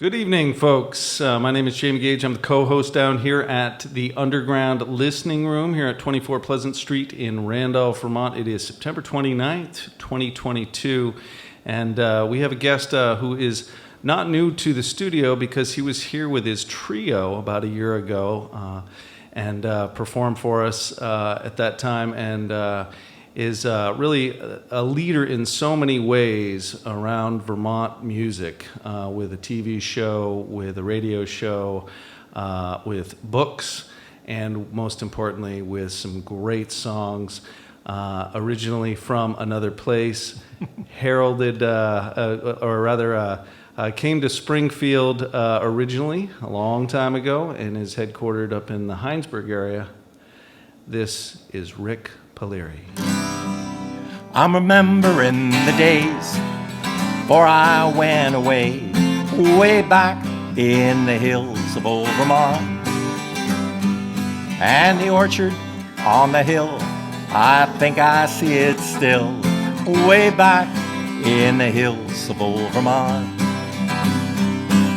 Good evening, folks. My name is Jamie Gage. I'm the co-host down here at the Underground Listening Room here at 24 Pleasant Street in Randolph, Vermont. It is September 29th, 2022, and we have a guest who is not new to the studio because he was here with his trio about a year ago and performed for us at that time, and is really a leader in so many ways around Vermont music, with a TV show, with a radio show, with books, and most importantly, with some great songs, originally from another place, heralded, or rather, came to Springfield originally a long time ago and is headquartered up in the Heinsberg area. This is Rik Palieri. I'm remembering the days before I went away, way back in the hills of old Vermont. And the orchard on the hill, I think I see it still, way back in the hills of old Vermont.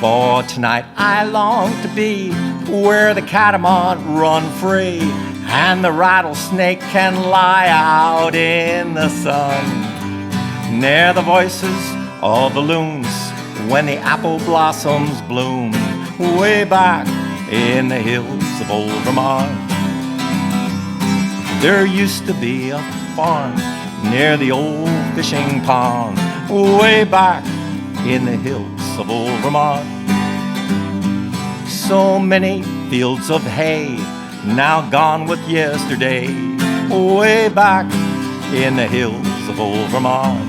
For tonight I long to be where the catamount run free and the rattlesnake can lie out in the sun, near the voices of the loons when the apple blossoms bloom, way back in the hills of old Vermont. There used to be a farm near the old fishing pond, way back in the hills of old Vermont. So many fields of hay now gone with yesterday, way back in the hills of old Vermont.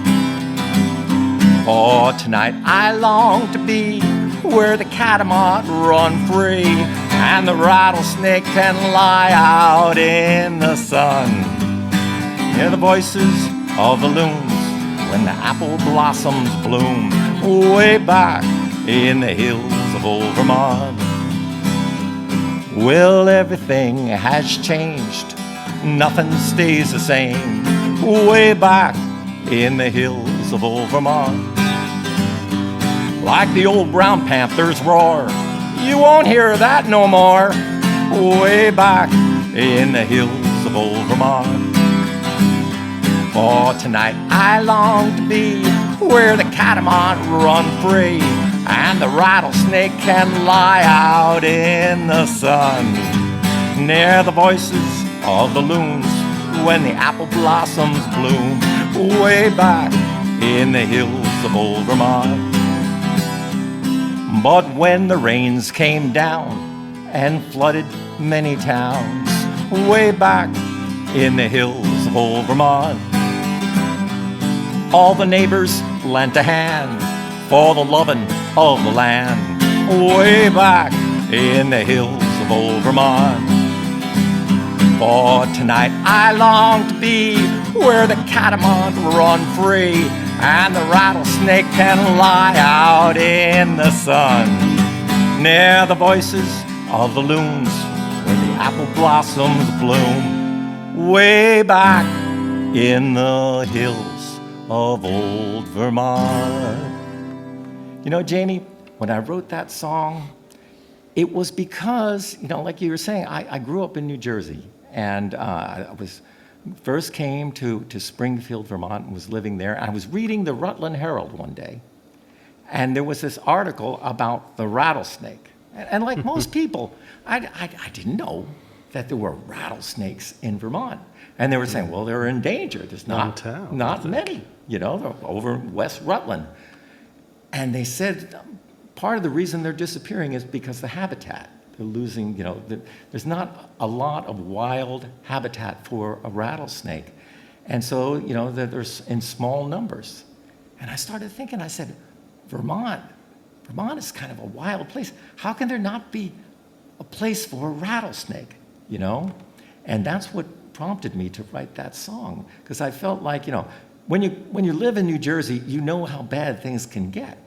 For tonight I long to be where the catamount run free and the rattlesnake can lie out in the sun, hear the voices of the loons when the apple blossoms bloom, way back in the hills of old Vermont. Well, everything has changed, nothing stays the same, way back in the hills of old Vermont. Like the old brown panther's roar, you won't hear that no more, way back in the hills of old Vermont. For tonight I long to be where the catamount run free and the rattlesnake can lie out in the sun, near the voices of the loons when the apple blossoms bloom, way back in the hills of old Vermont. But when the rains came down and flooded many towns, way back in the hills of old Vermont, all the neighbors lent a hand for the loving of the land, way back in the hills of old Vermont. For tonight I long to be where the catamount run free and the rattlesnake can lie out in the sun, near the voices of the loons where the apple blossoms bloom, way back in the hills of old Vermont. You know, Jamie, when I wrote that song, it was because, like you were saying, I grew up in New Jersey, and I first came to Springfield, Vermont, and was living there. I was reading the Rutland Herald one day, and there was this article about the rattlesnake. And like most people, I didn't know that there were rattlesnakes in Vermont. And they were saying, well, they're in danger. There's not many, they're over in West Rutland. And they said part of the reason they're disappearing is because the habitat. They're losing, there's not a lot of wild habitat for a rattlesnake. And so, they're in small numbers. And I started thinking, I said, Vermont is kind of a wild place. How can there not be a place for a rattlesnake, And that's what prompted me to write that song. Because I felt like, when you live in New Jersey, you know how bad things can get.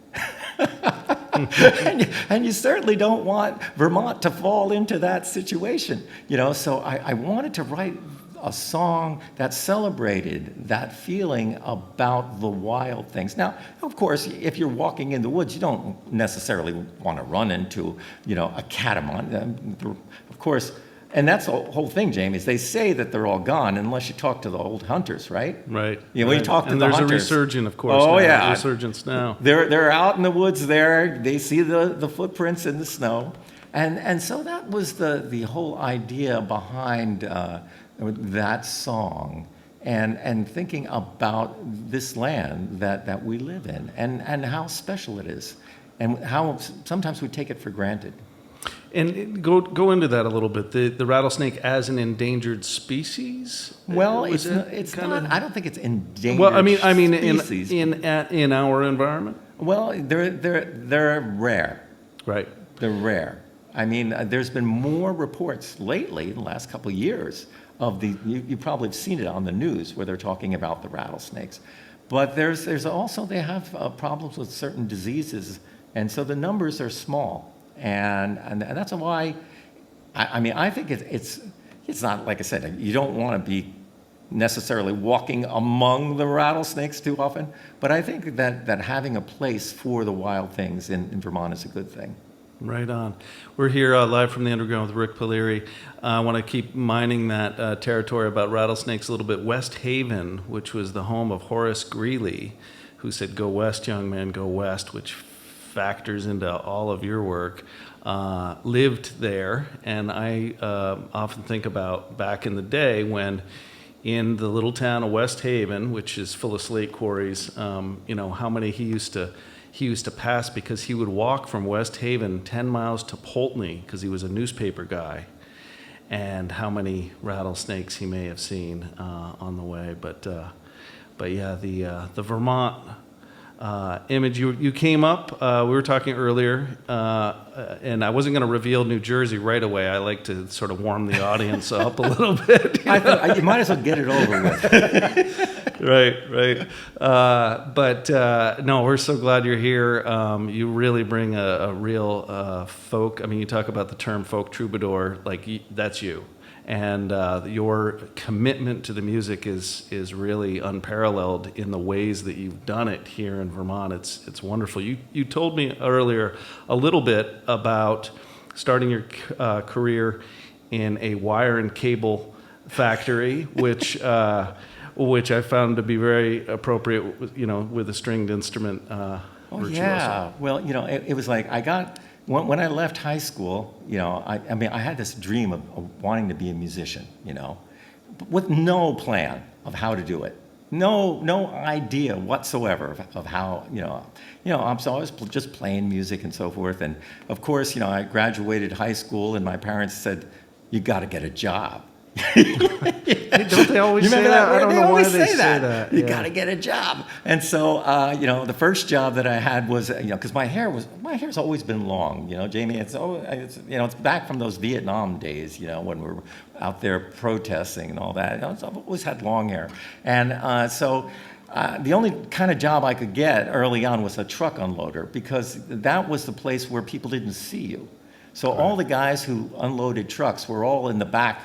and you certainly don't want Vermont to fall into that situation, So I wanted to write a song that celebrated that feeling about the wild things. Now, of course, if you're walking in the woods, you don't necessarily want to run into, a catamount. Of course, and that's the whole thing, Jamie, is they say that they're all gone unless you talk to the old hunters, right? Right. When you talk to and the there's hunters. a resurgence, of course. Oh, now. yeah. Resurgence now. They're out in the woods there. They see the footprints in the snow. And so that was the whole idea behind that song and thinking about this land that we live in and how special it is and how sometimes we take it for granted. And go into that a little bit. The rattlesnake as an endangered species. Well, it's not. I don't think it's endangered. Well, I mean, species. in our environment. Well, they're rare. Right. They're rare. I mean, there's been more reports lately in the last couple of years of you probably have seen it on the news where they're talking about the rattlesnakes. But there's also, they have problems with certain diseases, and so the numbers are small. And that's why, I think it's not, like I said, you don't want to be necessarily walking among the rattlesnakes too often, but I think that having a place for the wild things in Vermont is a good thing. Right on. We're here live from the underground with Rik Palieri. I want to keep mining that territory about rattlesnakes a little bit. West Haven, which was the home of Horace Greeley, who said, "Go west, young man, go west," which factors into all of your work, lived there. And I often think about back in the day when in the little town of West Haven, which is full of slate quarries, how many he used to pass because he would walk from West Haven 10 miles to Poultney because he was a newspaper guy, and how many rattlesnakes he may have seen on the way. But yeah, the Vermont image. You came up, we were talking earlier, and I wasn't going to reveal New Jersey right away. I like to sort of warm the audience up a little bit. I thought you might as well get it over with. Right. But no, we're so glad you're here. You really bring a real folk. I mean, you talk about the term folk troubadour, like that's you. And your commitment to the music is really unparalleled in the ways that you've done it here in Vermont. It's wonderful. You told me earlier a little bit about starting your career in a wire and cable factory, which I found to be very appropriate, with a stringed instrument. Virtuoso. Yeah. Well, it was like when I left high school, I had this dream of wanting to be a musician, but with no plan of how to do it. No idea whatsoever of how, I'm always just playing music and so forth. And of course, I graduated high school and my parents said, "You got to get a job." Don't they always say that? I don't know why they say that. You got to get a job. And so, the first job that I had was, because my hair's always been long, Jamie. It's back from those Vietnam days, when we were out there protesting and all that. I've always had long hair, and so. The only kind of job I could get early on was a truck unloader because that was the place where people didn't see you. So all the guys who unloaded trucks were all in the back.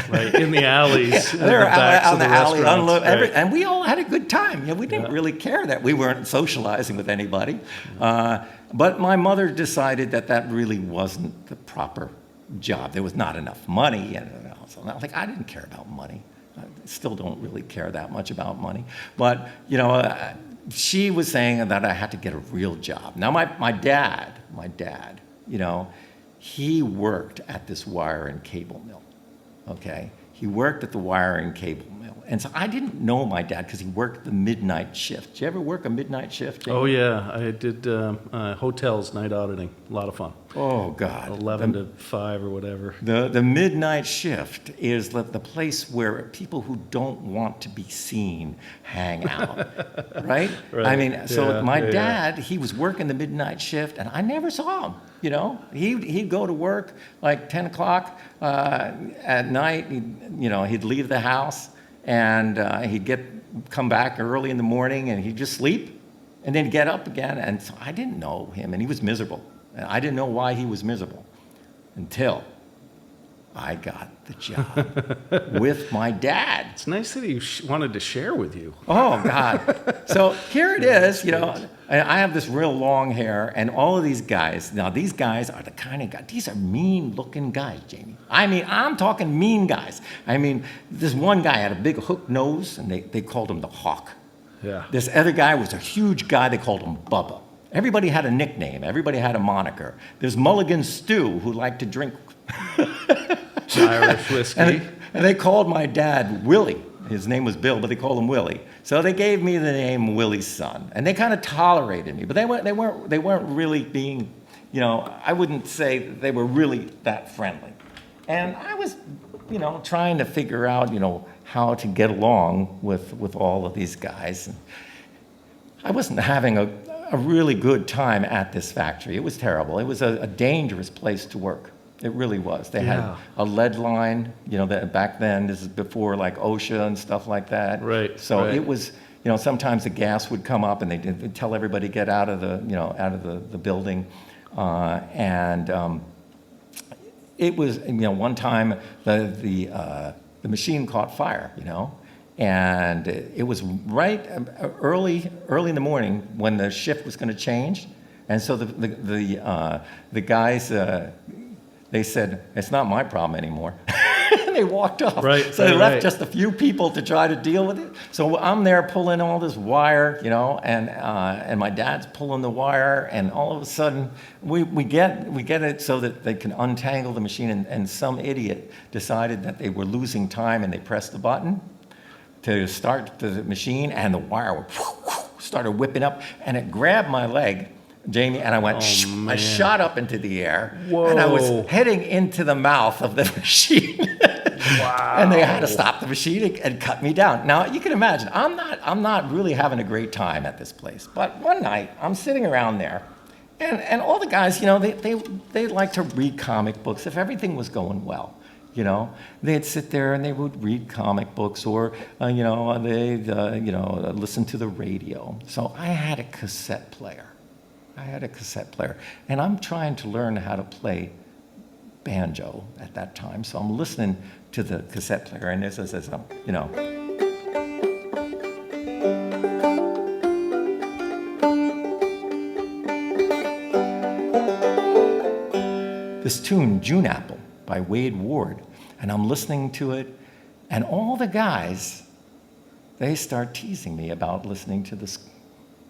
Right, in the alleys. They were out in the alley, right. and we all had a good time. We didn't really care that we weren't socializing with anybody. But my mother decided that really wasn't the proper job. There was not enough money. So I didn't care about money. I still don't really care that much about money. But, she was saying that I had to get a real job. Now, my dad, he worked at this wire and cable mill. Okay, he worked at the wire and cable mill, and so I didn't know my dad because he worked the midnight shift. Did you ever work a midnight shift, Jamie? Oh yeah, I did hotels night auditing. A lot of fun. Oh God, 11 to 5 or whatever. The midnight shift is the place where people who don't want to be seen hang out, right? Right. My dad, he was working the midnight shift, and I never saw him. He'd go to work like 10 o'clock at night. He'd leave the house, and he'd come back early in the morning, and he'd just sleep, and then get up again. And so I didn't know him, and he was miserable. And I didn't know why he was miserable until I got the job with my dad. It's nice that he wanted to share with you. Oh, God. So here it is, you know, and I have this real long hair, and all of these guys, now these guys are the kind of guys, these are mean-looking guys, Jamie. I mean, I'm talking mean guys. I mean, this one guy had a big hook nose, and they called him the Hawk. Yeah. This other guy was a huge guy, they called him Bubba. Everybody had a nickname. Everybody had a moniker. There's Mulligan Stew, who liked to drink Irish whiskey. and they called my dad Willie. His name was Bill, but they called him Willie. So they gave me the name Willie's son, and they kind of tolerated me. But they weren't really being, you know, I wouldn't say they were really that friendly. And I was, you know, trying to figure out, you know, how to get along with all of these guys. And I wasn't having a really good time at this factory. It was terrible. It was a dangerous place to work. It really was. They had a lead line, you know, that back then, this is before like OSHA and stuff like that. Right. So it was, you know, sometimes the gas would come up and they'd tell everybody to get out of the, you know, out of the building. It was, you know, one time the machine caught fire, you know, and it was right early in the morning when the shift was going to change, and so the guys they said, it's not my problem anymore. They walked off. Right. So they left just a few people to try to deal with it. So I'm there pulling all this wire, you know, and my dad's pulling the wire, and all of a sudden we get it so that they can untangle the machine, and some idiot decided that they were losing time, and they pressed the button to start the machine, and the wire started whipping up, and it grabbed my leg, Jamie, and I went, I shot up into the air, and I was heading into the mouth of the machine. Wow. And they had to stop the machine and cut me down. Now, you can imagine, I'm not really having a great time at this place. But one night, I'm sitting around there, and all the guys, you know, they like to read comic books if everything was going well. You know, they'd sit there and they would read comic books, or you know, they'd listen to the radio. So I had a cassette player. And I'm trying to learn how to play banjo at that time. So I'm listening to the cassette player, and this is, you know. This tune, June Apple, by Wade Ward, and I'm listening to it, and all the guys, they start teasing me about listening to this,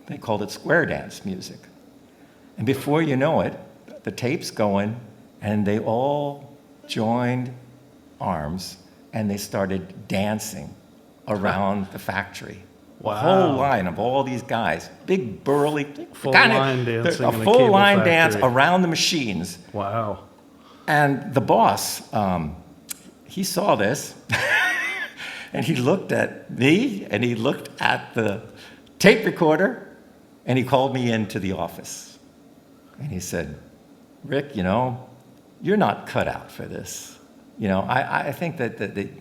they called it square dance music. And before you know it, the tape's going, and they all joined arms, and they started dancing around the factory. Wow. A whole line of all these guys, big burly, full line dancing, a full line dance around the machines. Wow. And the boss, he saw this, and he looked at me, and he looked at the tape recorder, and he called me into the office. And he said, Rick, you know, you're not cut out for this. You know, I think that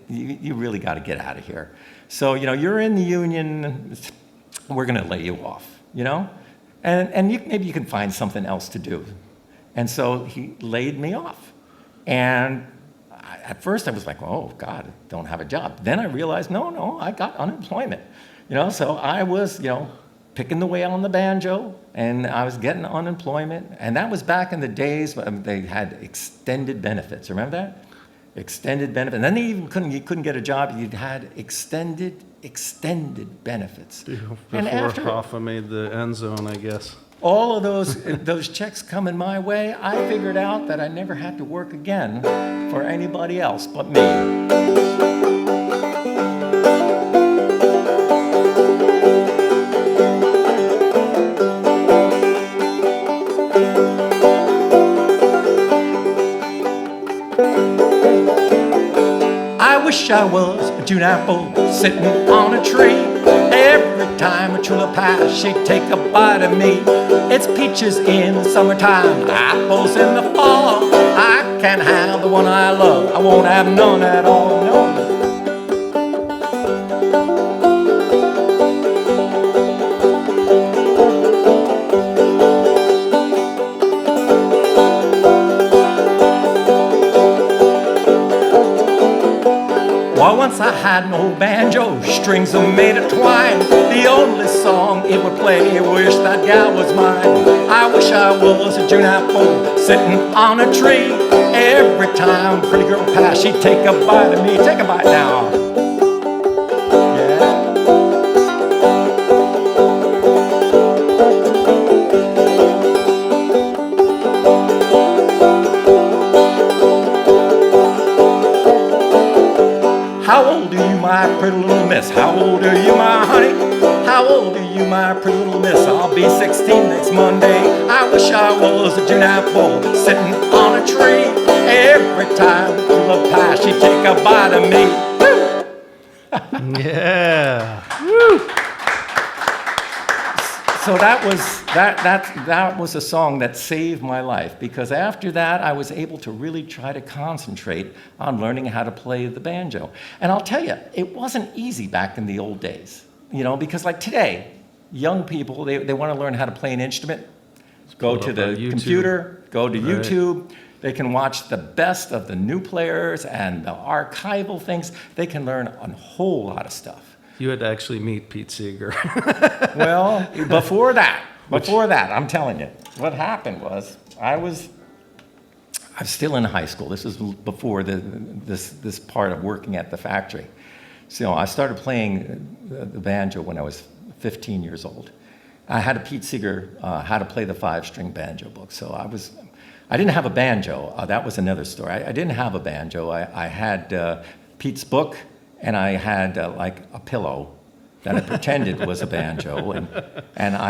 you really got to get out of here. So, you know, you're in the union, we're going to lay you off, you know? And maybe you can find something else to do. And so he laid me off. And at first I was like, oh, God, I don't have a job. Then I realized, no, I got unemployment. You know, so I was, you know, picking the way on the banjo, and I was getting unemployment. And that was back in the days when they had extended benefits. Remember that? Extended benefits. And then you couldn't get a job. You had extended benefits. Before and after Hoffa made the end zone, I guess. all of those checks coming my way, I figured out that I never had to work again for anybody else but me. I wish I was a June apple sitting on a tree. Every time a tulip passed, she'd take a bite of me. It's peaches in the summertime, apples in the fall. I can't have the one I love, I won't have none at all, no. Once I had an old banjo, strings are made of twine. The only song it would play, wish that gal was mine. I wish I was a June apple sitting on a tree. Every time pretty girl passed, she'd take a bite of me. Take a bite now. Yeah. How old are you, my pretty little miss? How old are you, my honey? How old are you, my pretty little miss? I'll be 16 next Monday. I wish I was a June apple sitting on a tree. Every time the pie, she'd take a bite of me. Woo! Yeah. Woo. So that was a song that saved my life, because after that I was able to really try to concentrate on learning how to play the banjo. And I'll tell you, it wasn't easy back in the old days, you know, because like today, young people, they want to learn how to play an instrument, go to the computer, go to YouTube. They can watch the best of the new players and the archival things. They can learn a whole lot of stuff. You had to actually meet Pete Seeger. Well, before that, I'm telling you, what happened was I was still in high school. This was before this part of working at the factory. So I started playing the banjo when I was 15 years old. I had a Pete Seeger How to Play the 5-String Banjo book. So I didn't have a banjo. That was another story. I didn't have a banjo. I had Pete's book, and I had like a pillow that I pretended was a banjo, How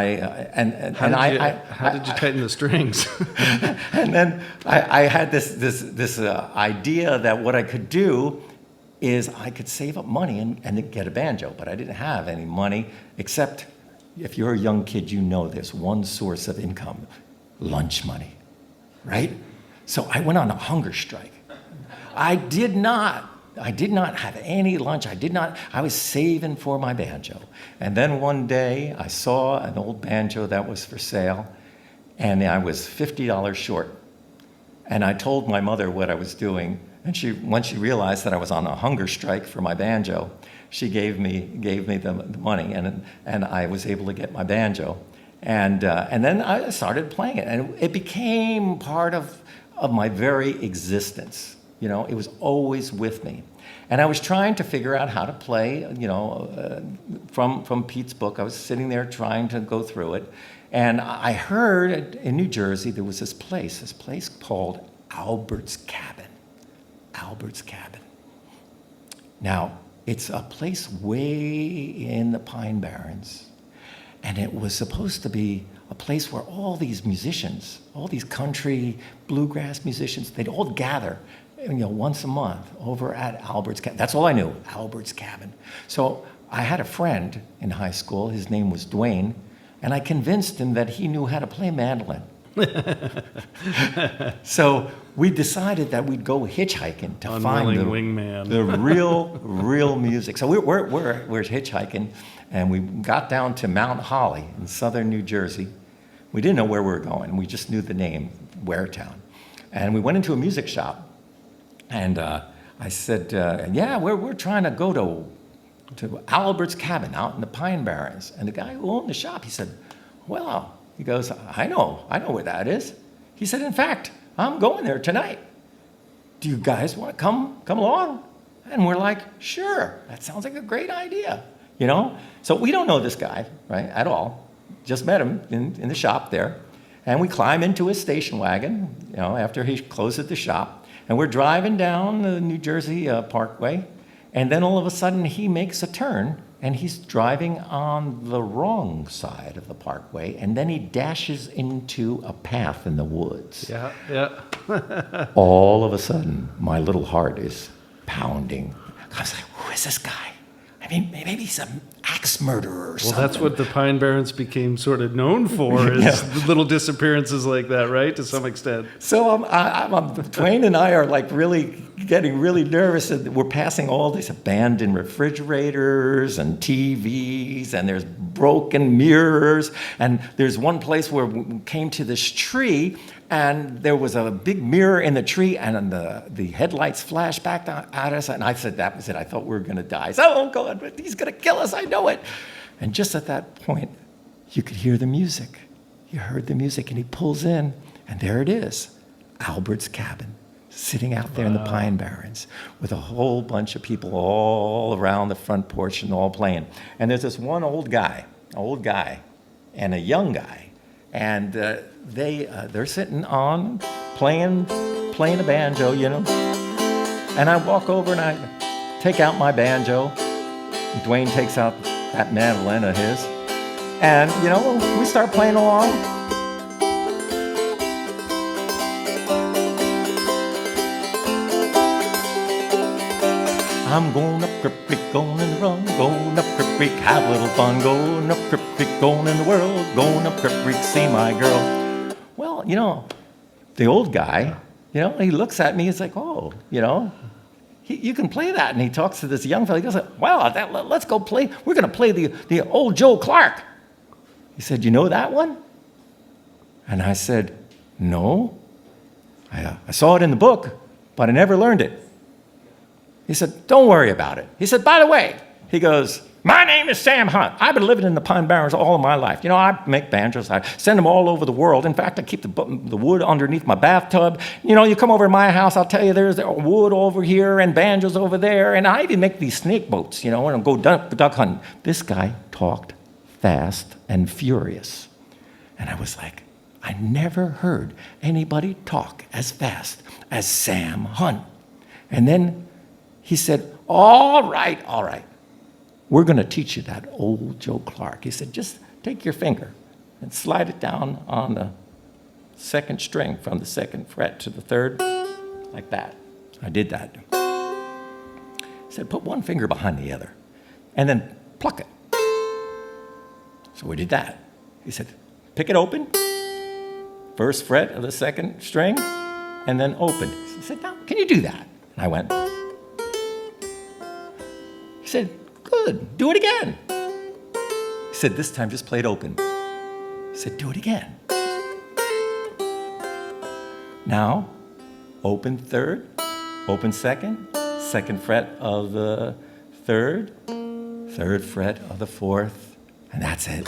did you tighten the strings? And then I had this idea that what I could do is I could save up money and get a banjo, but I didn't have any money, except if you're a young kid, you know there's one source of income: lunch money, right? So I went on a hunger strike. I did not have any lunch. I was saving for my banjo. And then one day I saw an old banjo that was for sale, and I was $50 short. And I told my mother what I was doing, and once she realized that I was on a hunger strike for my banjo, she gave me the money, and I was able to get my banjo. And then I started playing it, and it became part of my very existence. You know, it was always with me. And I was trying to figure out how to play, you know, from Pete's book. I was sitting there trying to go through it. And I heard in New Jersey there was this place called Albert's Cabin. Albert's Cabin. Now, it's a place way in the Pine Barrens. And it was supposed to be a place where all these musicians, all these country bluegrass musicians, they'd all gather, you know, once a month over at Albert's Cabin. That's all I knew, Albert's Cabin. So I had a friend in high school. His name was Dwayne, and I convinced him that he knew how to play mandolin. So we decided that we'd go hitchhiking to find the real music. So we're hitchhiking, and we got down to Mount Holly in southern New Jersey. We didn't know where we were going. We just knew the name, Waretown. And we went into a music shop, and I said, yeah, we're trying to go to Albert's Cabin out in the Pine Barrens. And the guy who owned the shop, he said, well, he goes, I know where that is. He said, in fact, I'm going there tonight. Do you guys want to come along? And we're like, sure, that sounds like a great idea, you know? So we don't know this guy, right, at all. Just met him in the shop there. And we climb into his station wagon, you know, after he closes the shop. And we're driving down the New Jersey Parkway. And then all of a sudden he makes a turn, and he's driving on the wrong side of the parkway, and then he dashes into a path in the woods. Yeah. All of a sudden, my little heart is pounding. I was like, who is this guy? I mean, maybe he's an axe murderer or something. Well, that's what the Pine Barrens became sort of known for, is little disappearances like that, right, to some extent. So Dwayne and I are like really getting really nervous. And we're passing all these abandoned refrigerators and TVs, and there's broken mirrors. And there's one place where we came to this tree, And there was a big mirror in the tree, and the headlights flashed back at us. And I said, that was it. I thought we were going to die. So, oh, God, he's going to kill us. I know it. And just at that point, you could hear the music. You heard the music, and he pulls in, and there it is, Albert's cabin, sitting out there in the Pine Barrens with a whole bunch of people all around the front porch and all playing. And there's this one old guy, and a young guy, and they're sitting on playing a banjo, you know. And I walk over and I take out my banjo. And Dwayne takes out that mandolin of his, and you know, we start playing along. I'm going up Crip Creek, going in the run, going up Crip Creek, have a little fun, going up Crip Creek, going in the world, going up Crip Creek, see my girl. Well, you know, the old guy, you know, he looks at me, he's like, oh, you know, you can play that. And he talks to this young fellow, he goes, well, let's go play, we're going to play the old Joe Clark. He said, you know that one? And I said, no. I saw it in the book, but I never learned it. He said, don't worry about it. He said, by the way, he goes, my name is Sam Hunt. I've been living in the Pine Barrens all of my life. You know, I make banjos. I send them all over the world. In fact, I keep the wood underneath my bathtub. You know, you come over to my house, I'll tell you there's wood over here and banjos over there. And I even make these snake boats, you know, and I'll go duck hunting. This guy talked fast and furious. And I was like, I never heard anybody talk as fast as Sam Hunt. And then he said, all right. We're going to teach you that old Joe Clark. He said, just take your finger and slide it down on the second string from the second fret to the third, like that. I did that. He said, put one finger behind the other and then pluck it. So we did that. He said, pick it open, first fret of the second string, and then open. He said, now, can you do that? And I went, he said, good, do it again. He said, this time just play it open. He said, do it again. Now, open third, open second, second fret of the third, third fret of the fourth, and that's it.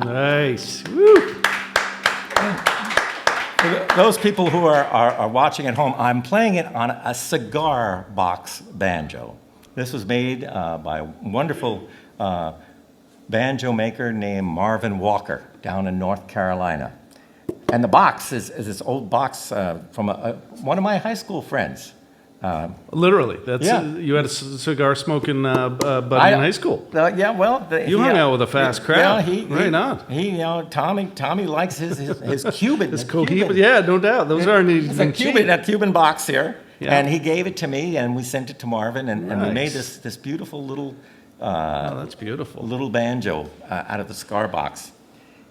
Nice. Woo. For those people who are watching at home, I'm playing it on a cigar box banjo. This was made by a wonderful banjo maker named Marvin Walker down in North Carolina. And the box is this old box from one of my high school friends. Literally, that's Yeah. You had a cigar smoking buddy in high school. Yeah, well, You hung out with a fast crowd. Right on. He, you know, Tommy likes his Cuban. His Cohiba, yeah, no doubt. Those aren't It's a even cheap. Cuban box here, Yeah. and he gave it to me, and we sent it to Marvin, and we made Nice. this beautiful little Oh, that's beautiful. little banjo out of the cigar box.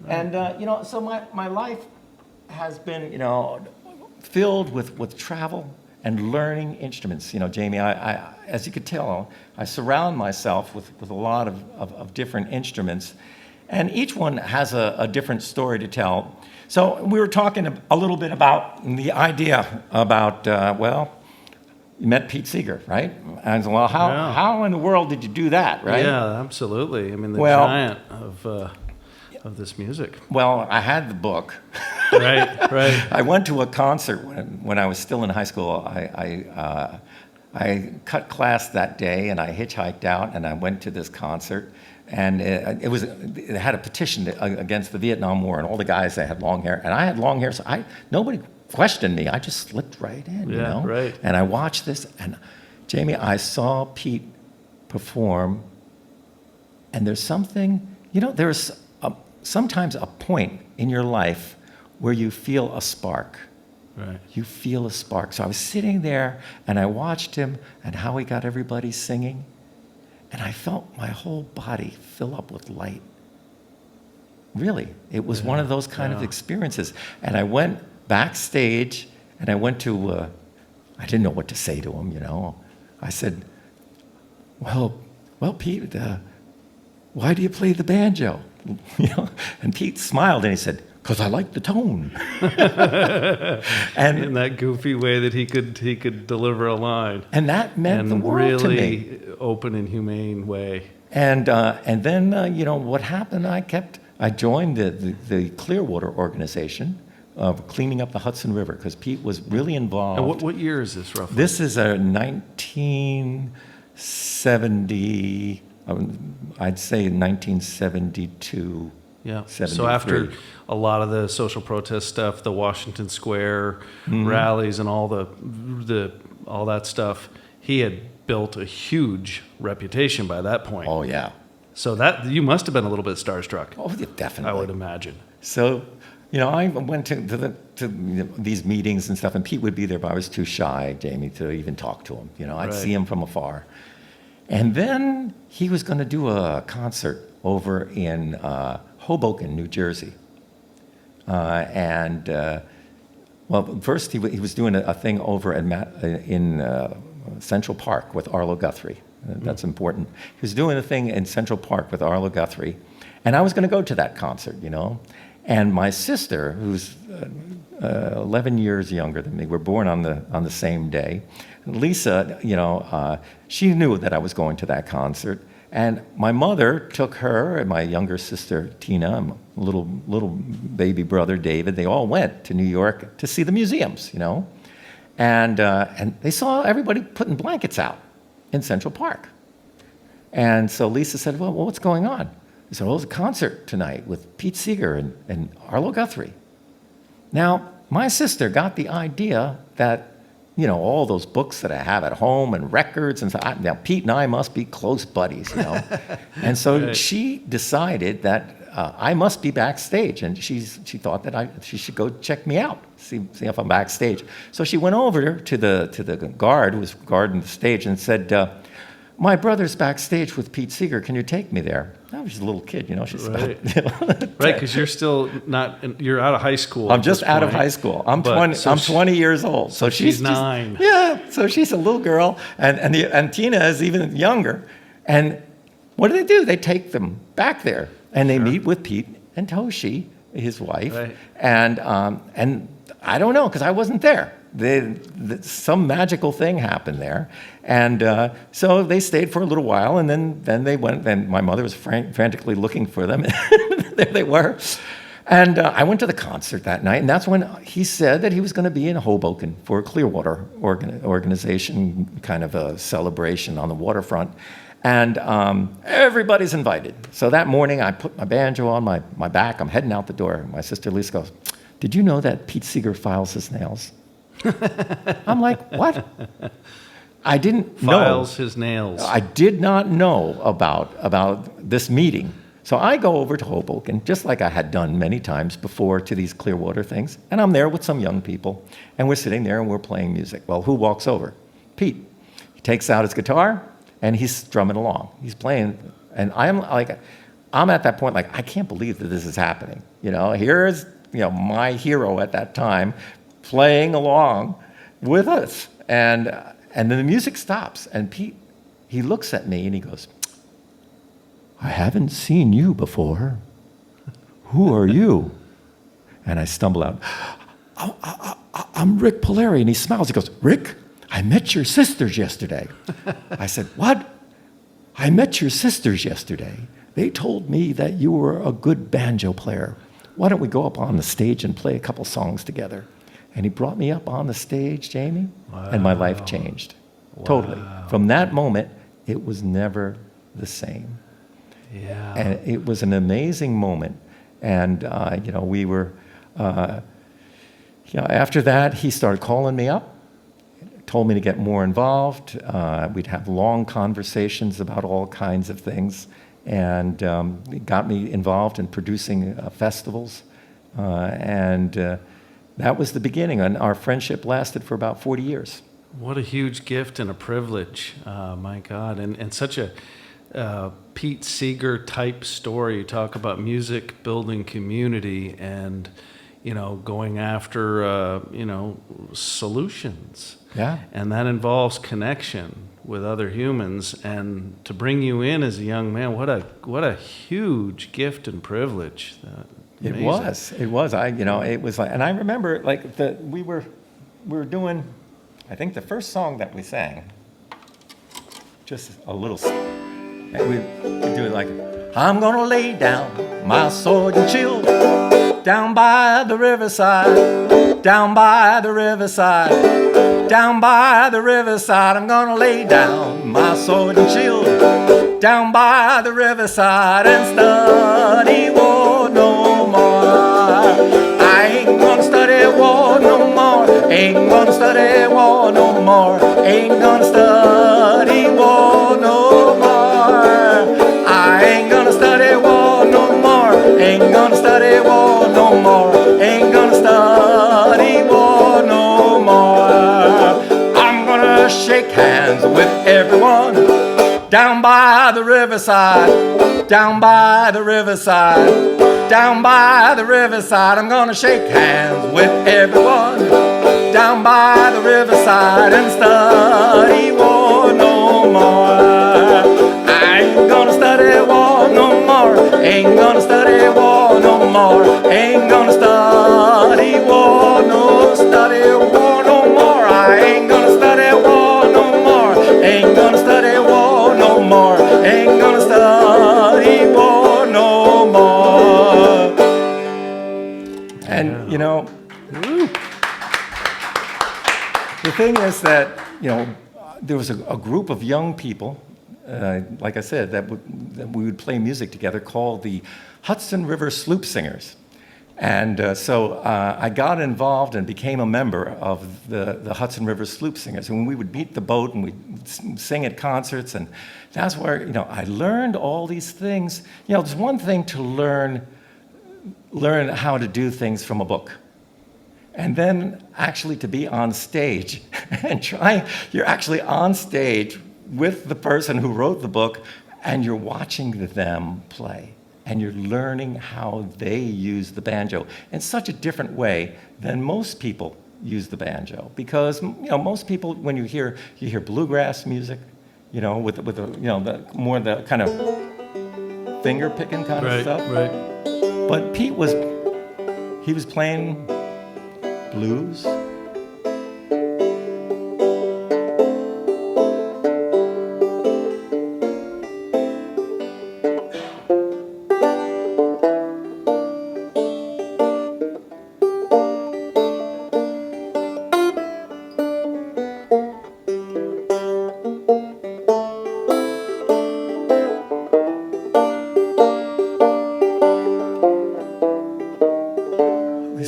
And you know, so my life has been, you know, filled with travel and learning instruments. You know, Jamie, I as you could tell, I surround myself with a lot of different instruments, and each one has a different story to tell. So we were talking a little bit about the idea about, well, you met Pete Seeger, right? And well, how in the world did you do that, right? Yeah, absolutely. I mean, the Well- giant of this music. Well, I had the book. Right. I went to a concert when I was still in high school. I cut class that day, and I hitchhiked out, and I went to this concert. And it had a petition against the Vietnam War, and all the guys that had long hair, and I had long hair, so nobody questioned me. I just slipped right in, you know. Right. And I watched this, and Jamie, I saw Pete perform, and there's something, you know, there's sometimes a point in your life where you feel a spark. Right. You feel a spark. So I was sitting there, and I watched him and how he got everybody singing, and I felt my whole body fill up with light. Really, it was one of those kind of experiences. And I went backstage, and I went to, I didn't know what to say to him, you know. I said, well, Pete, why do you play the banjo? You know? And Pete smiled, and he said, because I like the tone. And in that goofy way that he could deliver a line. And that meant the world to me. Really open and humane way. And then, you know, what happened, I joined the Clearwater organization of cleaning up the Hudson River, because Pete was really involved. And what year is this, roughly? This is a 1970, I'd say 1972. Yeah. 73. So after a lot of the social protest stuff, the Washington Square rallies and all all that stuff, he had built a huge reputation by that point. Oh, yeah. So that you must have been a little bit starstruck. Oh, yeah, definitely. I would imagine. So, you know, I went to these meetings and stuff, and Pete would be there, but I was too shy, Jamie, to even talk to him. You know, I'd see him from afar. And then he was going to do a concert over in Hoboken, New Jersey. Well, first he was doing a thing over in Central Park with Arlo Guthrie. That's important. He was doing a thing in Central Park with Arlo Guthrie, and I was going to go to that concert, you know. And my sister, who's 11 years younger than me, we're born on the same day. Lisa, you know, she knew that I was going to that concert. And my mother took her and my younger sister, Tina, and little baby brother, David. They all went to New York to see the museums, you know. And they saw everybody putting blankets out in Central Park. And so Lisa said, well, what's going on? I said, well, there's a concert tonight with Pete Seeger and Arlo Guthrie. Now, my sister got the idea that, you know, all those books that I have at home and records, and so now Pete and I must be close buddies, you know. And so she decided that I must be backstage, and she thought that she should go check me out, see if I'm backstage. So she went over to the guard who was guarding the stage and said, my brother's backstage with Pete Seeger. Can you take me there? I was just a little kid, you know. She's right, about, right, because you're still you're out of high school. I'm just out of high school. I'm 20. So I'm 20 years old. So she's 9. Yeah. So she's a little girl, and Tina is even younger. And what do? They take them back there, and they meet with Pete and Toshi, his wife, and I don't know because I wasn't there. Some magical thing happened there, and so they stayed for a little while, and then they went. And my mother was frantically looking for them. There they were, and I went to the concert that night, and that's when he said that he was going to be in Hoboken for a Clearwater organization kind of a celebration on the waterfront, and everybody's invited. So that morning, I put my banjo on my back. I'm heading out the door. My sister Lisa goes, "Did you know that Pete Seeger files his nails?" I'm like, what? I didn't know. Files his nails. I did not know about this meeting. So I go over to Hoboken, just like I had done many times before to these Clearwater things, and I'm there with some young people, and we're sitting there and we're playing music. Well, who walks over? Pete. He takes out his guitar, and he's strumming along. He's playing, and I'm at that point like, I can't believe that this is happening. You know, here's, you know, my hero at that time, playing along with us. And then the music stops, and Pete, he looks at me and he goes, I haven't seen you before. Who are you? And I stumble out, I'm Rik Palieri. And he smiles. He goes, Rick, I met your sisters yesterday. I said, what? I met your sisters yesterday. They told me that you were a good banjo player. why don't we go up on the stage and play a couple songs together? And he brought me up on the stage, Jamie, and my life changed. Totally. From that moment, it was never the same. Yeah. And it was an amazing moment. And, we were, after that, he started calling me up, told me to get more involved. We'd have long conversations about all kinds of things, and it got me involved in producing festivals. That was the beginning, and our friendship lasted for about 40 years. What a huge gift and a privilege, my God, and such a Pete Seeger type story. You talk about music building community and, going after, solutions. Yeah. And that involves connection with other humans. And to bring you in as a young man, what a huge gift and privilege. It was. It was like, and I remember we were doing, I think the first song that we sang, just a little, we do it like, I'm gonna lay down my sword and shield down by the riverside, down by the riverside, down by the riverside. I'm gonna lay down my sword and shield down by the riverside and study war no more. I ain't gonna study war no more. Ain't gonna study war no more. Ain't gonna study war no more. I ain't gonna study war no more. Ain't gonna study war no more. Ain't gonna study war no more. I'm gonna shake hands with everyone down by the riverside, down by the riverside, down by the riverside. I'm gonna shake hands with everyone down by the riverside and study war no more. I ain't gonna study war no more. Ain't gonna study war no more. Ain't gonna study war no more. I ain't gonna study war no more. Ain't gonna study war no more. Ain't gonna study war no more. And the thing is that there was a group of young people, like I said, that we would play music together, called the Hudson River Sloop Singers. And so I got involved and became a member of the Hudson River Sloop Singers. And we would beat the boat and we'd sing at concerts. And that's where, I learned all these things. There's one thing to learn how to do things from a book. And then actually to be on stage and you're actually on stage with the person who wrote the book and you're watching them play. And you're learning how they use the banjo in such a different way than most people use the banjo. Because most people, when you hear bluegrass music, with the more the kind of finger picking kind of stuff. Right. But Pete was playing blues.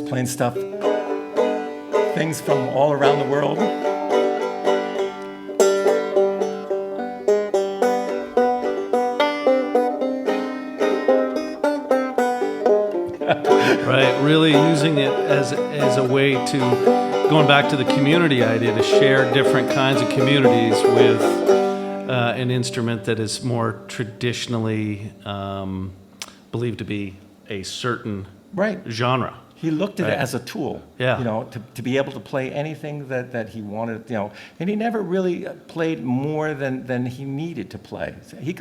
Playing stuff, things from all around the world. Right, really using it as a way to, going back to the community idea, to share different kinds of communities with an instrument that is more traditionally believed to be a certain genre. He looked at it as a tool, Yeah. to be able to play anything that he wanted, and he never really played more than he needed to play.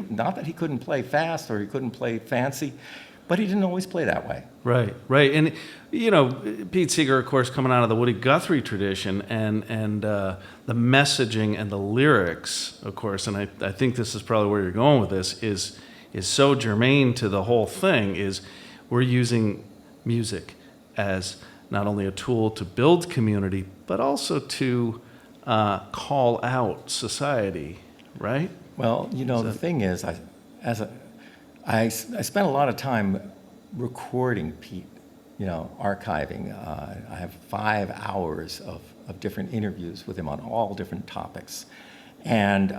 Not that he couldn't play fast or he couldn't play fancy, but he didn't always play that way. Right. And, Pete Seeger, of course, coming out of the Woody Guthrie tradition and the messaging and the lyrics, of course, and I think this is probably where you're going with this, is so germane to the whole thing, is we're using music as not only a tool to build community, but also to call out society, right? Well, the thing is, I spent a lot of time recording Pete, archiving. I have 5 hours of different interviews with him on all different topics. And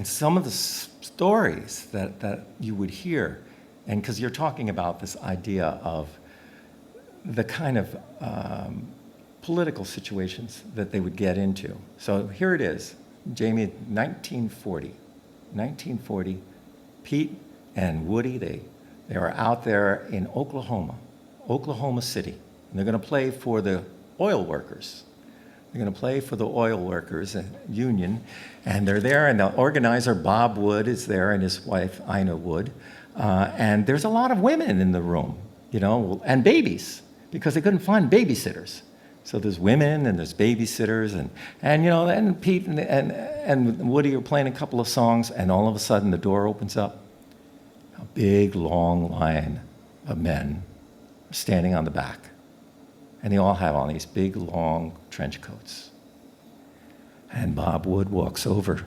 some of the stories that you would hear, and because you're talking about this idea of the kind of political situations that they would get into. So here it is, Jamie, 1940, Pete and Woody, they are out there in Oklahoma City, and they're going to play for the oil workers. They're going to play for the oil workers union, and they're there, and the organizer, Bob Wood, is there, and his wife, Ina Wood, and there's a lot of women in the room, and babies, because they couldn't find babysitters. So there's women and there's babysitters, and Pete and Woody are playing a couple of songs, and all of a sudden the door opens up. A big, long line of men standing on the back. And they all have on these big, long trench coats. And Bob Wood walks over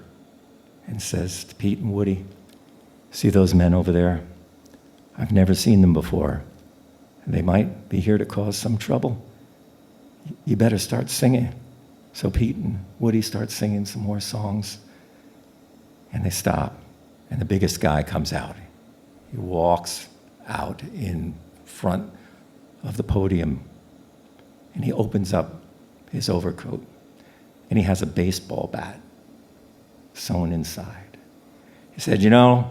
and says to Pete and Woody, "See those men over there? I've never seen them before. They might be here to cause some trouble. You better start singing." So Pete and Woody start singing some more songs. And they stop. And the biggest guy comes out. He walks out in front of the podium. And he opens up his overcoat. And he has a baseball bat sewn inside. He said, "The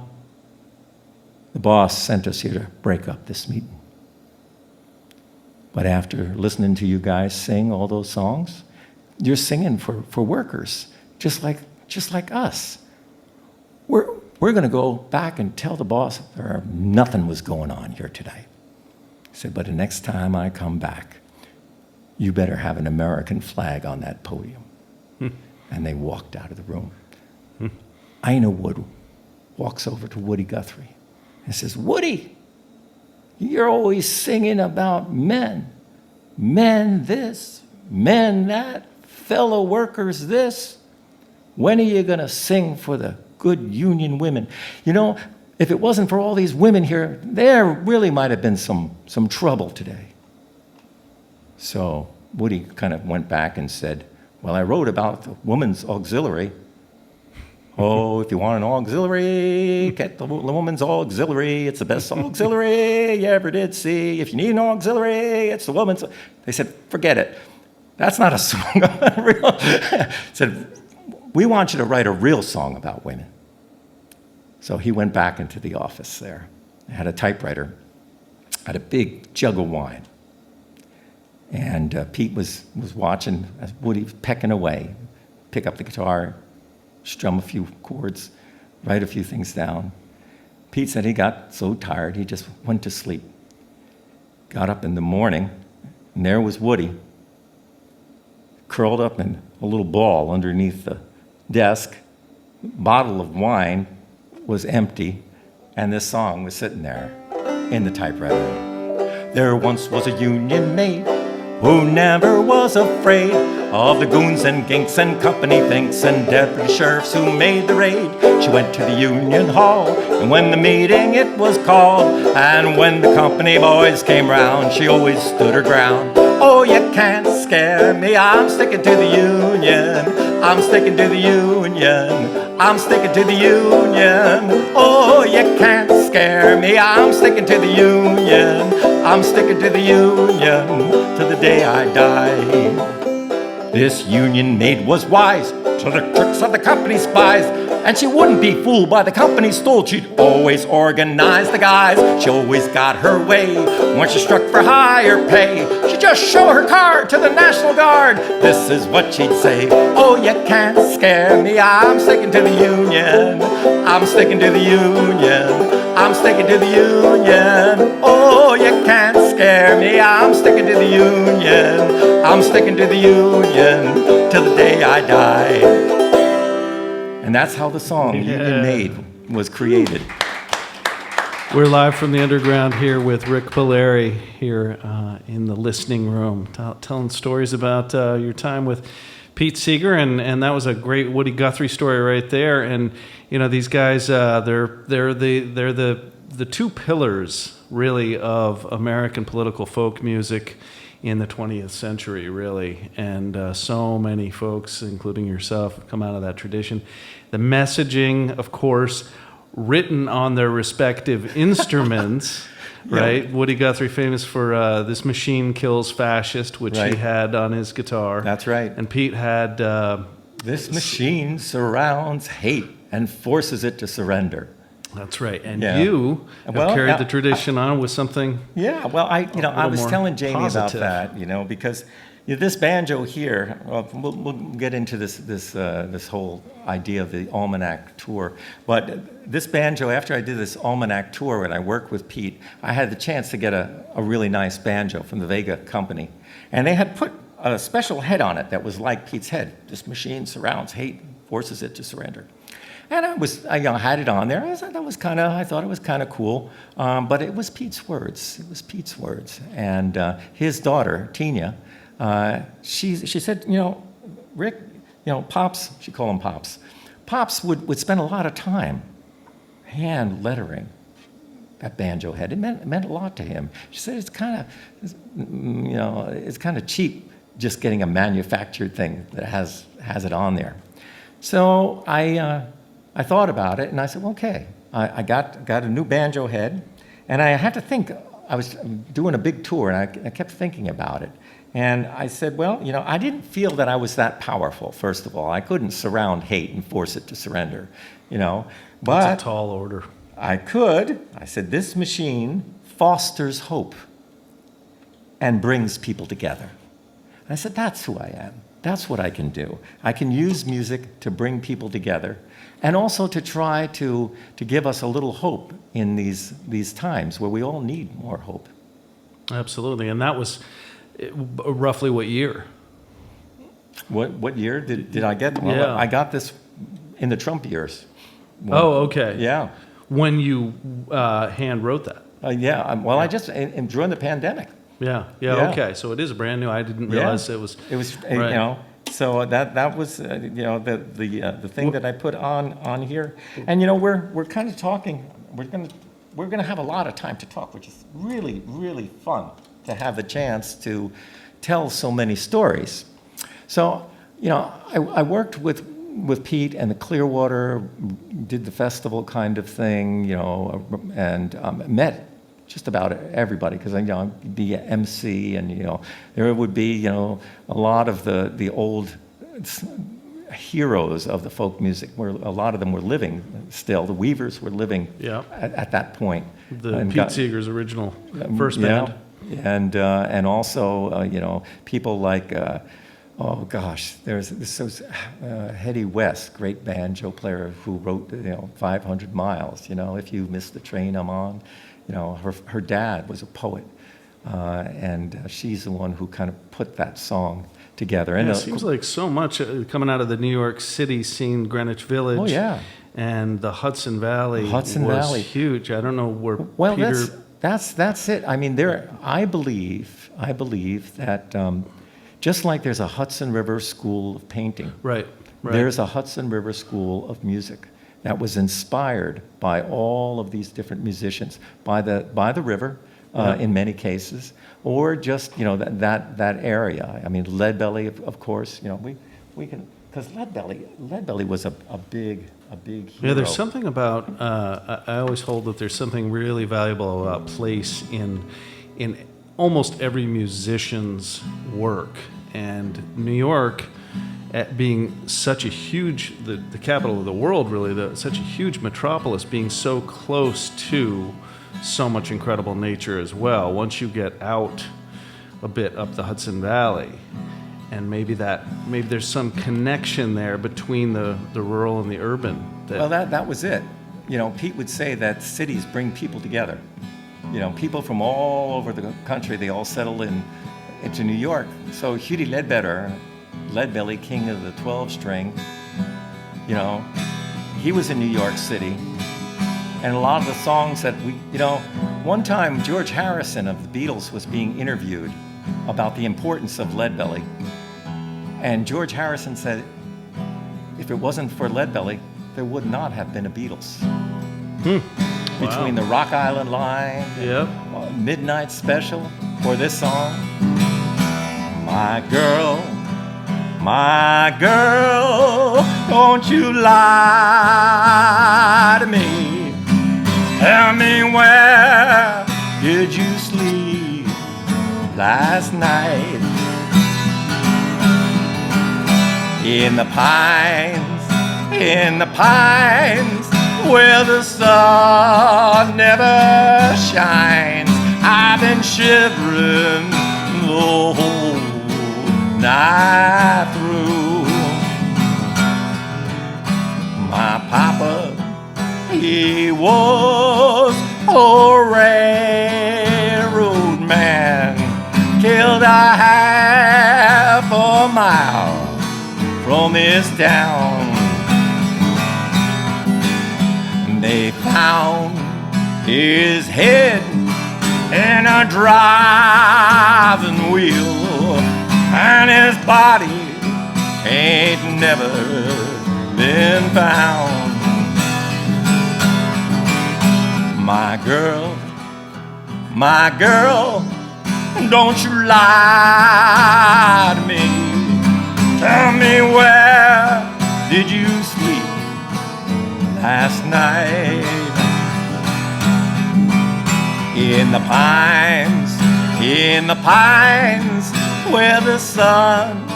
boss sent us here to break up this meeting. But after listening to you guys sing all those songs, you're singing for workers, just like us. We're going to go back and tell the boss nothing was going on here tonight." He said, "But the next time I come back, you better have an American flag on that podium." And they walked out of the room. Ina Wood walks over to Woody Guthrie and says, "Woody, you're always singing about men. Men this, men that, fellow workers this. When are you going to sing for the good union women? If it wasn't for all these women here, there really might have been some trouble today." So Woody kind of went back and said, "Well, I wrote about the woman's auxiliary. Oh, if you want an auxiliary, get the woman's auxiliary. It's the best auxiliary you ever did see. If you need an auxiliary, it's the woman's." They said, "Forget it. That's not a song." Said, "We want you to write a real song about women." So he went back into the office there. He had a typewriter, had a big jug of wine. And Pete was watching as Woody pecking away, pick up the guitar, strum a few chords, write a few things down. Pete said he got so tired, he just went to sleep. Got up in the morning, and there was Woody, curled up in a little ball underneath the desk. Bottle of wine was empty, and this song was sitting there in the typewriter. "There once was a union maid who never was afraid of the goons and ginks and company thinks and deputy sheriffs who made the raid. She went to the union hall, and when the meeting it was called, and when the company boys came round, she always stood her ground. Oh, you can't scare me, I'm sticking to the union. I'm sticking to the union. I'm sticking to the union. Oh, you can't scare me, I'm sticking to the union. I'm sticking to the union till the day I die." This union maid was wise to the tricks of the company spies, and she wouldn't be fooled by the company's stole. She'd always organize the guys. She always got her way when she struck for higher pay. She'd just show her card to the National Guard. This is what she'd say: "Oh, you can't scare me, I'm sticking to the union. I'm sticking to the union. I'm sticking to the union. Oh, you can't scare me, I'm sticking to the union. I'm sticking to the union till the day I die." And that's how the song Union Maid was created. We're live from the underground here with Rik Palieri here in the listening room, telling stories about your time with Pete Seeger, and that was a great Woody Guthrie story right there. And you know, these guys, they're the two pillars really of American political folk music in the 20th century, really. And so many folks, including yourself, have come out of that tradition. The messaging, of course, written on their respective instruments, right? Woody Guthrie famous for This Machine Kills Fascist, which he had on his guitar. That's right. And Pete had... This machine surrounds hate and forces it to surrender. That's right. And you have carried the tradition on with something... Yeah, well, I was telling Jamie positive about that, because this banjo here, we'll get into this whole idea of the Almanac tour. But this banjo, after I did this Almanac tour and I worked with Pete, I had the chance to get a really nice banjo from the Vega company. And they had put a special head on it that was like Pete's head. This machine surrounds hate, forces it to surrender. And I had it on there. I thought it was kind of cool. But it was Pete's words. It was Pete's words. And his daughter, Tina, she said, Rick, Pops, she called him Pops. Pops would spend a lot of time hand lettering that banjo head. It meant a lot to him. She said it's kind of cheap just getting a manufactured thing that has it on there. So I thought about it and I said, okay, I got a new banjo head, and I had to think. I was doing a big tour and I kept thinking about it. And I said, well, I didn't feel that I was that powerful, first of all. I couldn't surround hate and force it to surrender, But That's a tall order. I could. I said, this machine fosters hope and brings people together. And I said, that's who I am. That's what I can do. I can use music to bring people together and also to try to give us a little hope in these times where we all need more hope. Absolutely. And that was roughly what year? What year did I get? Well, I got this in the Trump years. Okay. Yeah. When you hand wrote that? I just during the pandemic. Yeah. Okay. So it is brand new. I didn't realize it was. It was right. So that was the thing that I put on here, and we're kind of talking. We're gonna have a lot of time to talk, which is really, really fun to have the chance to tell so many stories. So I worked with Pete and the Clearwater, did the festival kind of thing, and met just about everybody, because I'd be an MC, and there would be a lot of the old heroes of the folk music, where a lot of them were living still. The Weavers were living at that point. Pete Seeger's original first band. And also people like there's Hetty West, great banjo player who wrote 500 Miles. If you miss the train I'm on. Her dad was a poet, and she's the one who kind of put that song together. And it seems like so much coming out of the New York City scene, Greenwich Village. Oh yeah, and the Hudson Valley was huge. I don't know where Peter. That's it. I mean, I believe that just like there's a Hudson River School of painting, right. There's a Hudson River School of music that was inspired by all of these different musicians, by the river, in many cases, or just that area. I mean, Leadbelly, of course. We can, because Leadbelly was a big hero. Yeah, there's something about. I always hold that there's something really valuable about place in almost every musician's work, and New York, at being such a huge, the capital of the world, really, such a huge metropolis, being so close to so much incredible nature as well. Once you get out a bit up the Hudson Valley, and maybe there's some connection there between the rural and the urban. That was it. Pete would say that cities bring people together. People from all over the country, they all settle into New York. So Hughie Leadbelly, king of the 12-string, he was in New York City, And a lot of the songs that one time George Harrison of the Beatles was being interviewed about the importance of Leadbelly. And George Harrison said, if it wasn't for Leadbelly, there would not have been a Beatles. Between the Rock Island Line, Midnight Special, or this song, my girl, don't you lie to me. Tell me, where did you sleep last night? In the pines, where the sun never shines. I've been shivering the whole night through. My papa, he was a railroad man, killed a half a mile from this town. They found his head in a driving wheel, and his body ain't never been found. My girl, don't you lie to me. Tell me, where did you sleep last night? In the pines, where the sun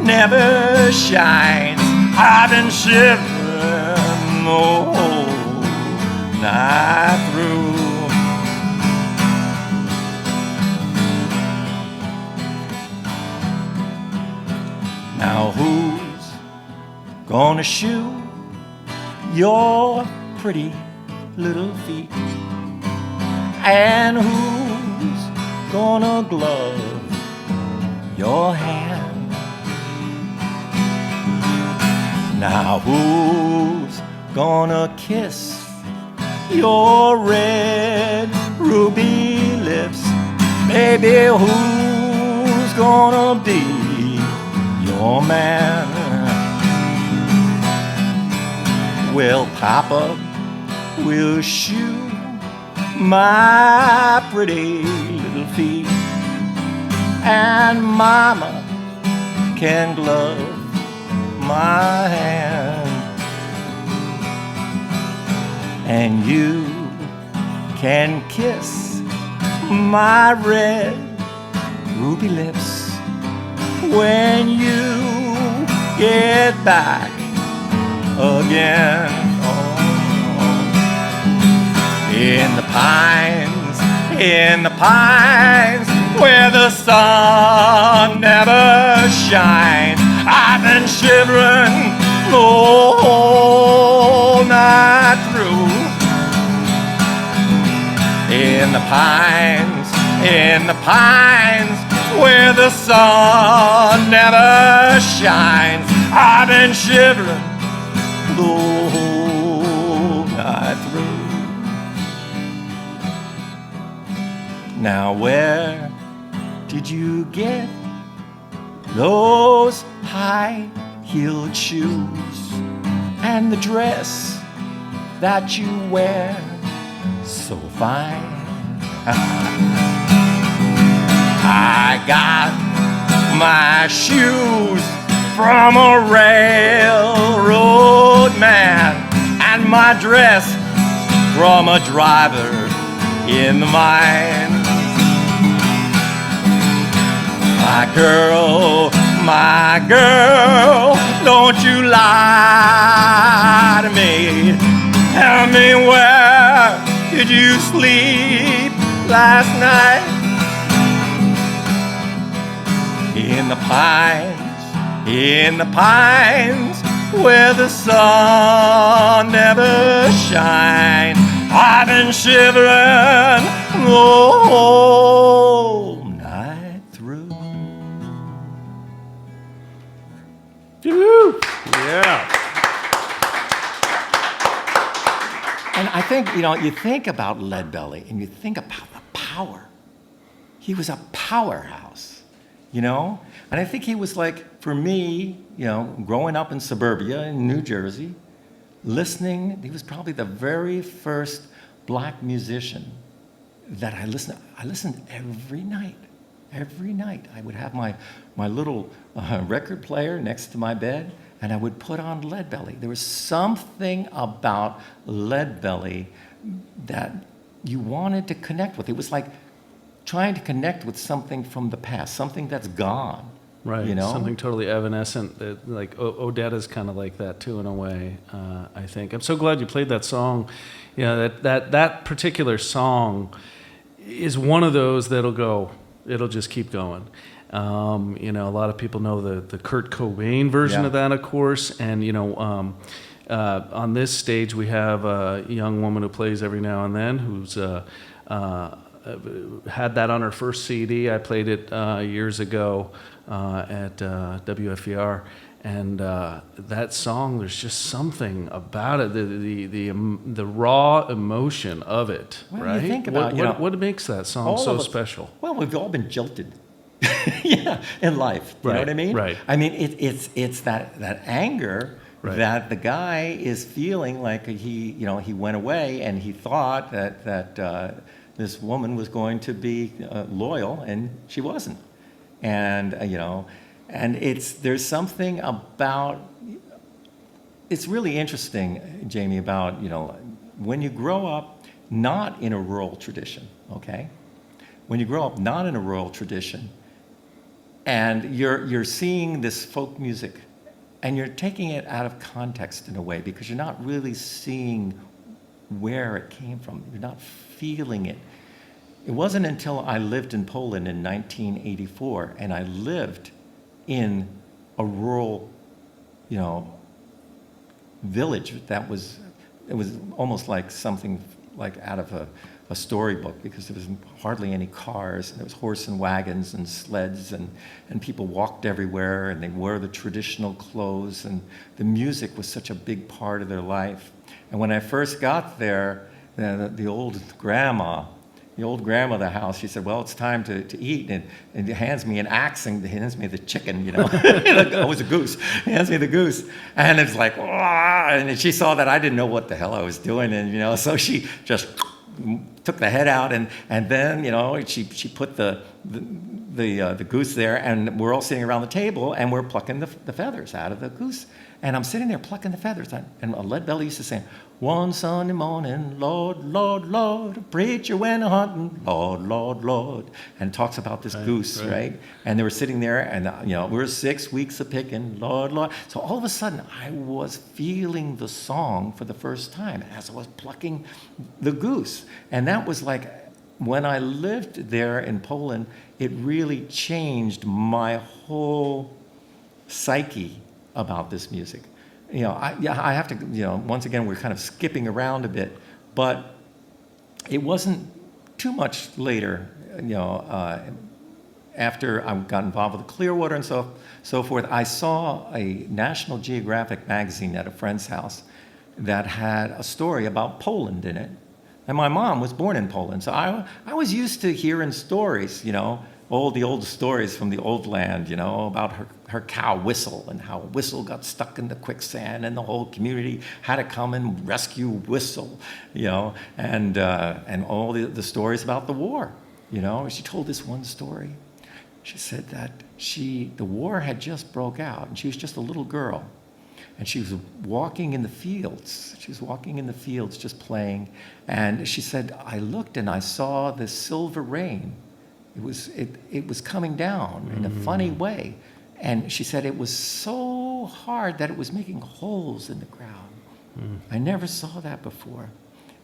never shines. I've been shivering the whole night through. Now who's gonna shoe your pretty little feet? And who's gonna glove your hand? Now who's gonna kiss your red ruby lips? Baby, who's gonna be your man? Well, Papa will shoe my pretty little feet, and Mama can glove my hand, and you can kiss my red ruby lips when you get back again. In the pines, where the sun never shines. I've been shivering the whole night through. In the pines, where the sun never shines. I've been shivering the whole night through. Now where did you get those high-heeled shoes and the dress that you wear so fine? I got my shoes from a railroad man, and my dress from a driver in the mine. My girl, don't you lie to me. Tell me, where did you sleep last night? In the pines, where the sun never shines. I've been shivering the whole night through. Woo! Yeah. And I think, you think about Leadbelly and you think about the power. He was a powerhouse, And I think he was like, for me, growing up in suburbia in New Jersey, listening, he was probably the very first black musician that I listened every night. Every night. I would have my little record player next to my bed, and I would put on Leadbelly. There was something about Leadbelly that you wanted to connect with. It was like trying to connect with something from the past, something that's gone. Right, something totally evanescent. Like Odetta's kind of like that too, in a way. I think. I'm so glad you played that song. That particular song is one of those that'll go. It'll just keep going. A lot of people know the Kurt Cobain version of that, of course. And on this stage we have a young woman who plays every now and then, who's had that on her first CD. I played it years ago at WFER, and that song, there's just something about it, the raw emotion of it, right? You think about, what makes that song so special? Well, we've all been jilted, in life. You know what I mean? Right. I mean, it's that anger. Right. That the guy is feeling like he went away and he thought that this woman was going to be loyal, and she wasn't. And and there's something about, it's really interesting, Jamie, about when you grow up not in a rural tradition, okay? When you grow up not in a rural tradition, and you're seeing this folk music, and you're taking it out of context in a way, because you're not really seeing where it came from. You're not feeling it. It wasn't until I lived in Poland in 1984, and I lived in a rural, village it was almost like something like out of a storybook, because there was hardly any cars, and there was horse and wagons and sleds, and people walked everywhere, and they wore the traditional clothes, and the music was such a big part of their life. And when I first got there, the old grandma of the house, she said, well, it's time to eat, and hands me an axe and hands me the chicken, it was a goose, hands me the goose, and it's like, and she saw that I didn't know what the hell I was doing, and so she just took the head out, and then she put the goose there, and we're all sitting around the table, and we're plucking the feathers out of the goose. And I'm sitting there plucking the feathers. And Leadbelly used to sing, one Sunday morning, Lord, Lord, Lord, a preacher went a-hunting, Lord, Lord, Lord. And talks about this goose, right? And they were sitting there, and we were 6 weeks of picking, Lord, Lord. So all of a sudden, I was feeling the song for the first time as I was plucking the goose. And that was like, when I lived there in Poland, it really changed my whole psyche about this music. I have to, once again, we're kind of skipping around a bit, but it wasn't too much later, after I got involved with Clearwater and so forth, I saw a National Geographic magazine at a friend's house that had a story about Poland in it. And my mom was born in Poland, so I was used to hearing stories, all the old stories from the old land, about her cow Whistle, and how Whistle got stuck in the quicksand, and the whole community had to come and rescue Whistle, and all the stories about the war, She told this one story. She said that the war had just broke out, and she was just a little girl, and she was walking in the fields. She was walking in the fields just playing, and she said, I looked and I saw this silver rain. It was coming down in a funny way. And she said it was so hard that it was making holes in the ground. I never saw that before.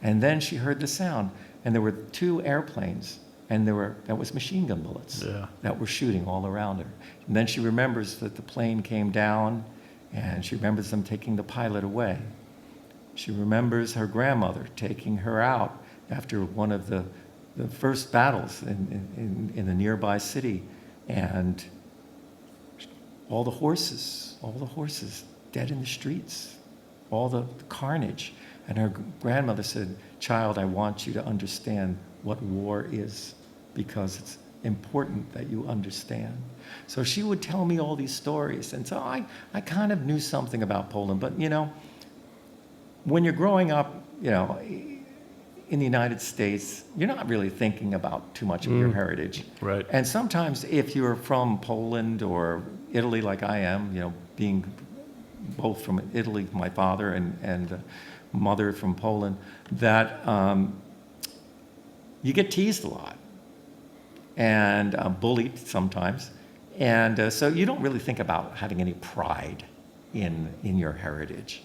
And then she heard the sound, and there were 2 airplanes, and that was machine gun bullets that were shooting all around her. And then she remembers that the plane came down, and she remembers them taking the pilot away. She remembers her grandmother taking her out after one of the first battles in the nearby city, and all the horses dead in the streets, all the carnage. And her grandmother said, "Child, I want you to understand what war is, because it's important that you understand." So she would tell me all these stories. And so I kind of knew something about Poland. But, when you're growing up, in the United States, you're not really thinking about too much of your heritage. Right. And sometimes if you're from Poland or Italy like I am, being both from Italy, my father, and mother from Poland, that you get teased a lot and bullied sometimes. And so you don't really think about having any pride in your heritage.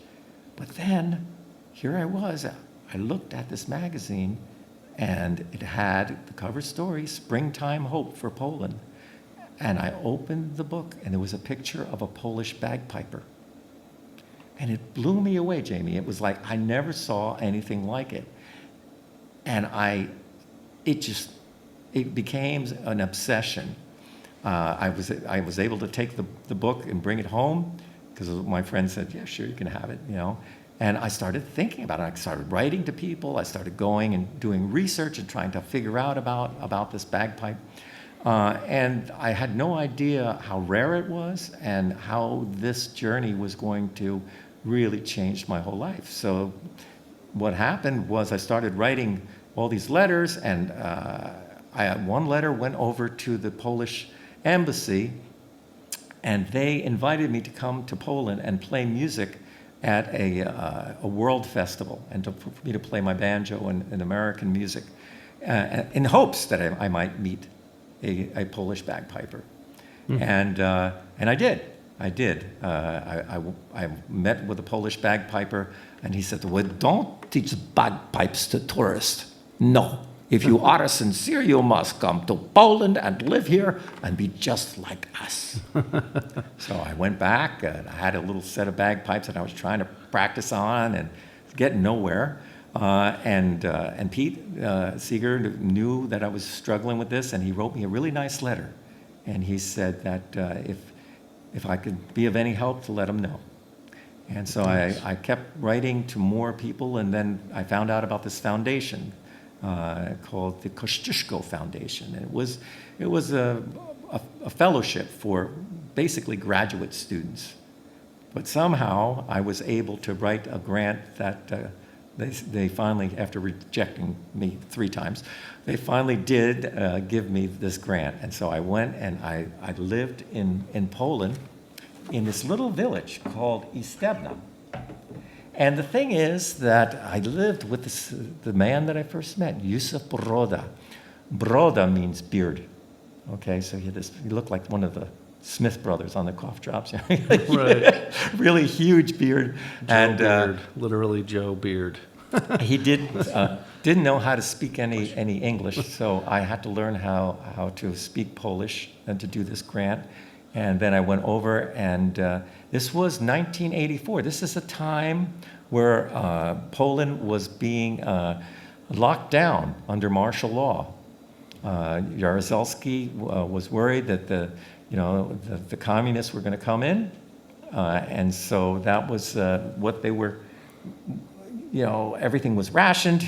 But then here I was. I looked at this magazine, and it had the cover story, Springtime Hope for Poland. And I opened the book, and there was a picture of a Polish bagpiper. And it blew me away, Jamie. It was like I never saw anything like it. And it became an obsession. I was able to take the book and bring it home, because my friend said, "Yeah, sure, you can have it," And I started thinking about it. I started writing to people. I started going and doing research and trying to figure out about this bagpipe. And I had no idea how rare it was and how this journey was going to really change my whole life. So what happened was I started writing all these letters, and one letter went over to the Polish embassy, and they invited me to come to Poland and play music at a world festival, and for me to play my banjo and American music, in hopes that I might meet a Polish bagpiper. And I did. I met with a Polish bagpiper, and he said, "Well, don't teach bagpipes to tourists. No. If you are sincere, you must come to Poland and live here and be just like us." So I went back, and I had a little set of bagpipes that I was trying to practice on and getting nowhere. And Pete Seeger knew that I was struggling with this, and he wrote me a really nice letter. And he said that if I could be of any help, to let him know. And so I kept writing to more people, and then I found out about this foundation called the Kościuszko Foundation. And it was a fellowship for basically graduate students. But somehow I was able to write a grant that they finally, after rejecting me 3 times, they finally did give me this grant. And so I went, and I lived in Poland in this little village called Istebna. And the thing is that I lived with the man that I first met, Józef Broda. Broda means beard. Okay, so he looked like one of the Smith brothers on the cough drops. Right. Really huge beard. Joe Beard, literally Joe Beard. He didn't know how to speak any English, so I had to learn how to speak Polish and to do this grant. And then I went over, and this was 1984. This is a time where Poland was being locked down under martial law. Jaruzelski was worried that the communists were going to come in, and so that was what they were. Everything was rationed.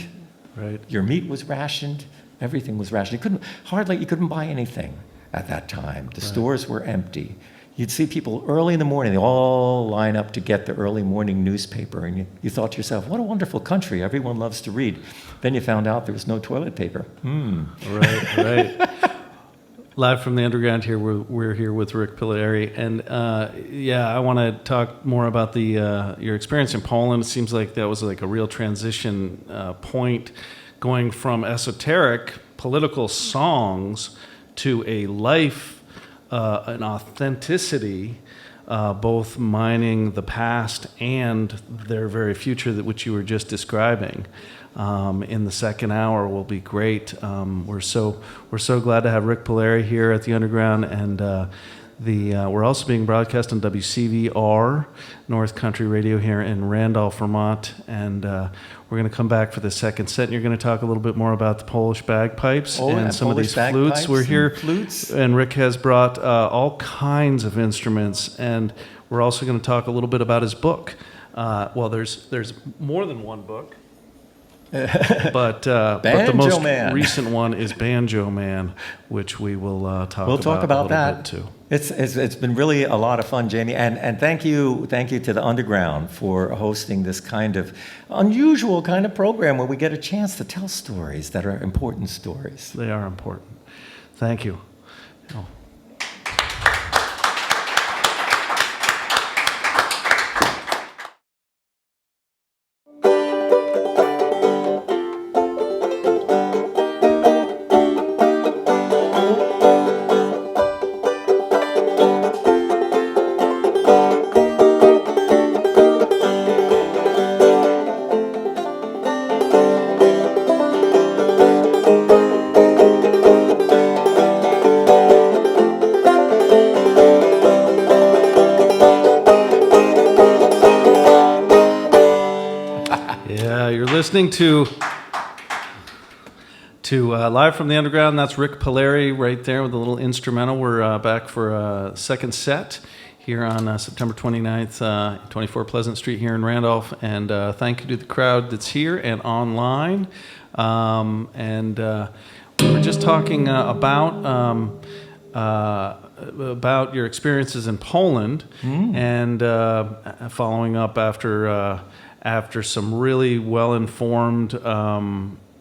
Right. Your meat was rationed. Everything was rationed. You couldn't buy anything at that time. The stores were empty. You'd see people early in the morning, they all line up to get the early morning newspaper, and you thought to yourself, what a wonderful country, everyone loves to read. Then you found out there was no toilet paper. Right. Live from the underground here, we're here with Rik Palieri, and I want to talk more about your experience in Poland. It seems like that was like a real transition point, going from esoteric political songs to a life, an authenticity, both mining the past and their very future, which you were just describing. In the second hour will be great. We're so glad to have Rik Palieri here at the Underground, and we're also being broadcast on WCVR North Country Radio here in Randolph, Vermont, and we're going to come back for the second set, and you're going to talk a little bit more about the Polish bagpipes and some Polish of these flutes. We're here, flutes. And Rik has brought all kinds of instruments, and we're also going to talk a little bit about his book. Well, there's more than one book. but the Banjo most Man. recent one is Banjo Man, which we will We'll talk about a little that bit too. It's been really a lot of fun, Jamie, and thank you to the Underground for hosting this kind of unusual kind of program where we get a chance to tell stories that are important stories. They are important. Thank you. Oh. Listening to Live from the Underground. That's Rik Palieri right there with a little instrumental. We're back for a second set here on September 29th, 24 Pleasant Street here in Randolph. And thank you to the crowd that's here and online. We were just talking about your experiences in Poland and following up after some really well-informed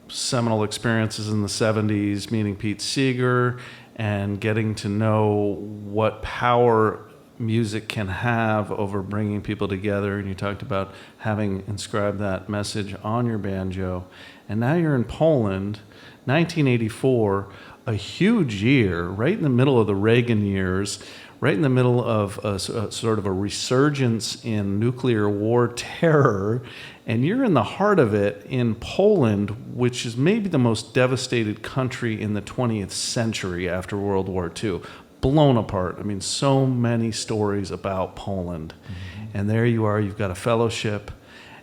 seminal experiences in the 70s, meeting Pete Seeger and getting to know what power music can have over bringing people together. And you talked about having inscribed that message on your banjo. And now you're in Poland, 1984, a huge year, right in the middle of the Reagan years, right in the middle of a sort of a resurgence in nuclear war terror, and you're in the heart of it in Poland, which is maybe the most devastated country in the 20th century after World War II. Blown apart. I mean, so many stories about Poland. Mm-hmm. And there you are, you've got a fellowship,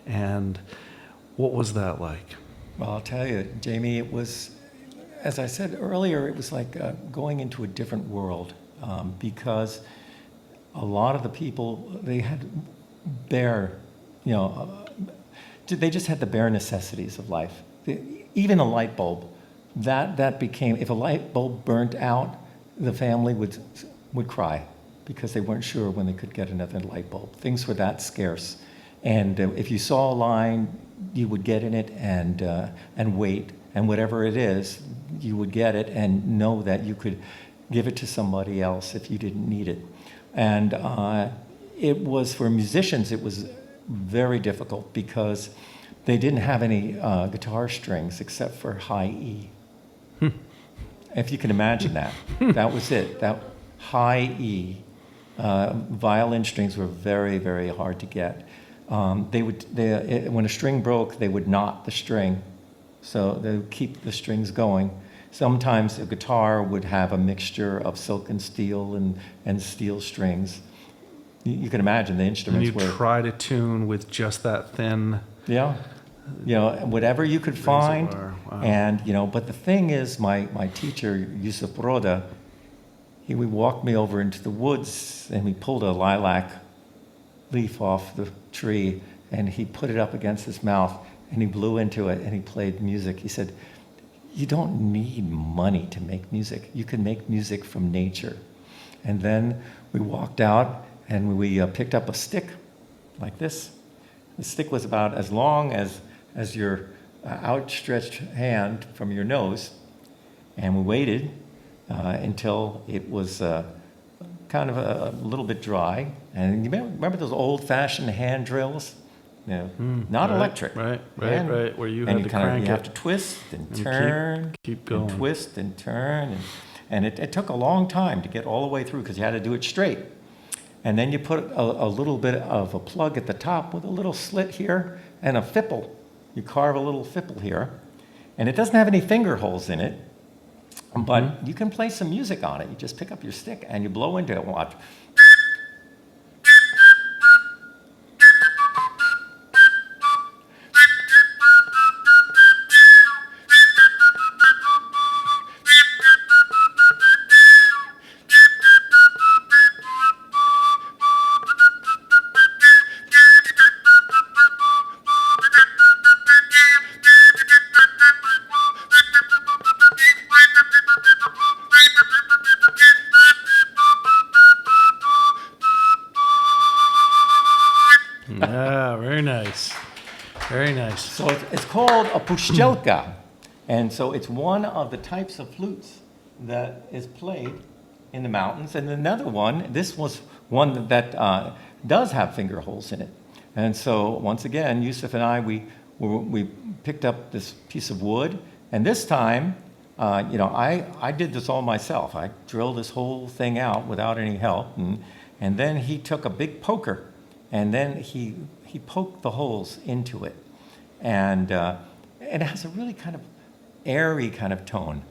and what was that like? Well, I'll tell you, Jamie, it was, as I said earlier, it was like going into a different world. Because a lot of the people, they had bare, they just had the bare necessities of life. Even a light bulb, that became, if a light bulb burnt out, the family would cry because they weren't sure when they could get another light bulb. Things were that scarce. And if you saw a line, you would get in it and wait. And whatever it is, you would get it and know that you could give it to somebody else if you didn't need it. And it was, for musicians, it was very difficult because they didn't have any guitar strings except for high E. If you can imagine that. That was it. That high E. Violin strings were very, very hard to get. When a string broke, they would knot the string. So they would keep the strings going. Sometimes a guitar would have a mixture of silk and steel and steel strings. You can imagine the instruments were... And you try to tune with just that thin... Yeah. Whatever you could find. Wow. And, but the thing is, my teacher, Yusuf Broda, he would walk me over into the woods and we pulled a lilac leaf off the tree and he put it up against his mouth and he blew into it and he played music. He said, "You don't need money to make music. You can make music from nature." And then we walked out and we picked up a stick like this. The stick was about as long as your outstretched hand from your nose. And we waited until it was kind of a little bit dry. And you remember those old-fashioned hand drills? Not electric. Right. Where you had to crank it. You have to twist and turn, keep going. And twist and turn, and it took a long time to get all the way through because you had to do it straight. And then you put a little bit of a plug at the top with a little slit here and a fipple. You carve a little fipple here, and it doesn't have any finger holes in it, but you can play some music on it. You just pick up your stick and you blow into it and watch. nice. Very nice. So it's called a puszczelka. And so it's one of the types of flutes that is played in the mountains. And another one, this was one that does have finger holes in it. And so once again, Yusuf and I, we picked up this piece of wood. And this time, I did this all myself. I drilled this whole thing out without any help. And then he took a big poker and then he poked the holes into it. And it has a really kind of airy kind of tone.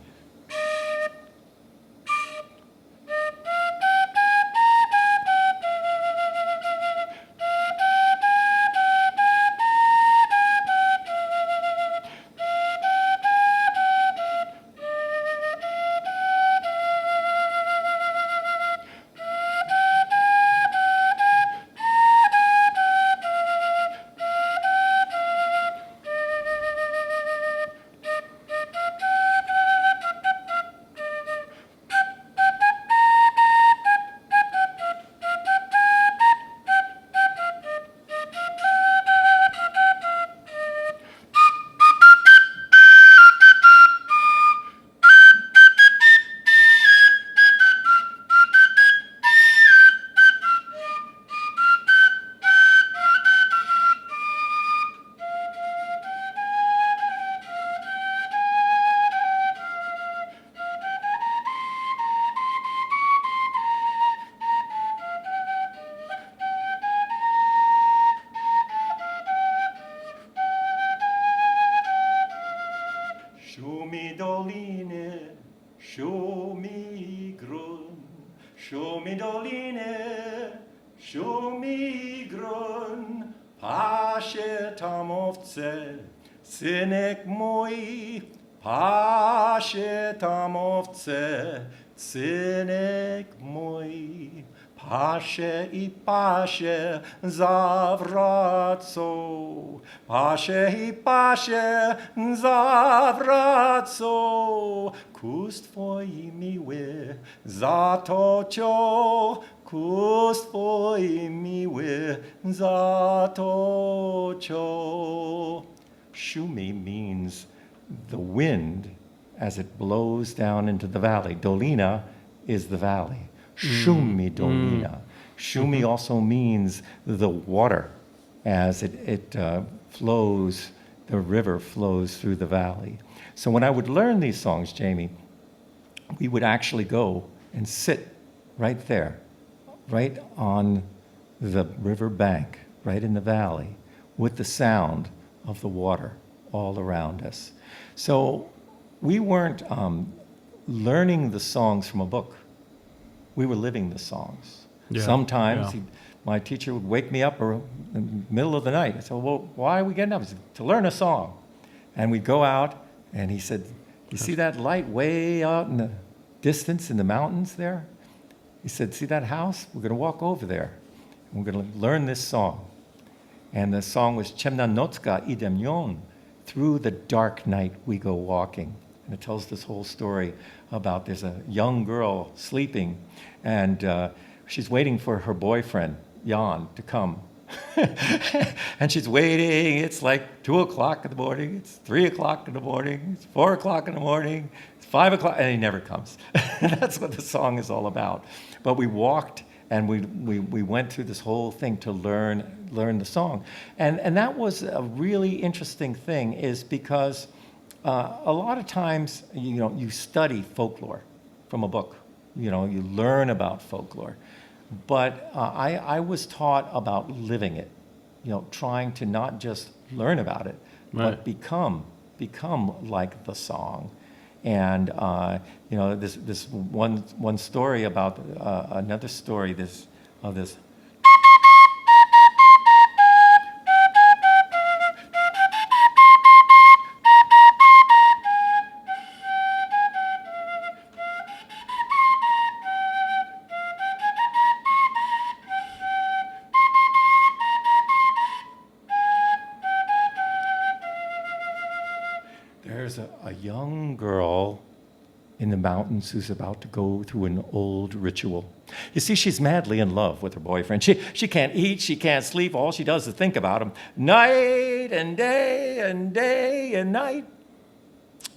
Show-mi doline, show-mi grunn. Show-mi doline, show-mi grunn. Pasie tam owce, synek mój. Pasie tam owce, synek mój. Pasie i pasie zawracą. Pasie i pasie zawracą. Kus twój miły zatocio. Kus twój miły zatocio. Shumi means the wind as it blows down into the valley. Dolina is the valley. Shumi dolina. Shumi also means the water as it flows, the river flows through the valley. So when I would learn these songs, Jamie, we would actually go and sit right there, right on the river bank, right in the valley, with the sound of the water all around us. So we weren't learning the songs from a book. We were living the songs. Yeah, Sometimes yeah. my teacher would wake me up in the middle of the night. I said, well, why are we getting up? He said, to learn a song. And we'd go out, and he said, you see that light way out in the distance in the mountains there? He said, see that house? We're going to walk over there, and we're going to learn this song. And the song was Ciemna nocka idem ją. Through the dark night we go walking. And it tells this whole story about there's a young girl sleeping, and she's waiting for her boyfriend, Jan, to come. And she's waiting. It's like 2 o'clock in the morning. It's 3 o'clock in the morning. It's 4 o'clock in the morning. It's 5 o'clock, and he never comes. That's what the song is all about. But we walked, and we went through this whole thing to learn the song. And that was a really interesting thing, is because a lot of times, you study folklore from a book. You learn about folklore. But I was taught about living it, trying to not just learn about it, but become like the song. And, this one story about another story, this. There's a young girl in the mountains who's about to go through an old ritual. You see, she's madly in love with her boyfriend. She can't eat, she can't sleep. All she does is think about him night and day and day and night.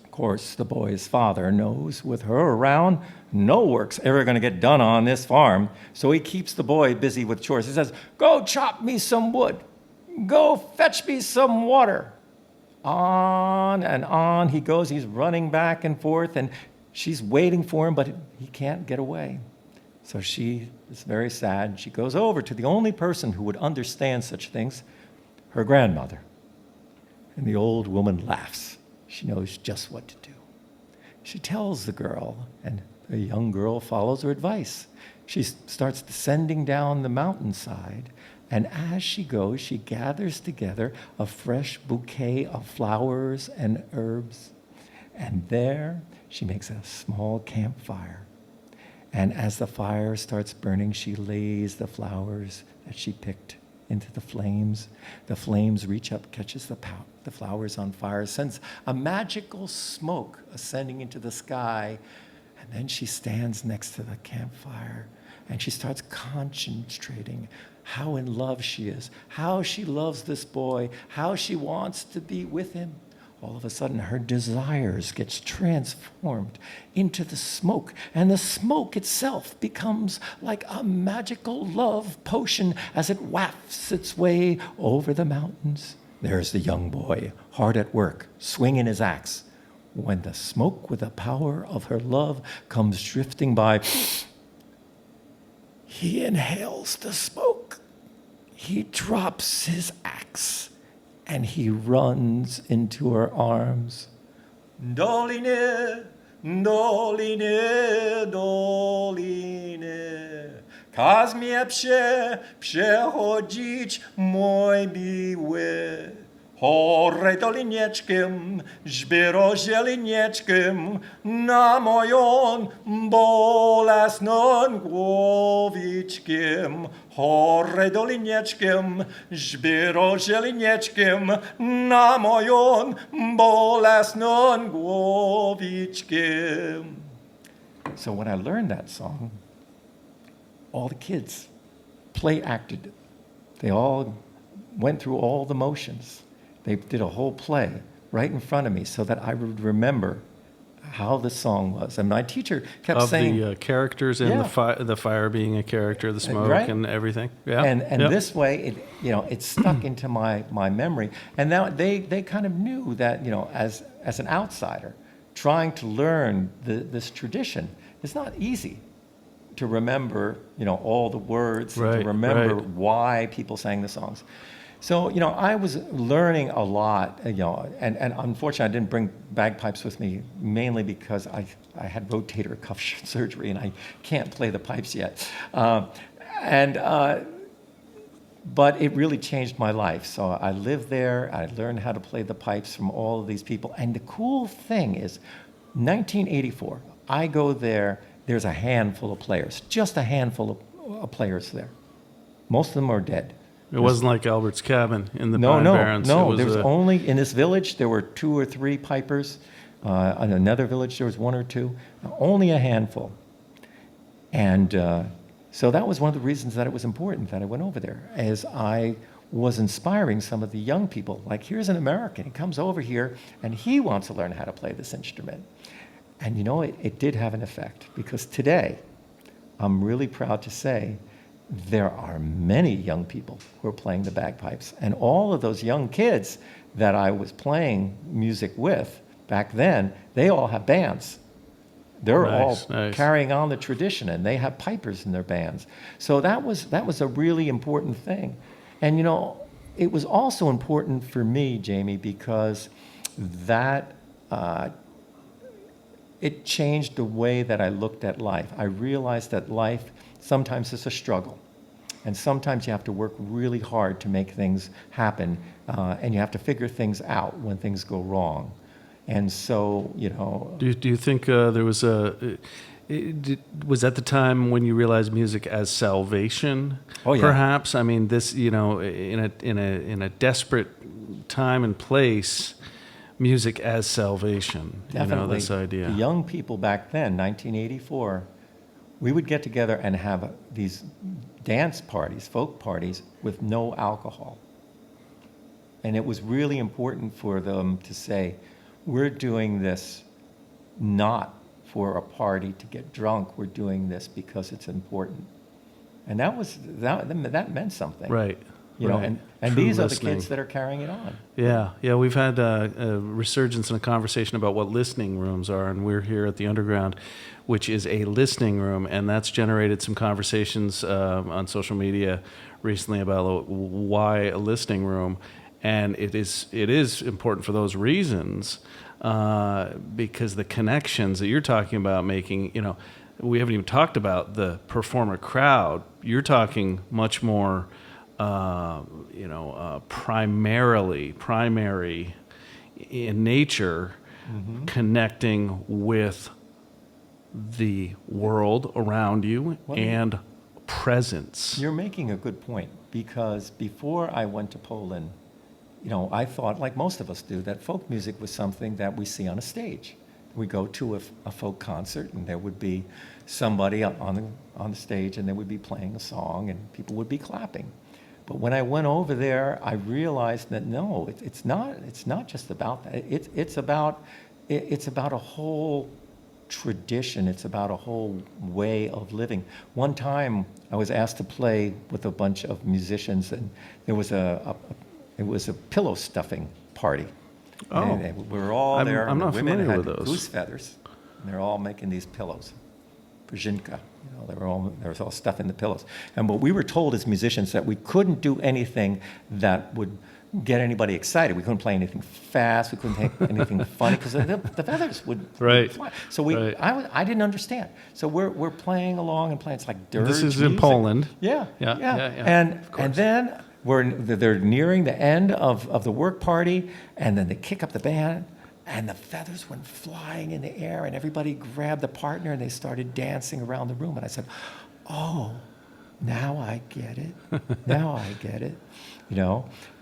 Of course, the boy's father knows with her around, no work's ever going to get done on this farm. So he keeps the boy busy with chores. He says, go chop me some wood. Go fetch me some water. On and on he goes. He's running back and forth, and she's waiting for him, but he can't get away. So she is very sad. She goes over to the only person who would understand such things, her grandmother. And the old woman laughs. She knows just what to do. She tells the girl, and the young girl follows her advice. She starts descending down the mountainside, and as she goes, she gathers together a fresh bouquet of flowers and herbs. And there, she makes a small campfire. And as the fire starts burning, she lays the flowers that she picked into the flames. The flames reach up, catches the flowers on fire, sends a magical smoke ascending into the sky. And then she stands next to the campfire and she starts concentrating how in love she is, how she loves this boy, how she wants to be with him. All of a sudden, her desires gets transformed into the smoke, and the smoke itself becomes like a magical love potion as it wafts its way over the mountains. There's the young boy, hard at work, swinging his axe. When the smoke with the power of her love comes drifting by, he inhales the smoke. He drops his axe. And he runs into her arms. Doline, doline, doline, kaz mnie przechodzić mój miły. Horej dolinieczkiem, żbiero zielenieczkiem, na moją bolesną głowiczkiem. Horej dolinieczkiem, żbiero zielenieczkiem, na moją bolesną głowiczkiem. So when I learned that song, all the kids acted. They all went through all the motions. They did a whole play right in front of me so that I would remember how the song was. And my teacher kept saying... Of the characters and the fire being a character, the smoke and everything. Yeah. And this way, it stuck into my memory. And now they kind of knew that, as an outsider, trying to learn this tradition, it's not easy to remember, all the words, and to remember why people sang the songs. So, I was learning a lot, and unfortunately I didn't bring bagpipes with me, mainly because I had rotator cuff surgery and I can't play the pipes yet. But it really changed my life. So I lived there, I learned how to play the pipes from all of these people. And the cool thing is, 1984, I go there, there's a handful of players, just a handful of players there. Most of them are dead. It wasn't like Albert's Cabin in the Pine Barrens. No. There was only, in this village, there were 2 or 3 pipers. In another village, there was 1 or 2. Only a handful. And so that was one of the reasons that it was important that I went over there, as I was inspiring some of the young people. Like, here's an American. He comes over here, and he wants to learn how to play this instrument. And it did have an effect, because today, I'm really proud to say, there are many young people who are playing the bagpipes. And all of those young kids that I was playing music with back then, they all have bands. They're all carrying on the tradition, and they have pipers in their bands. So that was a really important thing. And, it was also important for me, Jamie, because that it changed the way that I looked at life. I realized that life sometimes is a struggle, and sometimes you have to work really hard to make things happen, and you have to figure things out when things go wrong. And so, Do you think there was was that the time when you realized music as salvation? Oh, yeah. Perhaps. I mean, this, in a desperate time and place, music as salvation. Definitely. This idea. The young people back then, 1984, we would get together and have these dance parties, folk parties, with no alcohol. And it was really important for them to say, we're doing this not for a party to get drunk, we're doing this because it's important. And that meant something. Right. You know, right. and True these are the listening. kids that are carrying it on. Yeah, we've had a resurgence in a conversation about what listening rooms are, and we're here at the Underground, which is a listening room, and that's generated some conversations on social media recently about why a listening room, and it is important for those reasons, because the connections that you're talking about making, we haven't even talked about the performer crowd. You're talking much more primary in nature, connecting with the world around you and presence. You're making a good point, because before I went to Poland, I thought, like most of us do, that folk music was something that we see on a stage. We go to a folk concert, and there would be somebody on the stage, and they would be playing a song, and people would be clapping. But when I went over there, I realized that no, it's not just about that. It's about a whole tradition. It's about a whole way of living. One time, I was asked to play with a bunch of musicians, and there was it was a pillow stuffing party. Oh, and we were all there. I'm and not the women familiar had with those. goose feathers, and they're all making these pillows. Pajinka, there was all stuff in the pillows. And what we were told as musicians, that we couldn't do anything that would get anybody excited. We couldn't play anything fast. We couldn't play anything funny, because the feathers would fly. So I didn't understand. So we're playing along and playing. It's like dirge This is music. in Poland. Yeah. Of And then they're nearing the end of the work party, and then they kick up the band, and the feathers went flying in the air, and everybody grabbed the partner, and they started dancing around the room. And I said, oh, now I get it. Now I get it.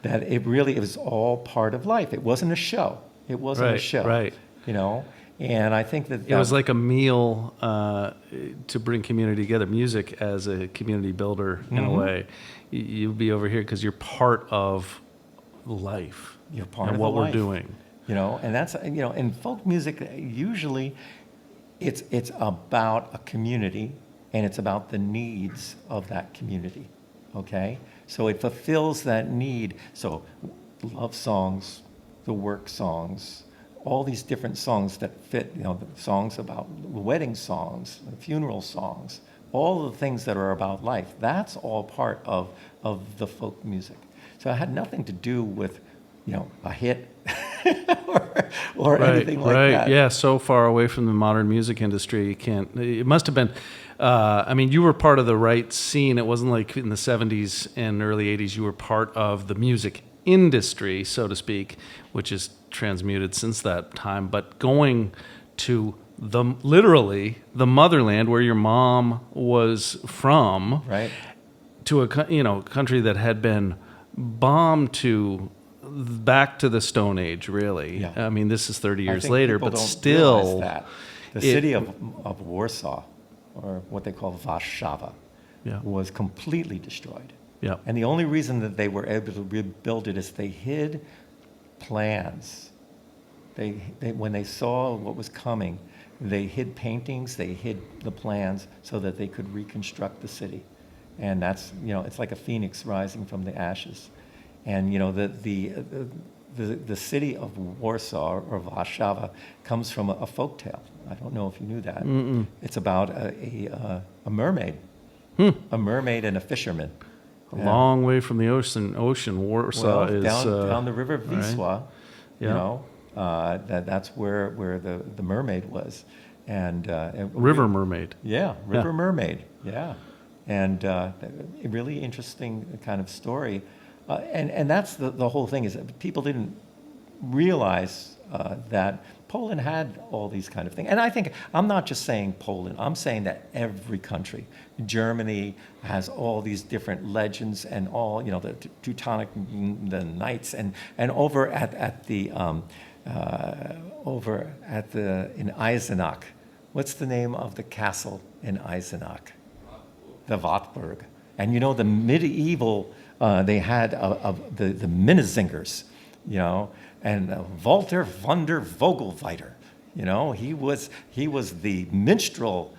That it was all part of life. It wasn't a show. It wasn't a show. Right. And I think that it was like a meal to bring community together. Music as a community builder, in a way. You'll be over here because you're part of life. You're part of of what the we're life. doing. And that's, in folk music, usually it's about a community, and it's about the needs of that community, okay? So it fulfills that need. So love songs, the work songs, all these different songs that fit, the songs about wedding songs, funeral songs, all the things that are about life, that's all part of the folk music. So it had nothing to do with, a hit or anything like that. Right, yeah, so far away from the modern music industry, you can't, it must have been, you were part of the right scene. It wasn't like in the 70s and early 80s, you were part of the music industry, so to speak, which is transmuted since that time. But going to literally the motherland where your mom was from, right, to a country that had been bombed back to the Stone Age, really. Yeah. This is 30 years I think later, people but don't still, realize that. The city of Warsaw, or what they call Warszawa, was completely destroyed. Yeah. And the only reason that they were able to rebuild it is they hid plans. They when they saw what was coming, they hid paintings, they hid the plans so that they could reconstruct the city. And that's, it's like a phoenix rising from the ashes. And, the city of Warsaw, or Warszawa, comes from a folk tale. I don't know if you knew that. Mm-mm. It's about a mermaid, a mermaid and a fisherman. A long way from the ocean. Warsaw is down the river Wisła. Right? That's where the mermaid was, and River Mermaid. Yeah, River Mermaid. Yeah, and a really interesting kind of story, and that's the whole thing, is that people didn't realize that Poland had all these kind of things. And I think, I'm not just saying Poland, I'm saying that every country. Germany has all these different legends, and all, the Teutonic, the knights, and over at the over in Eisenach. What's the name of the castle in Eisenach? The Wartburg. And you know, the medieval, they had the Minnezingers, you know, and Walter von der Vogelweiter, you know, he was the minstrel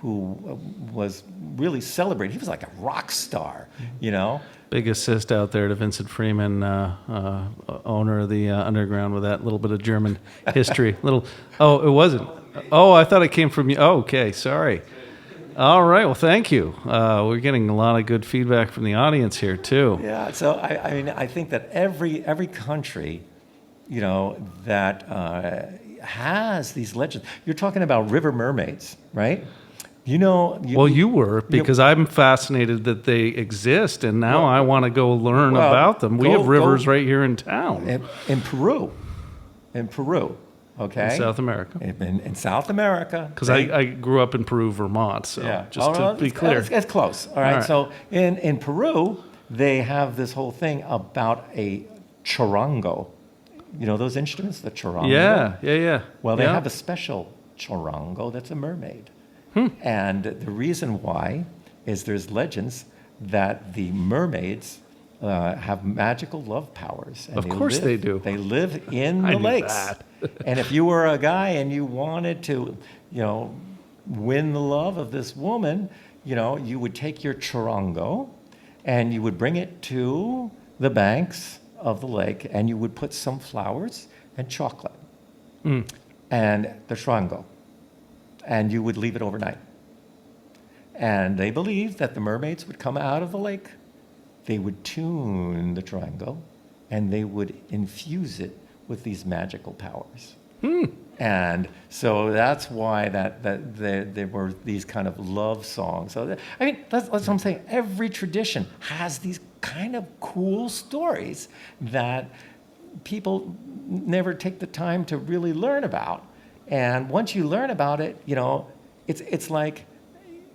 who was really celebrated. He was like a rock star, you know. Big assist out there to Vincent Freeman, owner of the Underground, with that little bit of German history. Oh, it wasn't. Oh, I thought it came from you. Oh, okay, sorry. All right, well, thank you. We're getting a lot of good feedback from the audience here, too. Yeah, so I mean, I think that every country, you know, that has these legends. You're talking about river mermaids, right? You know. You were, because I'm fascinated that they exist, and now I want to go learn about them. We have rivers right here in town. In Peru. Okay. In South America. In South America. Because I grew up in Peru, Vermont, so just to be clear. It's close. All right. So in Peru, they have this whole thing about a charango. You know those instruments, the charango? Yeah. Well, they have a special charango that's a mermaid. And the reason why is there's legends that the mermaids have magical love powers. And of course they do. They live in the lakes. And if you were a guy and you wanted to, you know, win the love of this woman, you know, you would take your charango and you would bring it to the banks of the lake and you would put some flowers and chocolate and the charango, and you would leave it overnight. And they believed that the mermaids would come out of the lake, they would tune the charango, and they would infuse it with these magical powers. And so that's why that there were these kind of love songs. So I mean, that's what I'm saying. Every tradition has these kind of cool stories that people never take the time to really learn about. And once you learn about it, you know, it's like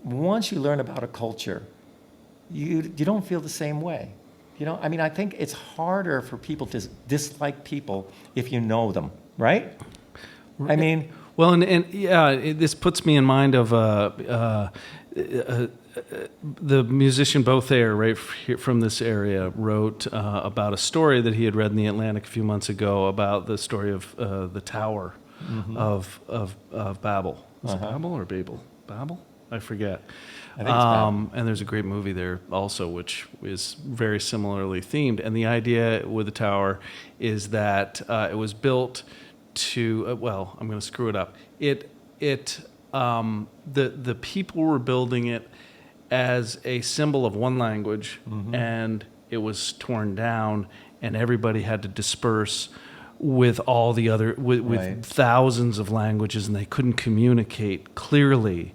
once you learn about a culture, you don't feel the same way. You know, I mean, I think it's harder for people to dislike people if you know them, right? I mean, well, and this puts me in mind of the musician Beauthair, right from this area, wrote about a story that he had read in the Atlantic a few months ago about the story of the Tower of Babel. Was it Babel or Babel? Babel? I forget. I think it's Babel. And there's a great movie there also, which is very similarly themed. And the idea with the tower is that it was built to, I'm going to screw it up. The people were building it as a symbol of one language, and it was torn down, and everybody had to disperse with all the other, with thousands of languages, and they couldn't communicate clearly.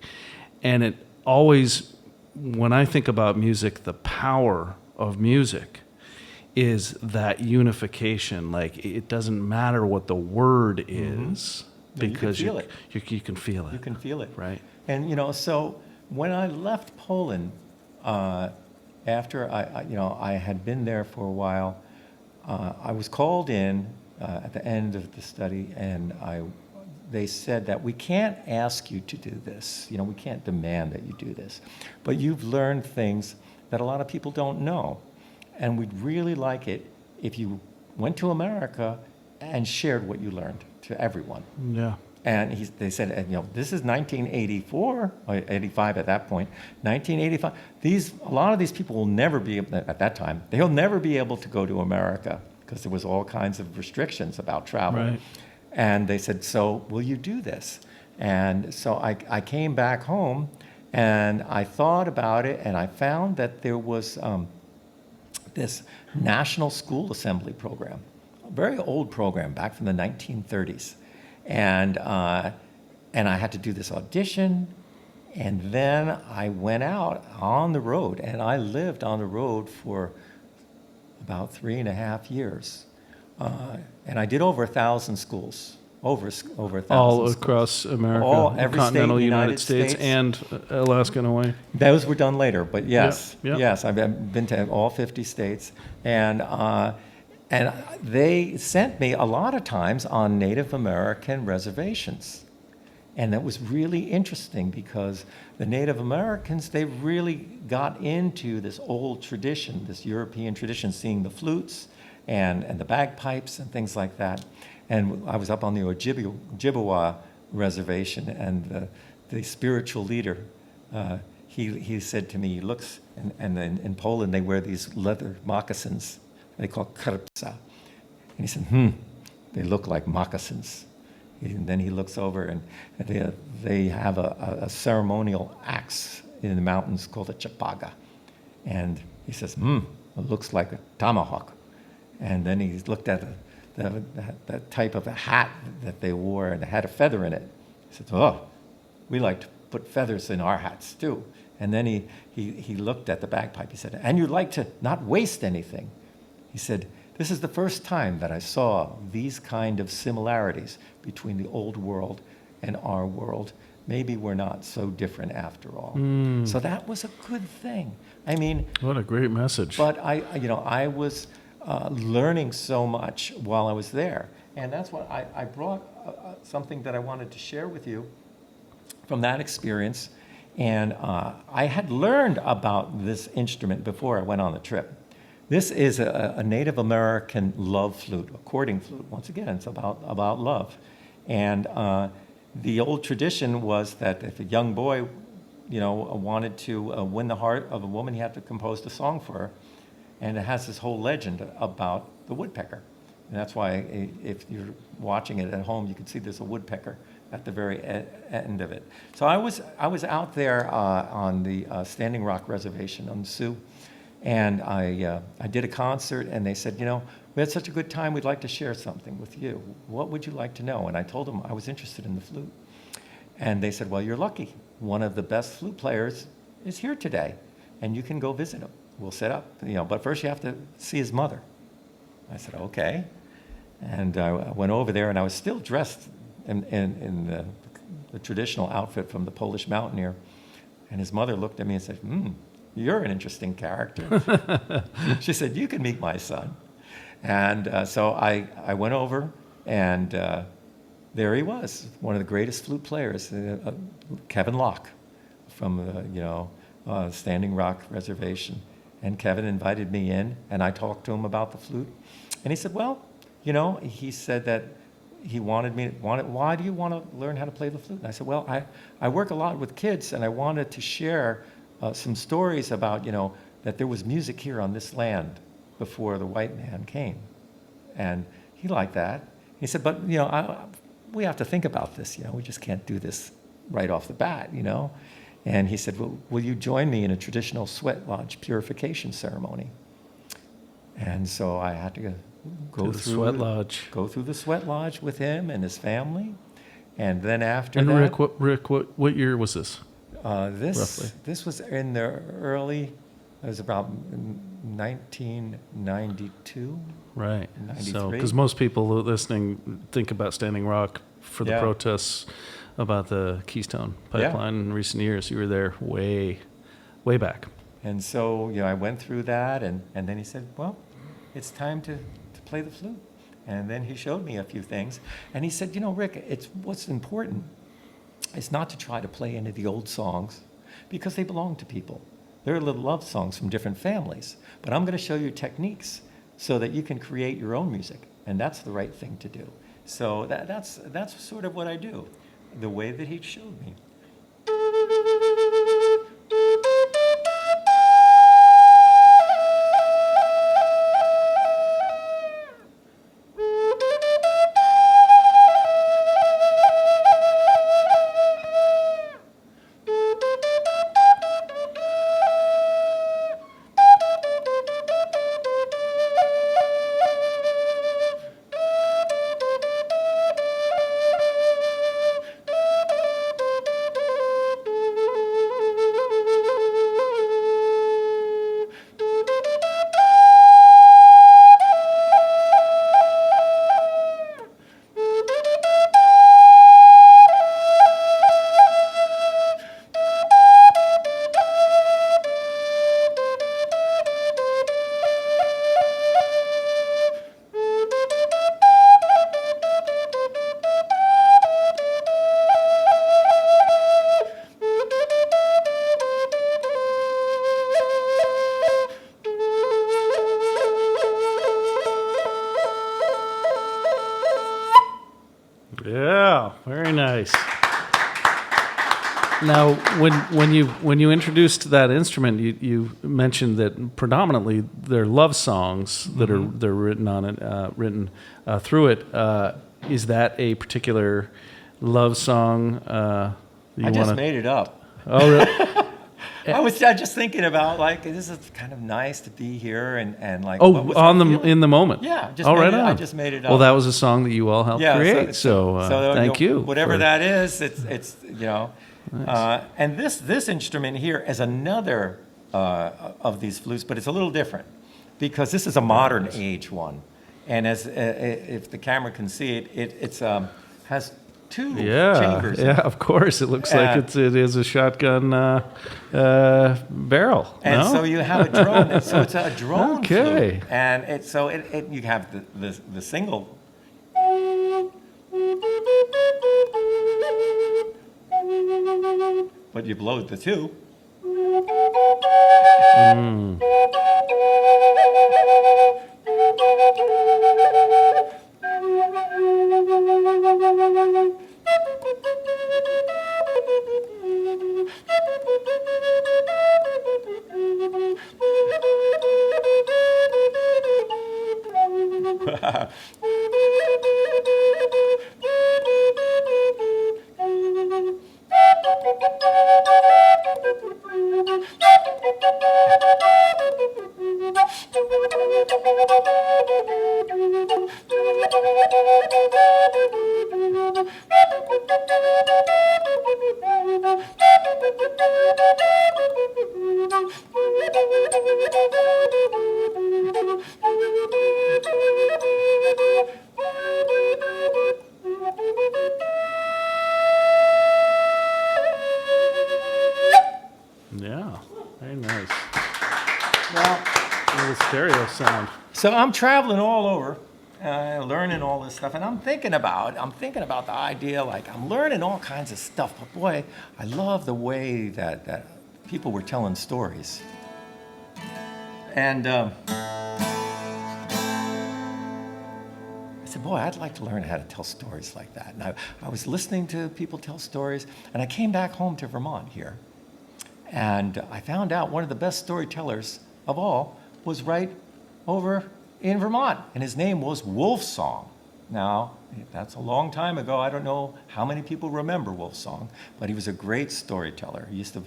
And it always, when I think about music, the power of music is that unification. Like, it doesn't matter what the word is, because you can feel it. You can feel it. Right. And, you know, so when I left Poland, after I had been there for a while, I was called in at the end of the study, and they said that we can't ask you to do this. You know, we can't demand that you do this. But you've learned things that a lot of people don't know. And we'd really like it if you went to America and shared what you learned to everyone. Yeah. And they said, you know, this is 1984, or 85 at that point, 1985. A lot of these people will never be able, at that time, they'll never be able to go to America because there was all kinds of restrictions about travel. Right. And they said, so will you do this? And so I came back home and I thought about it, and I found that there was this National School Assembly program, a very old program back from the 1930s. And I had to do this audition, and then I went out on the road, and I lived on the road for about 3.5 years. And I did over 1,000 schools, over 1,000 all schools. Across America, every continental state, United States, and Alaska and Hawaii. Those were done later, but yes, Yep. yes, I've been to all 50 states, and And they sent me a lot of times on Native American reservations. And that was really interesting because the Native Americans, they really got into this old tradition, this European tradition, seeing the flutes and the bagpipes and things like that. And I was up on the Ojibwa reservation, and the spiritual leader, he said to me, he looks, and then in Poland they wear these leather moccasins, they call krpsa. And he said, they look like moccasins. And then he looks over, and they have a ceremonial axe in the mountains called a chapaga. And he says, it looks like a tomahawk. And then he looked at that type of a hat that they wore, and it had a feather in it. He said, oh, we like to put feathers in our hats too. And then he looked at the bagpipe. He said, and you'd like to not waste anything. He said, this is the first time that I saw these kind of similarities between the old world and our world. Maybe we're not so different after all. So that was a good thing. I mean, what a great message. But I was learning so much while I was there. And that's what I brought something that I wanted to share with you from that experience. And I had learned about this instrument before I went on the trip. This is a Native American love flute, a courting flute. Once again, it's about love. And the old tradition was that if a young boy, wanted to win the heart of a woman, he had to compose a song for her. And it has this whole legend about the woodpecker. And that's why if you're watching it at home, you can see there's a woodpecker at the very end of it. So I was out there on the Standing Rock Reservation on the Sioux. And I did a concert, and they said, we had such a good time, we'd like to share something with you. What would you like to know? And I told them I was interested in the flute. And they said, well, you're lucky. One of the best flute players is here today, and you can go visit him. We'll set up, but first you have to see his mother. I said, okay. And I went over there, and I was still dressed in the traditional outfit from the Polish mountaineer. And his mother looked at me and said, you're an interesting character. She said, you can meet my son. And so I went over, and there he was, one of the greatest flute players, Kevin Locke from Standing Rock Reservation. And Kevin invited me in, and I talked to him about the flute. And he said, well, he said that he why do you want to learn how to play the flute? And I said, well, I work a lot with kids, and I wanted to share some stories about, that there was music here on this land before the white man came. And he liked that. He said, but, we have to think about this, we just can't do this right off the bat, And he said, well, will you join me in a traditional sweat lodge purification ceremony? And so I had to go through the sweat lodge with him and his family. And then after that... And Rik, what year was this? This was in the early, it was about 1992. Right. 93. So, because most people listening think about Standing Rock for the protests about the Keystone Pipeline in recent years. You were there way back. And so, I went through that, and then he said, well, it's time to play the flute. And then he showed me a few things. And he said, Rik, what's important is not to try to play any of the old songs because they belong to people. They're little love songs from different families. But I'm going to show you techniques so that you can create your own music. And that's the right thing to do. So that's sort of what I do, the way that he showed me. Now, when you introduced that instrument, you mentioned that predominantly they're love songs that they're written on it, through it. Is that a particular love song? I just made it up. Oh, really? I was just thinking about like this is kind of nice to be here and like. Oh, what was I feeling? in the moment. Yeah, I just made it up. Well, that was a song that you all helped create. So thank you. Whatever that is, it's you know. Nice. And this instrument here is another of these flutes, but it's a little different because this is a modern age one, and as if the camera can see it, has two chambers. Yeah, of course. It looks like it is a shotgun barrel. And no? so you have a drone. So it's a drone Okay. flute, and you have the single. But you blow the two. Yeah, very nice. Well, a little stereo sound. So I'm traveling all over, learning all this stuff, and I'm thinking about the idea. Like I'm learning all kinds of stuff, but boy, I love the way that people were telling stories. And I said, boy, I'd like to learn how to tell stories like that. And I was listening to people tell stories, and I came back home to Vermont here, and I found out one of the best storytellers of all was right over in Vermont, and his name was Wolfsong. Now, that's a long time ago. I don't know how many people remember Wolfsong, but he was a great storyteller. He used to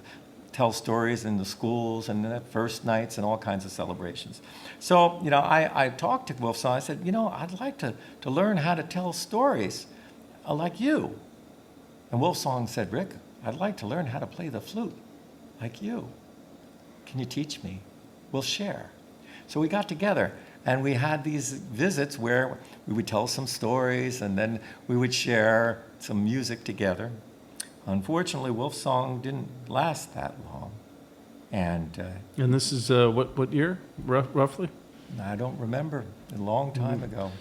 tell stories in the schools and the first nights and all kinds of celebrations. So, you know, I talked to Wolfsong. I said, you know, I'd like to learn how to tell stories like you. And Wolfsong said, Rik, I'd like to learn how to play the flute like you. Can you teach me? We'll share. So we got together and we had these visits where we would tell some stories and then we would share some music together. Unfortunately, Wolfsong didn't last that long. And this is what year, roughly? I don't remember, a long time ago.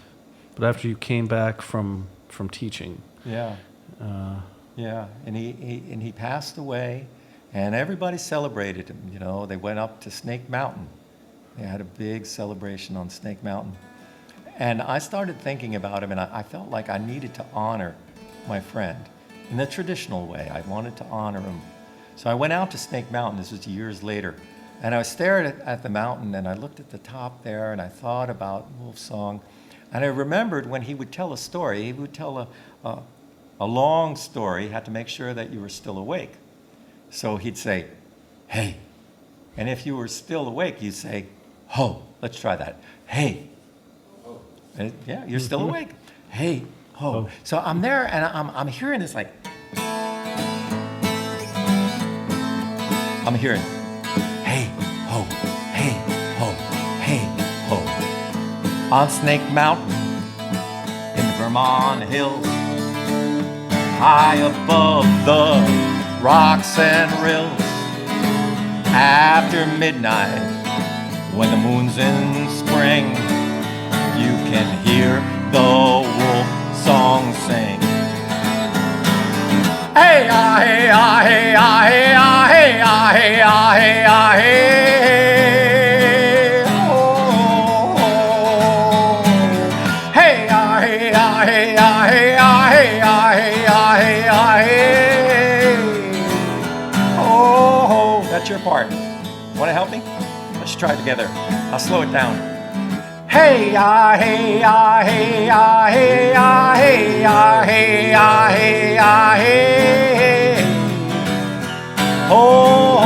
But after you came back from teaching. Yeah. Yeah, and he passed away, and everybody celebrated him. You know, they went up to Snake Mountain. They had a big celebration on Snake Mountain. And I started thinking about him, and I felt like I needed to honor my friend in the traditional way. I wanted to honor him. So I went out to Snake Mountain. This was years later. And I stared at the mountain, and I looked at the top there, and I thought about Wolfsong. And I remembered when he would tell a story, he would tell a long story. He had to make sure that you were still awake. So he'd say, hey. And if you were still awake, you'd say, ho. Let's try that. Hey. And, yeah, you're still awake. Hey, ho. Oh. So I'm there, and I'm hearing this like, I'm hearing, hey, ho, hey, ho, hey, ho. On Snake Mountain, in the Vermont hills, high above the rocks and rills. After midnight, when the moon's in spring, you can hear the wolf song sing. Hey, ah, hey, ah, hey, ah, hey, ah, hey, ah, hey, ah, hey, ah, hey, oh, oh, oh. Hey, ah, hey, ah, hey, ah, hey, ah, hey, ah, hey, ah, hey, ah, hey. me? Let's try it together. I'll slow it down. Hey, ah, hey, ah, hey, ah, hey, ah, hey, ah, hey, ah, hey, ah, hey. Oh,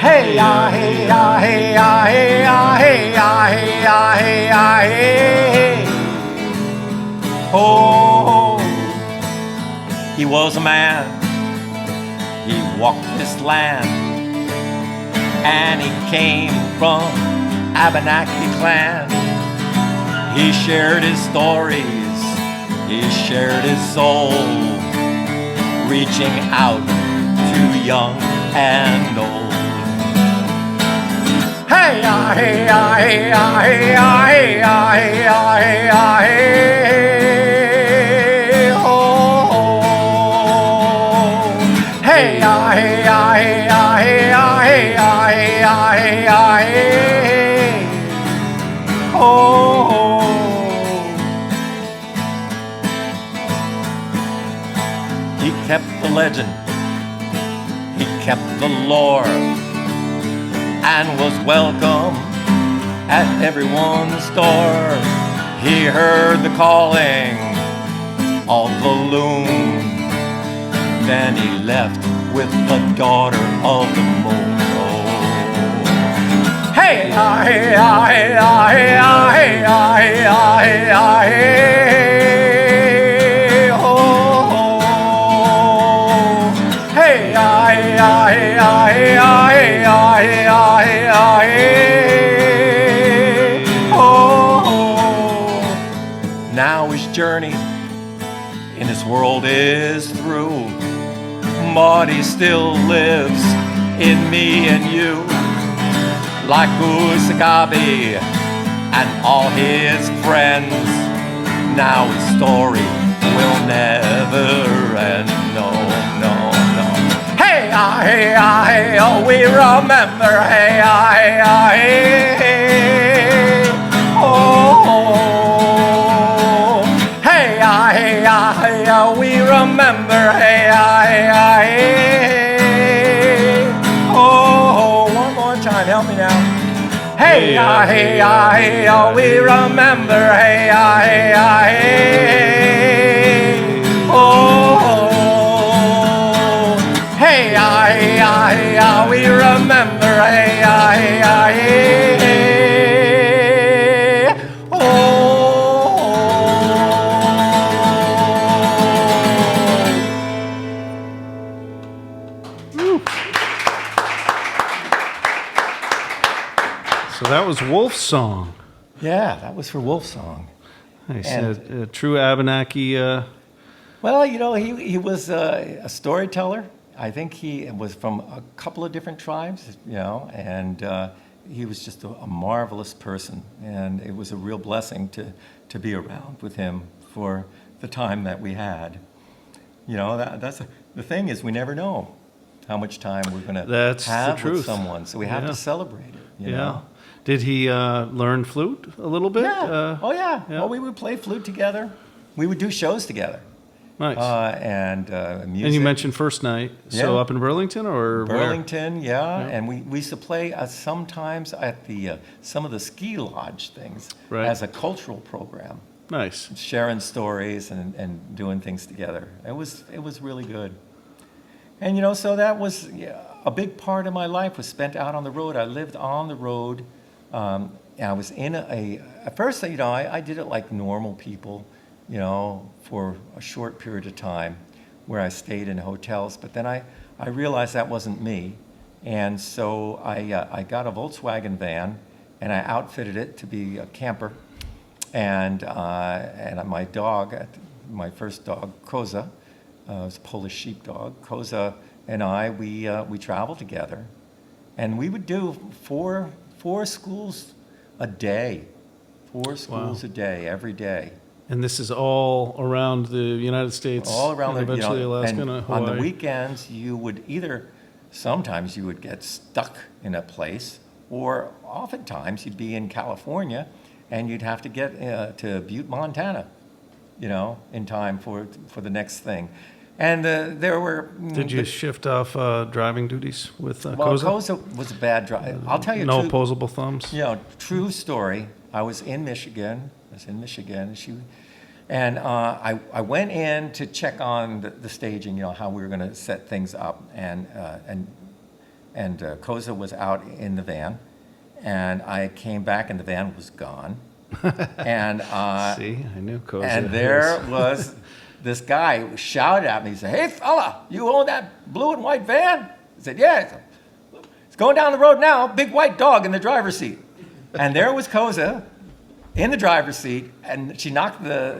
hey, ah, hey, ah, hey, ah, hey, ah, hey, ah, hey, ah, hey, ah, hey. Oh, he was a man. He walked this land, and he came from Abenaki clan. He shared his stories, he shared his soul, reaching out to young and old. Hey, ah, hey, ah, hey, ah, hey, ah, hey, ah, hey, ah, hey, ah, hey. Oh, hey, ah, hey, ah, hey, ah, hey, ah, hey, ah, hey, ah, hey, ah, hey. Oh, he kept the legend, he kept the lore, and was welcome at everyone's door. He heard the calling of the loon, then he left with the daughter of the moon. Hey, ah, hey, ah, hey, ah, hey, ah, hey, ah, hey, ah, hey, ah, hey. Oh, hey, ah, hey, ah, hey, ah, hey, ah, hey, ah, hey, ah, hey, ah, hey. Oh, now his journey in this world is through, but he still lives in me and you. Like Usagabi and all his friends, now his story will never end. No, no, no. Hey, ah, hey, ah, hey, oh, we remember. Hey, ah, hey, ah, hey. Oh, hey, ah, hey, ah, hey, oh, we remember. Hey, ah, hey, ah, hey. Oh, one more time, help me now. Hey, ah, hey, ah, hey, oh, we remember. Hey, ah, hey, ah, hey. Oh, hey, ah, hey, ah, hey, ah, we remember. Hey, ah, hey, ah, hey. Oh. So that was Wolf's song. Yeah, that was for Wolf's song. Nice. And- A true Abenaki. Well, you know, he was a storyteller. I think he was from a couple of different tribes, you know, and he was just a marvelous person. And it was a real blessing to be around with him for the time that we had. You know, the thing is, we never know how much time we're going to have with someone. So we have to celebrate it, you know. Did he learn flute a little bit? Yeah. Yeah. Well, we would play flute together. We would do shows together. Nice. And music. And you mentioned First Night. So up in Burlington or Burlington, yeah. And we used to play sometimes at the some of the ski lodge things as a cultural program. Nice. Sharing stories and doing things together. It was really good. And you know, so that was a big part of my life was spent out on the road. I lived on the road. And I was in at first, you know, I did it like normal people, you know, for a short period of time where I stayed in hotels. But then I realized that wasn't me. And so I got a Volkswagen van and I outfitted it to be a camper. And my dog, my first dog, Koza, was a Polish sheepdog. Koza and we traveled together. And we would do four schools a day. 4 schools a day, every day. And this is all around the United States, all around and eventually Alaska and Hawaii. On the weekends, you would sometimes you would get stuck in a place, or oftentimes you'd be in California, and you'd have to get to Butte, Montana, you know, in time for the next thing. And there were... Did you shift off driving duties with Well, Koza? Koza was a bad driver. I'll tell you No true, opposable thumbs? true story. I was in Michigan. And I went in to check on the staging, how we were going to set things up. And Koza was out in the van. And I came back and the van was gone. And See, I knew Koza. And there was this guy who shouted at me. He said, "Hey, fella, you own that blue and white van?" I said, "Yeah." It's going down the road now. Big white dog in the driver's seat. And there was Koza in the driver's seat, and she knocked the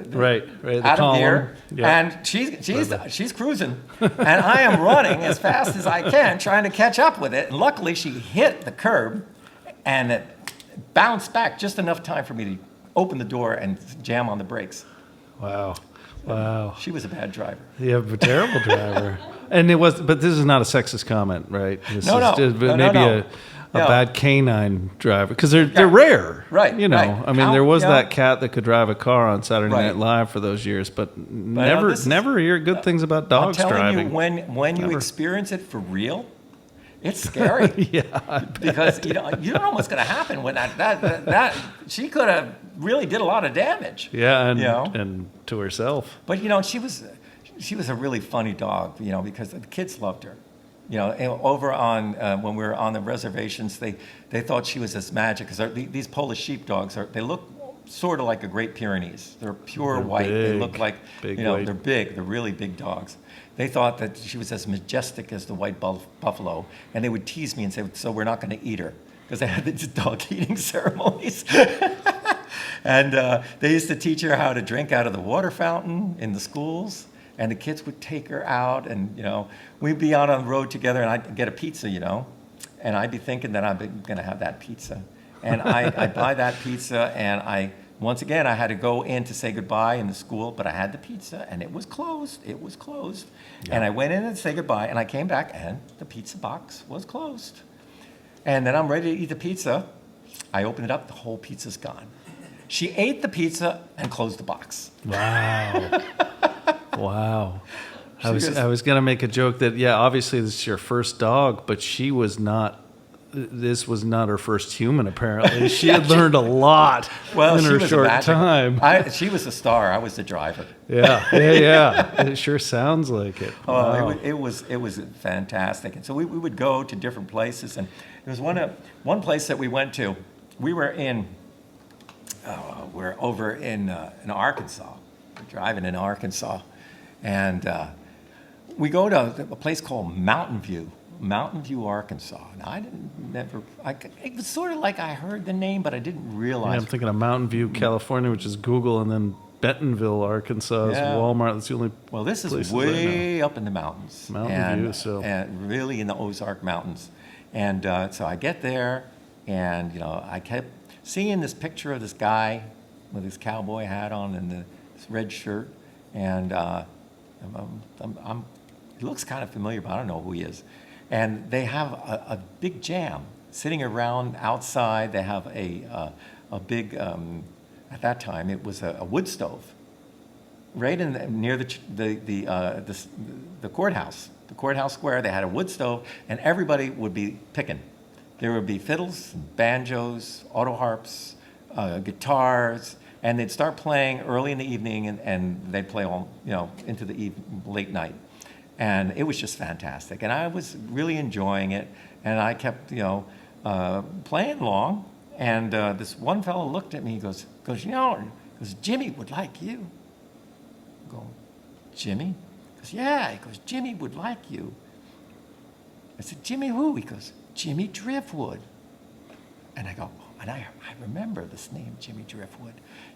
out of gear, and she's cruising, and I am running as fast as I can, trying to catch up with it. And luckily, she hit the curb, and it bounced back just enough time for me to open the door and jam on the brakes. Wow. She was a bad driver. Yeah, a terrible driver. But this is not a sexist comment, right? This No. a bad canine driver, because they're rare. Right. I mean, there was that cat that could drive a car on Saturday Night Live for those years, but never hear good things about dogs driving. I'm telling you, when you experience it for real, it's scary. Yeah, because you don't know what's going to happen when that she could have really did a lot of damage. Yeah, and to herself. But she was a really funny dog. Because the kids loved her. And over on when we were on the reservations, they thought she was this magic, because these Polish sheepdogs they look sort of like a Great Pyrenees. They're pure white. Big, they look like white. they're big. They're really big dogs. They thought that she was as majestic as the white buffalo, and they would tease me and say, "So we're not going to eat her," because they had these dog eating ceremonies. And they used to teach her how to drink out of the water fountain in the schools, and the kids would take her out, and we'd be out on the road together, and I'd get a pizza, and I'd be thinking that I'm going to have that pizza, and I'd buy that pizza, and once again, I had to go in to say goodbye in the school, but I had the pizza, and it was closed. Yeah. And I went in and say goodbye, and I came back, and the pizza box was closed. And then I'm ready to eat the pizza. I open it up, the whole pizza's gone. She ate the pizza and closed the box. Wow. Wow. I was going to make a joke that, obviously this is your first dog, but this was not her first human, apparently. She had learned a lot in her short time. She was the star. I was the driver. Yeah. It sure sounds like it. Wow. It was fantastic. And so we would go to different places. And there was one place that we went to. We're over in Arkansas. We're driving in Arkansas. And we go to a place called Mountain View, Arkansas. Now, it was sort of like I heard the name, but I didn't realize. Yeah, I'm thinking of Mountain View, California, which is Google, and then Bentonville, Arkansas is Walmart. That's the only. Well, this is way up in the mountains. Mountain View, and really in the Ozark Mountains. And so I get there, and I kept seeing this picture of this guy with his cowboy hat on and this red shirt, and he looks kind of familiar, but I don't know who he is. And they have a big jam sitting around outside. They have a big, at that time it was a wood stove, right near the courthouse, the courthouse square. They had a wood stove, and everybody would be picking. There would be fiddles, banjos, auto harps, guitars, and they'd start playing early in the evening, and they'd play all into the late night. And it was just fantastic. And I was really enjoying it. And I kept, playing along. And this one fellow looked at me. He goes, Jimmy would like you. I go, Jimmy? He goes, yeah. He goes, Jimmy would like you. I said, Jimmy who? He goes, Jimmy Driftwood. And I go, and I remember this name, Jimmy Driftwood.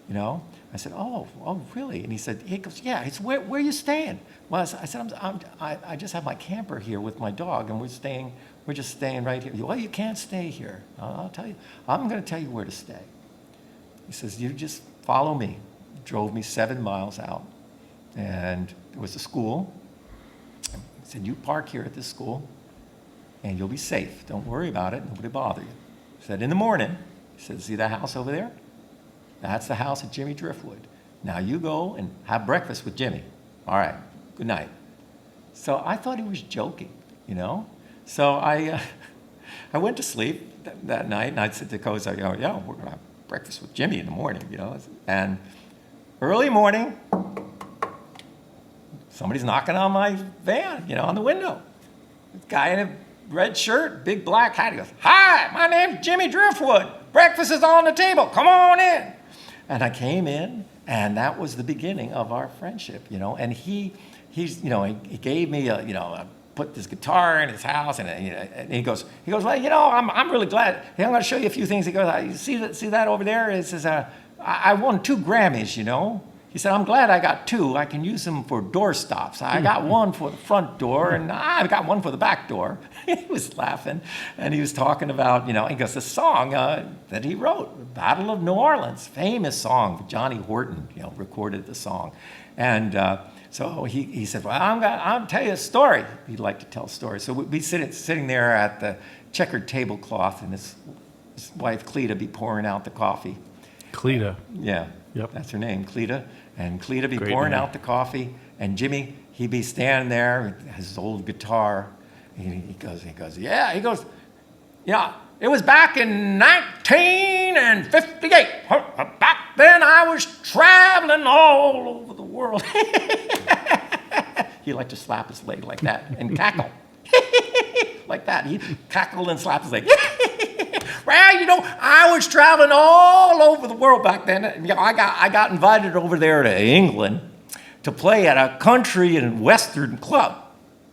I said, oh, really? And he goes, yeah. He said, where are you staying? Well, I said, I just have my camper here with my dog, and we're just staying right here. Well, you can't stay here. I'll tell you. I'm going to tell you where to stay. He says, you just follow me. Drove me 7 miles out, and there was a school. He said, you park here at this school, and you'll be safe. Don't worry about it. Nobody bother you. He said, in the morning, he said, see that house over there? That's the house of Jimmy Driftwood. Now you go and have breakfast with Jimmy. All right, good night. So I thought he was joking, you know? So I went to sleep that night, and I said to Coz, we're going to have breakfast with Jimmy in the morning, you know? And early morning, somebody's knocking on my van, you know, on the window. This guy in a red shirt, big black hat. He goes, "Hi, my name's Jimmy Driftwood. Breakfast is on the table. Come on in." And I came in, and that was the beginning of our friendship, you know. And he's, you know, he gave me put this guitar in his house, and he goes, "Well, you know, I'm really glad. Hey, I'm going to show you a few things." He goes, "You see that over there? It says, I won 2 Grammys, you know." He said, "I'm glad I got 2. I can use them for door stops. I got 1 for the front door, and I got 1 for the back door." He was laughing, and he was talking about, you know, he goes, the song that he wrote, Battle of New Orleans, famous song. Johnny Horton, you know, recorded the song. And so he said, "Well, I'll tell you a story." He'd like to tell stories. So we'd be sitting there at the checkered tablecloth, and his wife, Cleta, be pouring out the coffee. Cleta. Yeah. Yep. That's her name, Cleta. And Cleta be Great pouring name. out the coffee, and Jimmy, he'd be standing there with his old guitar. He goes, "Yeah, it was back in 1958. Back then I was traveling all over the world." He liked to slap his leg like that and cackle. Like that. He'd cackle and slap his leg. "Well, you know, I was traveling all over the world back then. You know, I got invited over there to England to play at a country and western club.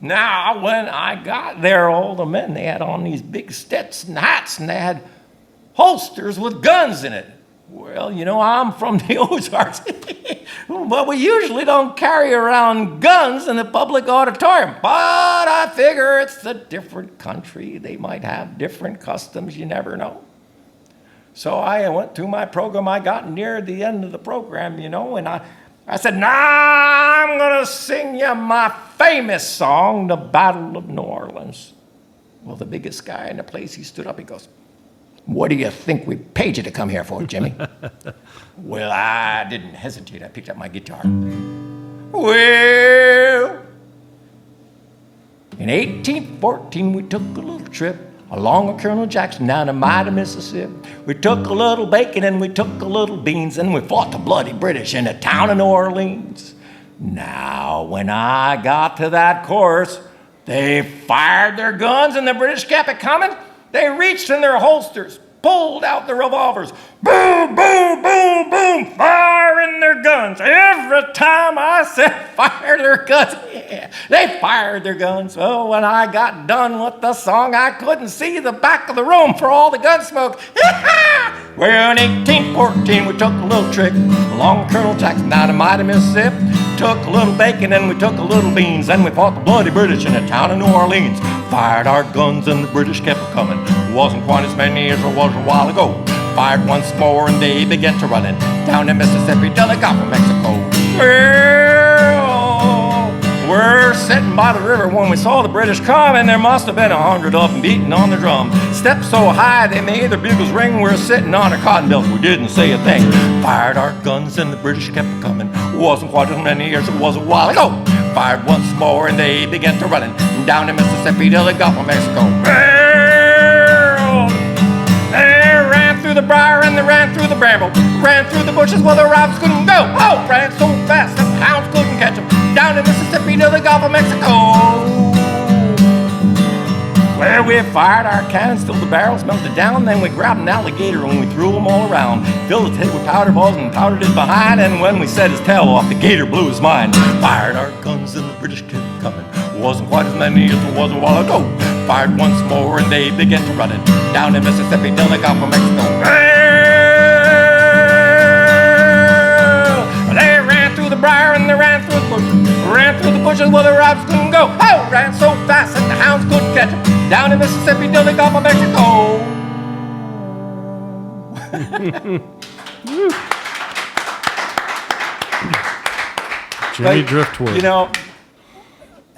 Now, when I got there, all the men, they had on these big Stetson hats, and they had holsters with guns in it. Well, you know, I'm from the Ozarks, but we usually don't carry around guns in the public auditorium. But I figure it's a different country. They might have different customs. You never know." So I went through my program. I got near the end of the program, you know, and I said, "Now I'm going to sing you my famous song, The Battle of New Orleans." Well, the biggest guy in the place, he stood up. He goes, "What do you think we paid you to come here for, Jimmy?" Well, I didn't hesitate. I picked up my guitar. "Well, in 1814, we took a little trip along with Colonel Jackson down the mighty Mississippi. We took a little bacon and we took a little beans, and we fought the bloody British in the town of New Orleans. Now, when I got to that chorus, they fired their guns, and the British kept it coming. They reached in their holsters, pulled out their revolvers. Boom, boom, boom, boom, firing their guns. Every time I said fire their guns, yeah, they fired their guns. Oh, when I got done with the song, I couldn't see the back of the room for all the gun smoke. Well, in 1814, we took a little trick along Colonel Jackson down the mighty Mississippi. Took a little bacon and we took a little beans, and we fought the bloody British in the town of New Orleans. Fired our guns and the British kept coming. Wasn't quite as many as it was a while ago. Fired once more and they began to running down the Mississippi till they got from Mexico. Well, we're sitting by the river when we saw the British come, and there must have been 100 of them beating on the drum. Stepped so high they made their bugles ring. We're sitting on our cotton bales, we didn't say a thing. Fired our guns and the British kept coming. Wasn't quite as many as it was a while ago. Fired once more and they began to running down the Mississippi till they got from Mexico. Well, they ran through the briar and they ran through the bramble. Ran through the bushes where the rabbits couldn't go. Oh, ran so fast that the hounds couldn't catch them. Down the Mississippi till the Gulf of Mexico. Well, we fired our cannons till the barrels melted down. Then we grabbed an alligator and we threw him all around. Filled his head with powder balls and powdered his behind. And when we set his tail off, the gator blew his mind. Fired our guns and the British kept coming. Wasn't quite as many as it was a while ago. Fired once more and they began to run it down the Mississippi till they got from Mexico. Well, they ran through the briar and they ran through the bushes. Ran through the bushes where the rabbits couldn't go. Oh, ran so fast that the hounds couldn't catch them. Down in Mississippi till they got from Mexico. Jimmy Driftwood. You know,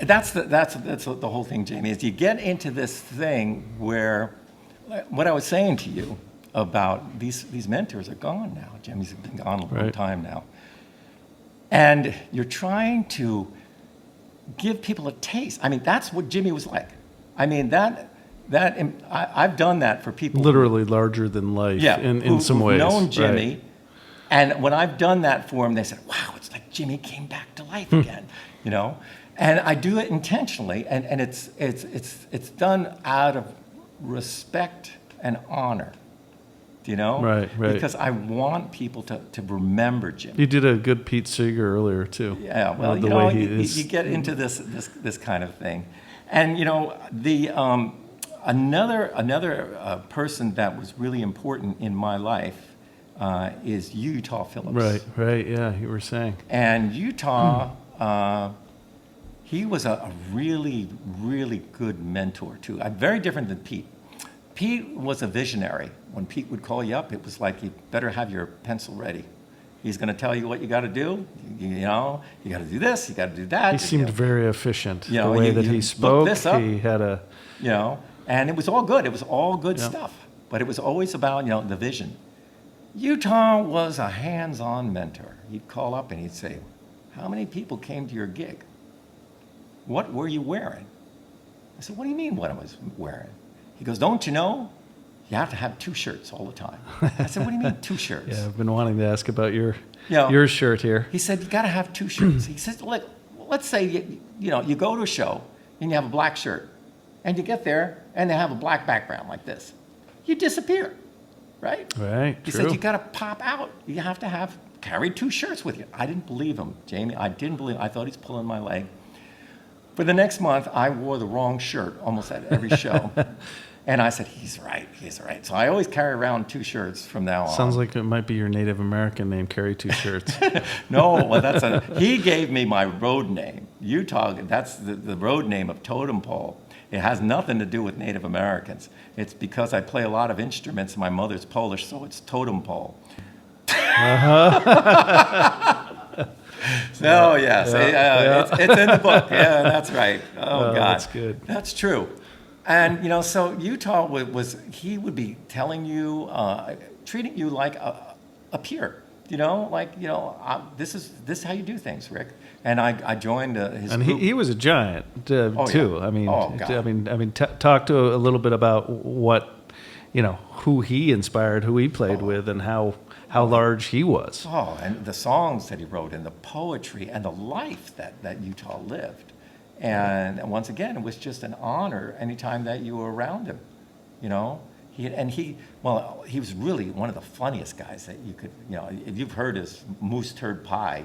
that's the whole thing, Jamie, is you get into this thing where, what I was saying to you about these mentors are gone now. Jimmy's been gone a long time now. And you're trying to give people a taste. I mean, that's what Jimmy was like. I mean, I've done that for people. Literally larger than life in some ways. Who've known Jimmy. Right. And when I've done that for them, they said, wow, it's like Jimmy came back to life again, you know? And I do it intentionally, and it's done out of respect and honor, you know? Right. Because I want people to remember Jimmy. You did a good Pete Seeger earlier, too. Yeah, well, you get into this kind of thing. And, you know, another person that was really important in my life is Utah Phillips. Right, yeah, you were saying. And Utah, he was a really, really good mentor, too. Very different than Pete. Pete was a visionary. When Pete would call you up, it was like, you better have your pencil ready. He's going to tell you what you got to do. You know, you got to do this, you got to do that. He seemed very efficient. You know, the way that he spoke, he had a... You know, and it was all good. It was all good stuff. But it was always about, you know, the vision. Utah was a hands-on mentor. He'd call up and he'd say, how many people came to your gig? What were you wearing? I said, what do you mean what I was wearing? He goes, don't you know? You have to have 2 shirts all the time. I said, what do you mean 2 shirts? Yeah, I've been wanting to ask about your shirt here. He said, you got to have 2 shirts. He said, let's say, you go to a show and you have a black shirt and you get there and they have a black background like this. You disappear, right? Right, He said, you got to pop out. You have to carry 2 shirts with you. I didn't believe him, Jamie. I didn't believe him. I thought he's pulling my leg. For the next month, I wore the wrong shirt almost at every show. And I said, he's right. So I always carry around 2 shirts from now on. Sounds like it might be your Native American name, carry 2 shirts. No, well, he gave me my road name. Utah, that's the road name of totem pole. It has nothing to do with Native Americans. It's because I play a lot of instruments and my mother's Polish, so it's totem pole. So, yes, it's in the book. Yeah, that's right. Oh, God. That's good. That's true. And, you know, so Utah he would be telling you, treating you like a peer, you know, like, you know, this is how you do things, Rick. And I joined his and group. he was a giant, too. Yeah. I mean, God. Talk to a little bit about what, you know, who he inspired, who he played with, and how large he was. Oh, and the songs that he wrote, and the poetry, and the life that Utah lived. And once again, it was just an honor anytime that you were around him, you know. He was really one of the funniest guys that you could, you know, if you've heard his moose turd pie.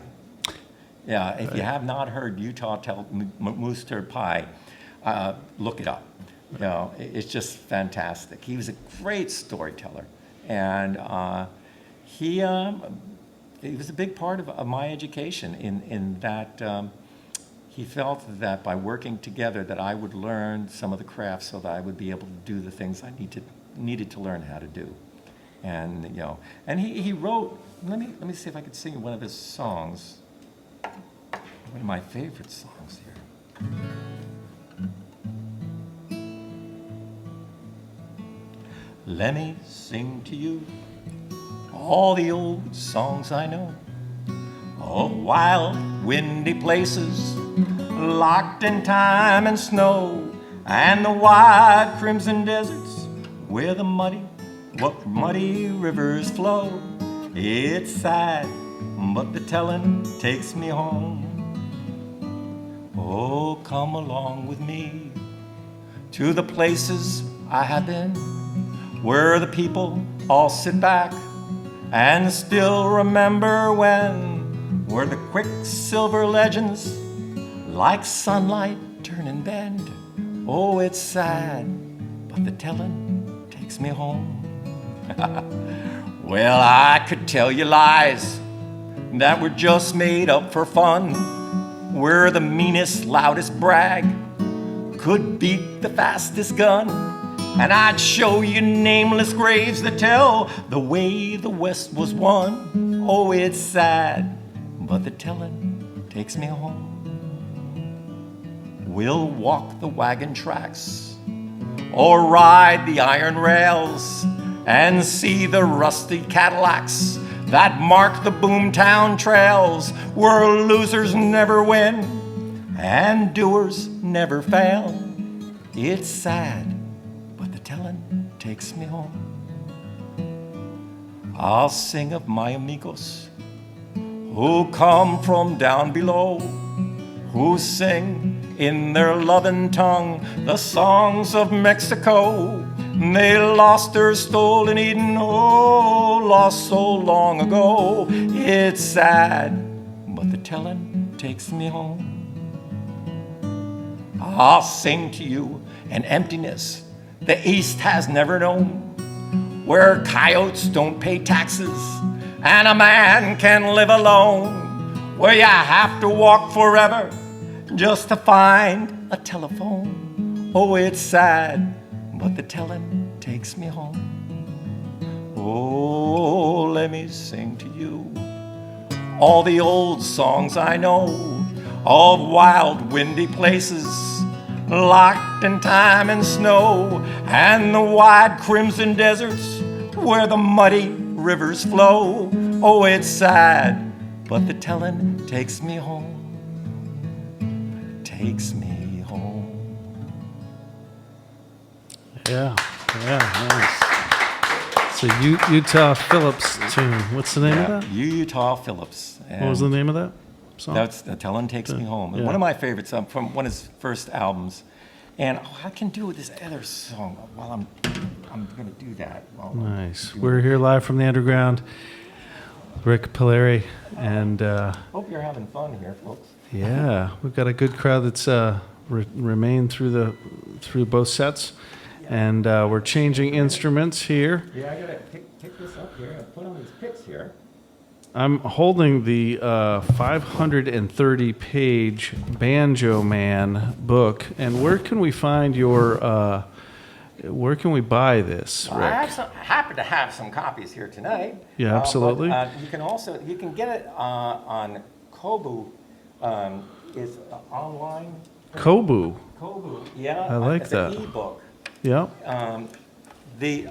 Yeah, if you have not heard Utah tell moose turd pie, look it up. You know, it's just fantastic. He was a great storyteller, and he was a big part of my education in that. He felt that by working together that I would learn some of the crafts so that I would be able to do the things I needed to learn how to do. And, you know, and he wrote, let me see if I could sing one of his songs. One of my favorite songs here. Let me sing to you all the old songs I know of wild, windy places, locked in time and snow, and the wide crimson deserts where the muddy rivers flow. It's sad, but the telling takes me home. Oh, come along with me to the places I have been, where the people all sit back and still remember when, where the quicksilver legends like sunlight turn and bend. Oh, it's sad, but the telling takes me home. Well, I could tell you lies that were just made up for fun, where the meanest, loudest brag could beat the fastest gun. And I'd show you nameless graves that tell the way the West was won. Oh, it's sad, but the telling takes me home. We'll walk the wagon tracks or ride the iron rails and see the rusty Cadillacs that mark the boomtown trails where losers never win. and doers never fail. It's sad, but the telling takes me home. I'll sing of my amigos who come from down below, who sing in their loving tongue the songs of Mexico. They lost or stole in Eden, oh, lost so long ago. It's sad, but the telling takes me home. I'll sing to you an emptiness the East has never known, where coyotes don't pay taxes and a man can live alone, where you have to walk forever just to find a telephone. Oh, it's sad, but the telling takes me home. Oh, let me sing to you all the old songs I know of wild, windy places, locked in time and snow, and the wide crimson deserts where the muddy rivers flow. Oh, it's sad, but the telling takes me home. Takes me home. Yeah, nice. So Utah Phillips tune. What's the name of that? Utah Phillips. What was the name of that song? That's The Telling Takes Me Home. Yeah. One of my favorites from one of his first albums. And I can do this other song while I'm going to do that. Nice. We're here live from the underground. Rik Palieri, and hope you're having fun here, folks. yeah, we've got a good crowd that's remained through both sets, and we're changing instruments here. Yeah, I gotta pick this up here and put on these picks here. I'm holding the 530-page Banjo Man book, and where can we find your? Where can we buy this, Rick? I happen to have some copies here tonight. Yeah, absolutely. You can get it on Kobo. It's online. Kobo. Kobo, yeah. I like it's that. An ebook. Yeah. The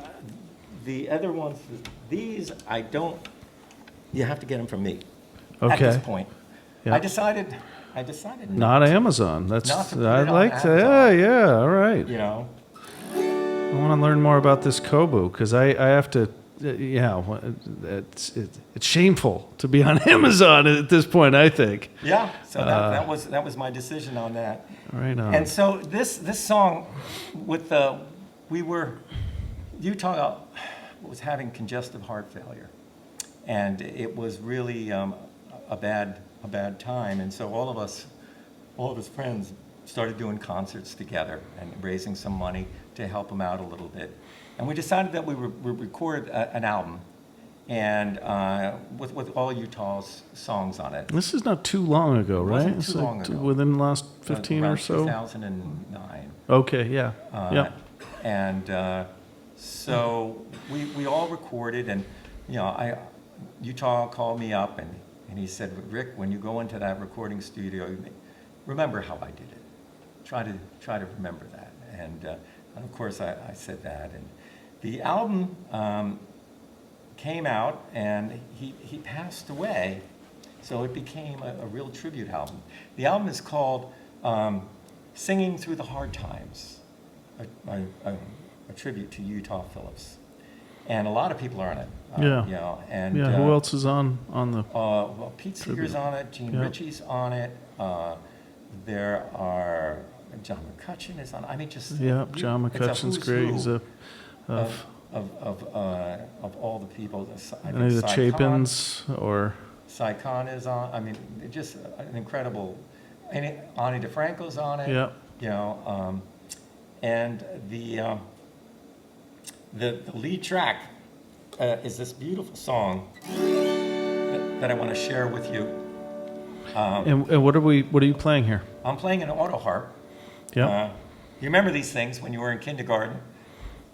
other ones, these I don't. You have to get them from me. Okay. At this point, Yeah. I decided. Not Amazon. That's Not to put I it on like that. Amazon. Yeah. All right. You know. I want to learn more about this Kobo because I have to. It's shameful to be on Amazon at this point, I think. Yeah. So that was my decision on that. Right on. And so this song, with Utah was having congestive heart failure, and it was really a bad time. And so all of his friends started doing concerts together and raising some money to help him out a little bit. And we decided that we would record an album, and with all Utah's songs on it. This is not too long ago, right? Wasn't It's too long like ago. within the last 15 or Around so. 2009. Okay. Yeah. Yeah. And so we all recorded, and Utah called me up and he said, Rick, when you go into that recording studio, remember how I did it. Try to remember that. And of course I said that. And the album came out, and he passed away, so it became a real tribute album. The album is called Singing Through the Hard Times, a tribute to Utah Phillips. And a lot of people are on it. Who else is on the? Well, Pete Seeger's on it. Gene Ritchie's on it. There are John McCutcheon is on. I mean, just John McCutcheon's great. He's of all the people. Any of the Chapins or Cy Khan is on. I mean, just an incredible. Ani DeFranco's on it. Yeah. And the lead track is this beautiful song that I want to share with you. And what are you playing here? I'm playing an auto harp. Yeah. You remember these things when you were in kindergarten?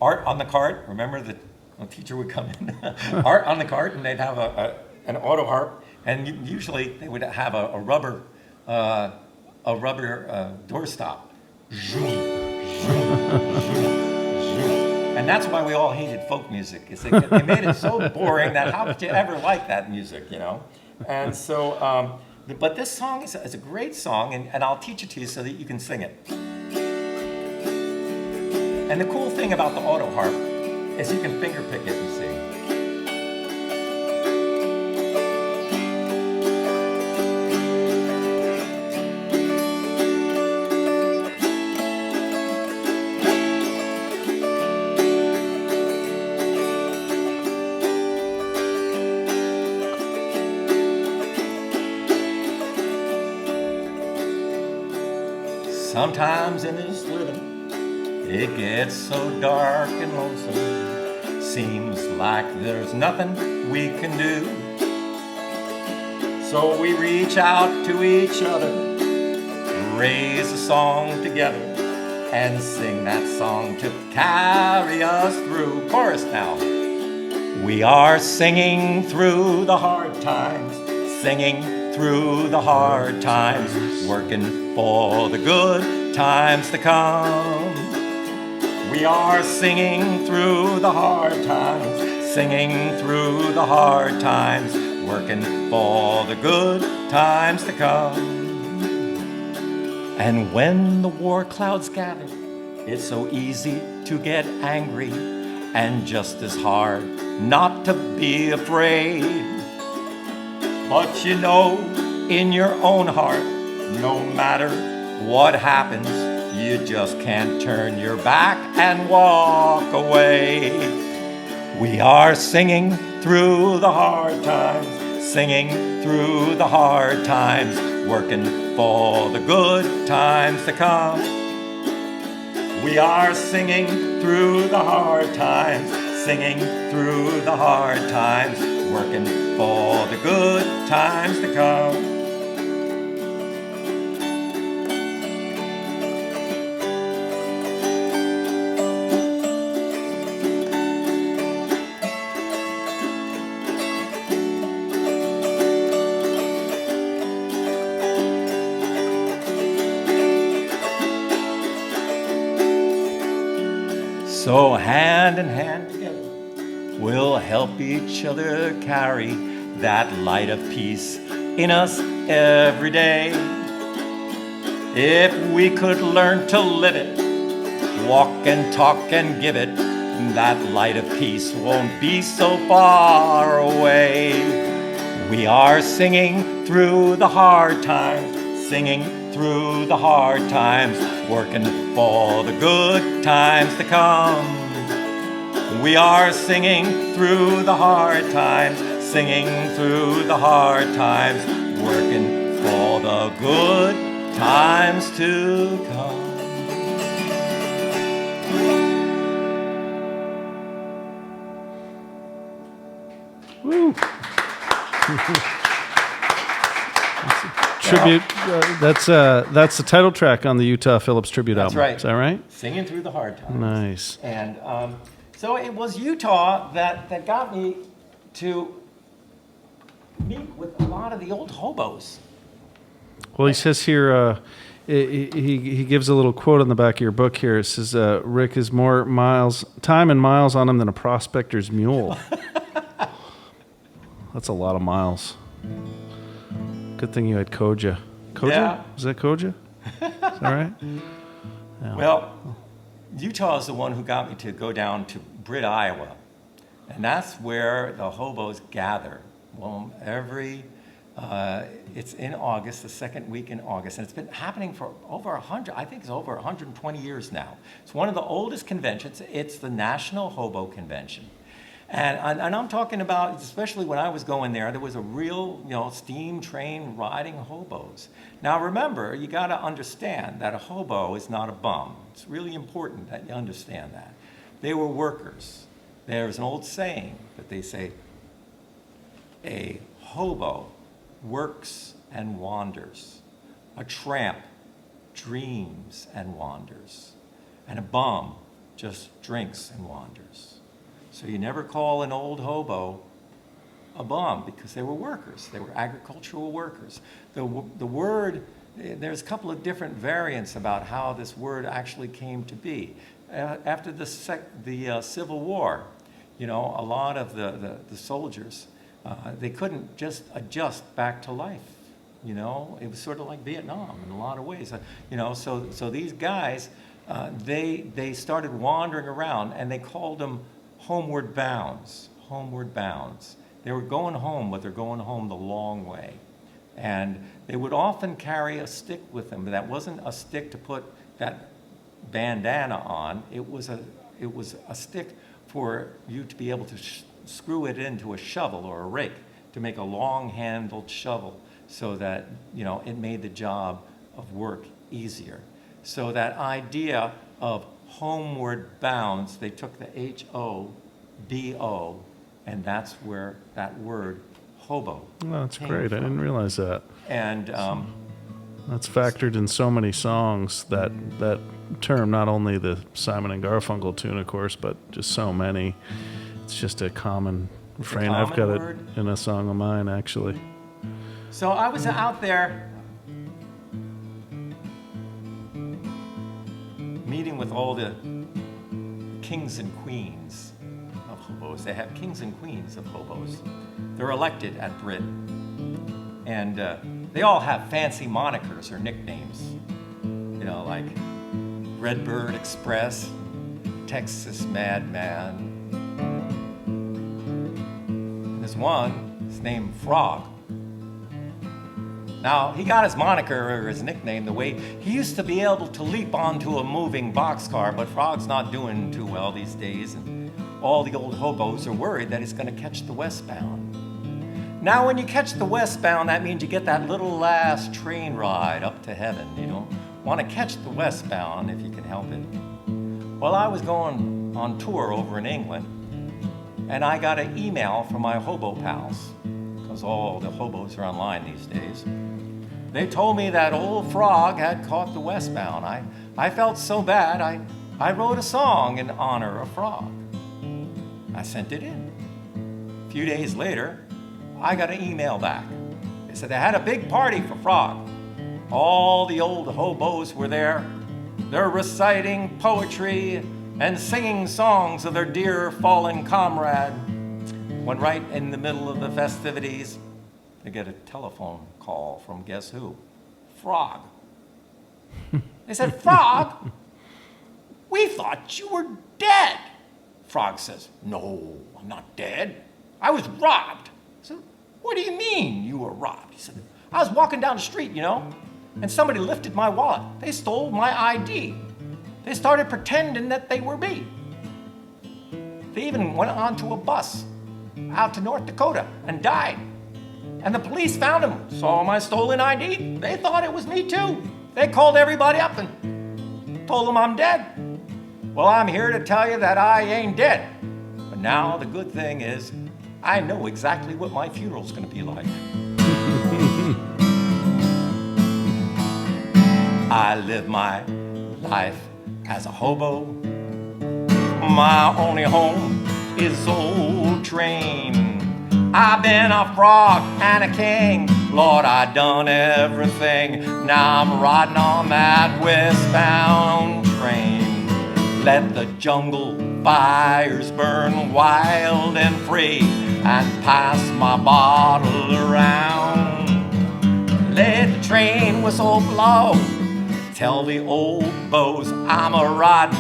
Art on the cart. Remember the teacher would come in, art on the cart, and they'd have an auto harp, and usually they would have a rubber doorstop. And that's why we all hated folk music. Is they made it so boring that how could you ever like that music, And so But this song is a great song, and I'll teach it to you so that you can sing it. And the cool thing about the auto harp is you can finger pick it and sing. Sometimes in this living, it gets so dark and lonesome. Seems like there's nothing we can do. So we reach out to each other, raise a song together, and sing that song to carry us through. Chorus now. We are singing through the hard times, singing through the hard times, working for the good times to come. We are singing through the hard times, singing through the hard times, working for the good times to come. And when the war clouds gather, it's so easy to get angry, and just as hard not to be afraid. But you know, in your own heart, no matter what happens, you just can't turn your back and walk away. We are singing through the hard times, singing through the hard times, working for the good times to come. We are singing through the hard times, singing through the hard times, working for the good times to come. So hand in hand together, we'll help each other carry that light of peace in us every day. If we could learn to live it, walk and talk and give it, that light of peace won't be so far away. We are singing through the hard times, singing through the hard times, working for the good times to come. We are singing through the hard times, singing through the hard times, working for the good times to come. Woo! Tribute. That's the title track on the Utah Phillips tribute album. That's right. Is that right? Singing through the hard times. Nice. And so it was Utah that got me to meet with a lot of the old hobos. Well, he says here, he gives a little quote on the back of your book here. It says, Rik is more time and miles on him than a prospector's mule. That's a lot of miles. Good thing you had Koja. Koja? Yeah. Is that Koja? Is that right? Yeah. Well, Utah is the one who got me to go down to Britt, Iowa. And that's where the hobos gather. Well, it's in August, the second week in August. And it's been happening for over 120 years now. It's one of the oldest conventions. It's the National Hobo Convention. And I'm talking about, especially when I was going there was a real, steam train riding hobos. Now remember, you got to understand that a hobo is not a bum. It's really important that you understand that. They were workers. There's an old saying that they say, a hobo works and wanders. A tramp dreams and wanders. And a bum just drinks and wanders. So you never call an old hobo a bum because they were workers. They were agricultural workers. The word, there's a couple of different variants about how this word actually came to be. After the Civil War, a lot of the soldiers, they couldn't just adjust back to life. You know, it was sort of like Vietnam in a lot of ways. You know, so these guys, they started wandering around, and they called them homeward bounds. Homeward bounds. They were going home, but they're going home the long way. And they would often carry a stick with them. That wasn't a stick to put that bandana on. It was a stick for you to be able to screw it into a shovel or a rake to make a long-handled shovel, so that, you know, it made the job of work easier. So that idea of homeward bounds, they took the H-O-B-O, and that's where that word hobo. Oh, that's great. I didn't realize that. And that's factored in so many songs, that term, not only the Simon and Garfunkel tune, of course, but just so many. It's just a common refrain. I've got word. it in a song of mine, actually. So I was out there meeting with all the kings and queens of hobos. They have kings and queens of hobos. They're elected at Brit. And they all have fancy monikers or nicknames. You know, like Redbird Express, Texas Madman. And there's one, it's named Frog. Now, he got his moniker or his nickname the way he used to be able to leap onto a moving boxcar, but Frog's not doing too well these days, and all the old hobos are worried that he's going to catch the westbound. Now, when you catch the westbound, that means you get that little last train ride up to heaven. You don't want to catch the westbound if you can help it. Well, I was going on tour over in England, and I got an email from my hobo pals, because all the hobos are online these days. They told me that old Frog had caught the westbound. I felt so bad, I wrote a song in honor of Frog. I sent it in. A few days later, I got an email back. They said they had a big party for Frog. All the old hobos were there. They're reciting poetry and singing songs of their dear fallen comrade. When right in the middle of the festivities, they get a telephone call from guess who? Frog. They said, Frog, we thought you were dead. Frog says, no, I'm not dead. I was robbed. I said, what do you mean you were robbed? He said, I was walking down the street, you know, and somebody lifted my wallet. They stole my ID. They started pretending that they were me. They even went onto a bus out to North Dakota and died. And the police found him, saw my stolen ID. They thought it was me too. They called everybody up and told them I'm dead. Well, I'm here to tell you that I ain't dead. But now the good thing is I know exactly what my funeral's gonna be like. I live my life as a hobo. My only home is old train. I've been a frog and a king. Lord, I done everything. Now I'm riding on that westbound train. Let the jungle fires burn wild and free, and pass my bottle around. Let the train whistle blow. Tell the old bows I'm a riding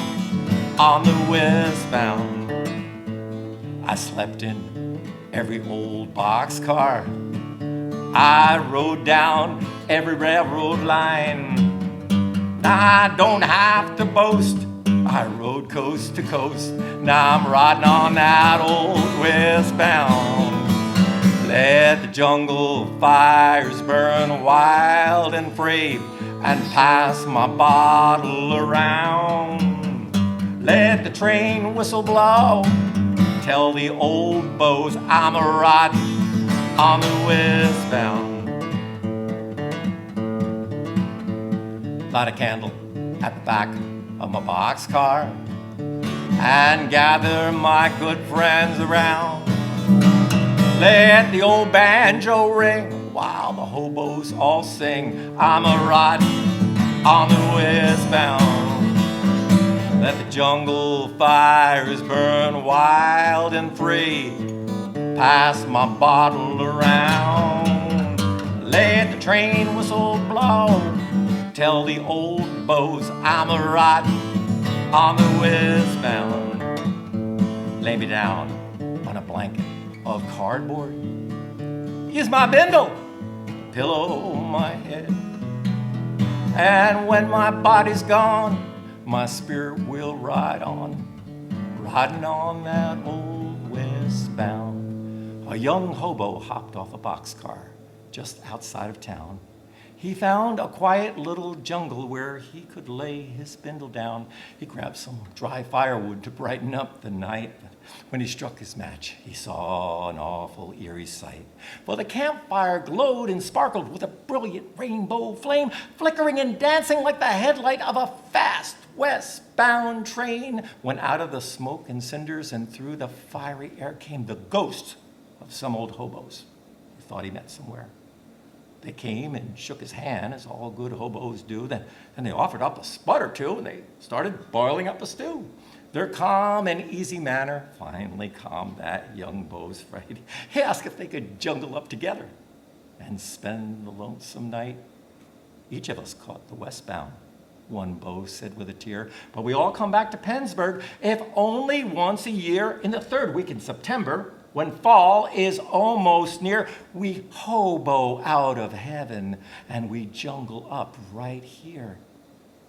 on the westbound. I slept in every old boxcar. I rode down every railroad line. Now I don't have to boast, I rode coast to coast. Now I'm riding on that old westbound. Let the jungle fires burn wild and free, and pass my bottle around. Let the train whistle blow. Tell the old bows I'm a riding on the westbound. Light a candle at the back of my boxcar and gather my good friends around. Let the old banjo ring while the hobos all sing. I'm a riding on the westbound. Let the jungle fires burn wild and free, pass my bottle around. Let the train whistle blow. Tell the old beaux I'm a riding on the westbound. Lay me down on a blanket of cardboard. Use my bindle, pillow my head. And when my body's gone, my spirit will ride on, riding on that old westbound. A young hobo hopped off a boxcar just outside of town. He found a quiet little jungle where he could lay his spindle down. He grabbed some dry firewood to brighten up the night. When he struck his match, he saw an awful eerie sight. For the campfire glowed and sparkled with a brilliant rainbow flame, flickering and dancing like the headlight of a fast westbound train. When out of the smoke and cinders and through the fiery air came the ghost of some old hobos he thought he met somewhere. They came and shook his hand, as all good hobos do. Then they offered up a spud or two, and they started boiling up a stew. Their calm and easy manner finally calmed that young beau's fright. He asked if they could jungle up together and spend the lonesome night. Each of us caught the westbound, one beau said with a tear. But we all come back to Pennsburg, if only once a year in the third week in September. When fall is almost near, we hobo out of heaven and we jungle up right here.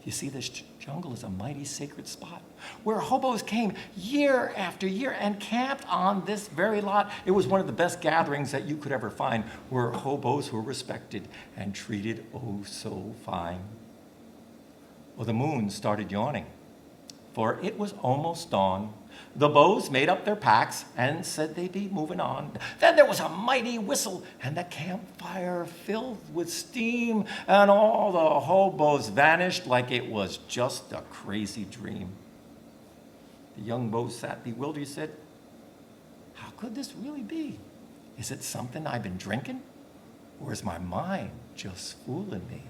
You see, this jungle is a mighty sacred spot where hobos came year after year and camped on this very lot. It was one of the best gatherings that you could ever find, where hobos were respected and treated oh so fine. Well, the moon started yawning, for it was almost dawn. The beaux made up their packs and said they'd be moving on. Then there was a mighty whistle, and the campfire filled with steam, and all the hobos vanished like it was just a crazy dream. The young beau sat bewildered. He said, "How could this really be? Is it something I've been drinking? Or is my mind just fooling me?"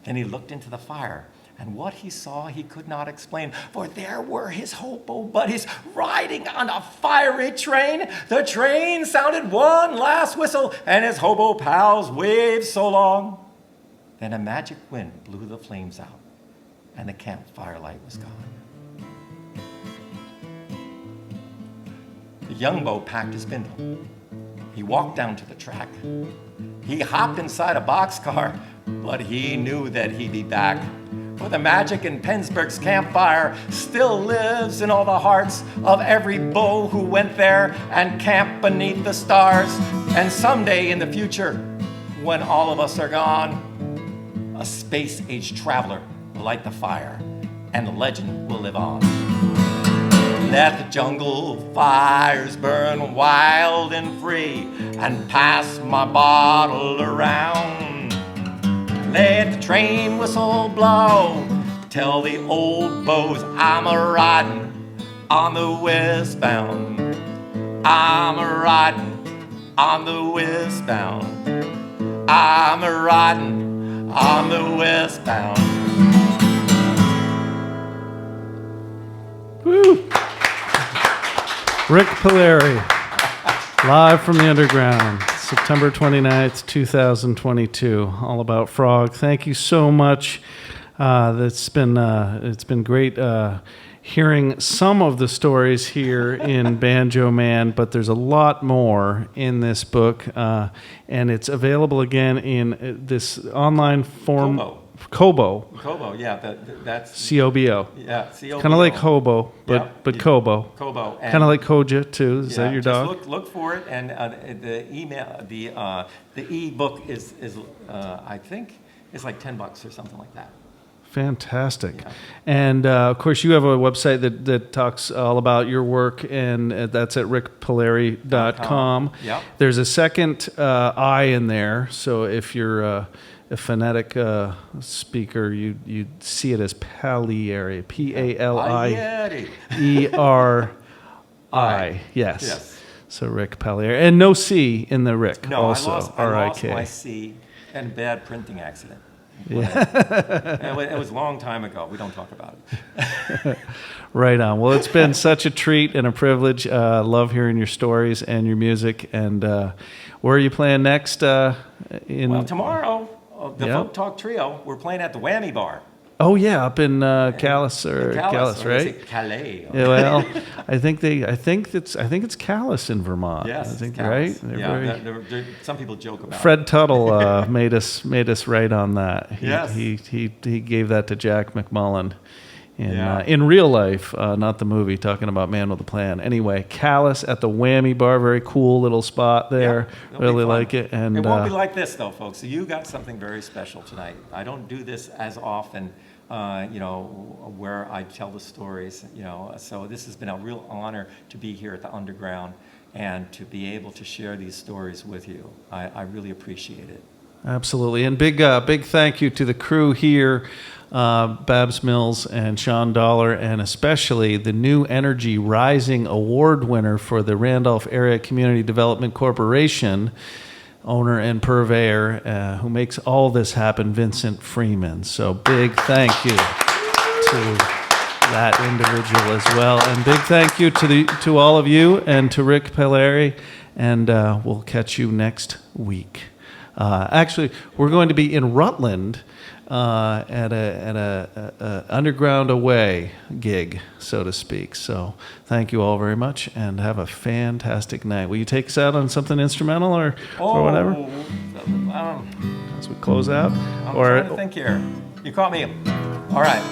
Then he looked into the fire, and what he saw he could not explain, for there were his hobo buddies riding on a fiery train. The train sounded one last whistle, and his hobo pals waved so long. Then a magic wind blew the flames out, and the campfire light was gone. The young beau packed his bindle. He walked down to the track. He hopped inside a boxcar, but he knew that he'd be back. For the magic in Pennsburg's campfire still lives in all the hearts of every beau who went there and camped beneath the stars. And someday in the future, when all of us are gone, a space-age traveler will light the fire, and the legend will live on. Let the jungle fires burn wild and free, and pass my bottle around. Let the train whistle blow. Tell the old beaux I'm a-riding on the westbound. I'm a-riding on the westbound. I'm a-riding on the westbound. Woo! Rik Palieri, live from the underground, September 29th, 2022, all about frog. Thank you so much. It's been great hearing some of the stories here in Banjo Man, but there's a lot more in this book, and it's available again in this online form. Kobo, yeah, that's C-O-B-O. Yeah, C-O-B-O. Kind of like hobo, but Kobo. Kobo. Kind of like Koja too. Is that your dog? Look for it, and the email, the e-book is I think it's like $10 or something like that. Fantastic. Yeah. And of course, you have a website that talks all about your work, and that's at rikpalieri.com. Yep. There's a second I in there, so if you're a phonetic speaker, you see it as Palieri, Palieri. Yes. So Rik Palieri, and no C in the Rik. No, also I lost R-I-K. my C and bad printing accident. Yeah. It was a long time ago. We don't talk about it. Right on. Well, it's been such a treat and a privilege. Love hearing your stories and your music. And where are you playing next? Well, tomorrow, the Folk Talk Trio, we're playing at the Whammy Bar. Oh yeah, up in Calais, right? Is it Calais? Yeah, well, I think it's Calais in Vermont. Yes, I think Calais. right. Some people joke about Fred Tuttle made us right on that. Yes. He gave that to Jack McMullen in real life, not the movie. Talking about Man with a Plan. Anyway, Calais at the Whammy Bar, very cool little spot there. Yeah, really like it. And it won't be like this though, folks. So you got something very special tonight. I don't do this as often. Where I tell the stories, so this has been a real honor to be here at the Underground and to be able to share these stories with you. I really appreciate it. Absolutely. And big thank you to the crew here, Babs Mills and Sean Dollar, and especially the New Energy Rising Award winner for the Randolph Area Community Development Corporation, owner and purveyor, who makes all this happen, Vincent Freeman. So big thank you to that individual as well. And big thank you to all of you and to Rik Palieri. And we'll catch you next week. Actually, we're going to be in Rutland at a Underground Away gig, so to speak. So thank you all very much, and have a fantastic night. Will you take us out on something instrumental or whatever? As we close out? I'm trying to think here. You caught me. All right.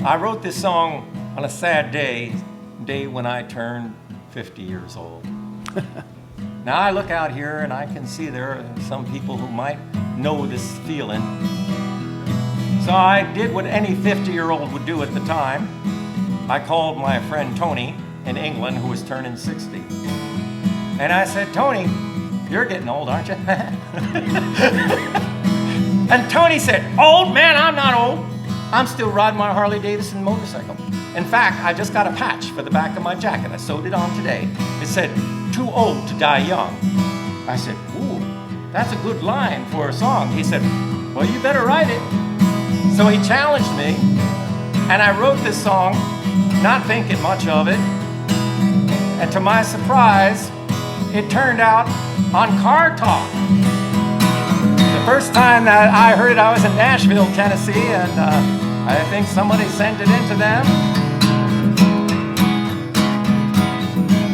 I wrote this song on a sad day when I turned 50 years old. Now I look out here and I can see there are some people who might know this feeling. So I did what any 50-year-old would do at the time. I called my friend Tony in England, who was turning 60. And I said, Tony, you're getting old, aren't you? And Tony said, old man, I'm not old. I'm still riding my Harley Davidson motorcycle. In fact, I just got a patch for the back of my jacket. I sewed it on today. It said, too old to die young. I said, ooh, that's a good line for a song. He said, well, you better write it. So he challenged me, and I wrote this song, not thinking much of it. And to my surprise, it turned out on Car Talk. The first time that I heard it, I was in Nashville, Tennessee, and I think somebody sent it in to them.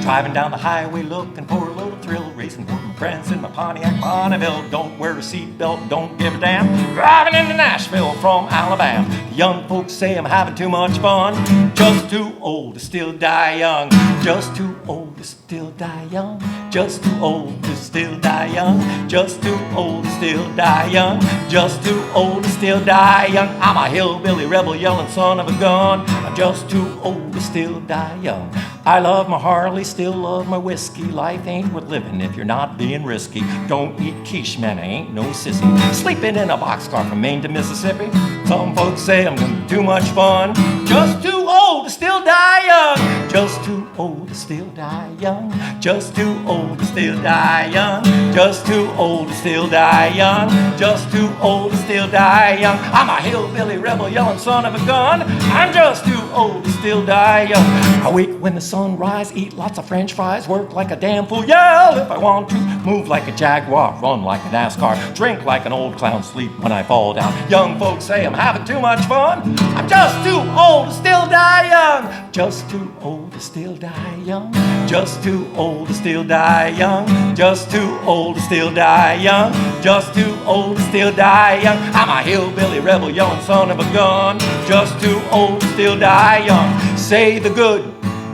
Driving down the highway looking for a little thrill, racing with my friends in my Pontiac Bonneville. Don't wear a seatbelt, don't give a damn. Driving into Nashville from Alabama. The young folks say I'm having too much fun. Just too old to still die young. Just too old to still die young. Just too old to still die young. Just too old to still die young. Just too old to still die young. I'm a hillbilly rebel yelling son of a gun. I'm just too old to still die young. I love my Harley, still love my whiskey. Life ain't worth living if you're not being risky. Don't eat quiche, man, I ain't no sissy. Sleeping in a boxcar from Maine to Mississippi. Some folks say I'm gonna too much fun. Just too old to still die young. Just too old to still die young. Just too old to still die young. Just too old to still die young. Just too old to still die young. I'm a hillbilly rebel yelling son of a gun. I'm just too old to still die young. I wake when the sun rise, eat lots of French fries, work like a damn fool, yell if I want to, move like a jaguar, run like a NASCAR, drink like an old clown, sleep when I fall down. Young folks say I'm having too much fun. I'm just too old to still die young. Just too old to still die young. Just too old to still die young. Just too old to still die young. Just too old to still die young. I'm a hillbilly rebel yelling son of a gun. Just too old to still die young. Say the good,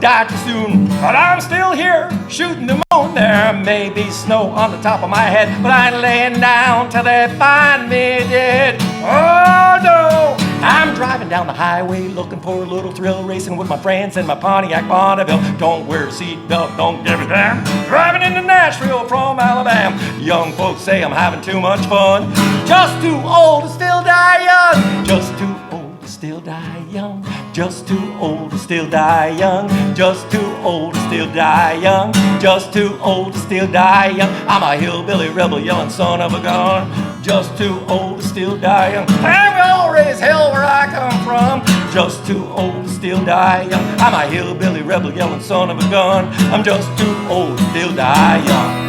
die too soon, but I'm still here shooting the moon. There may be snow on the top of my head, but I ain't laying down till they find me dead. Oh no, I'm driving down the highway looking for a little thrill, racing with my friends in my Pontiac Bonneville. Don't wear a seatbelt, don't give a damn. Driving into Nashville from Alabama. Young folks say I'm having too much fun. Just too old to still die young. Just too old to still die young. Just too old to still die young. Just too old to still die young. Just too old to still die young. I'm a hillbilly rebel yelling son of a gun. Just too old to still die young. And we all raise hell where I come from. Just too old to still die young. I'm a hillbilly rebel yelling son of a gun. I'm just too old to still die young.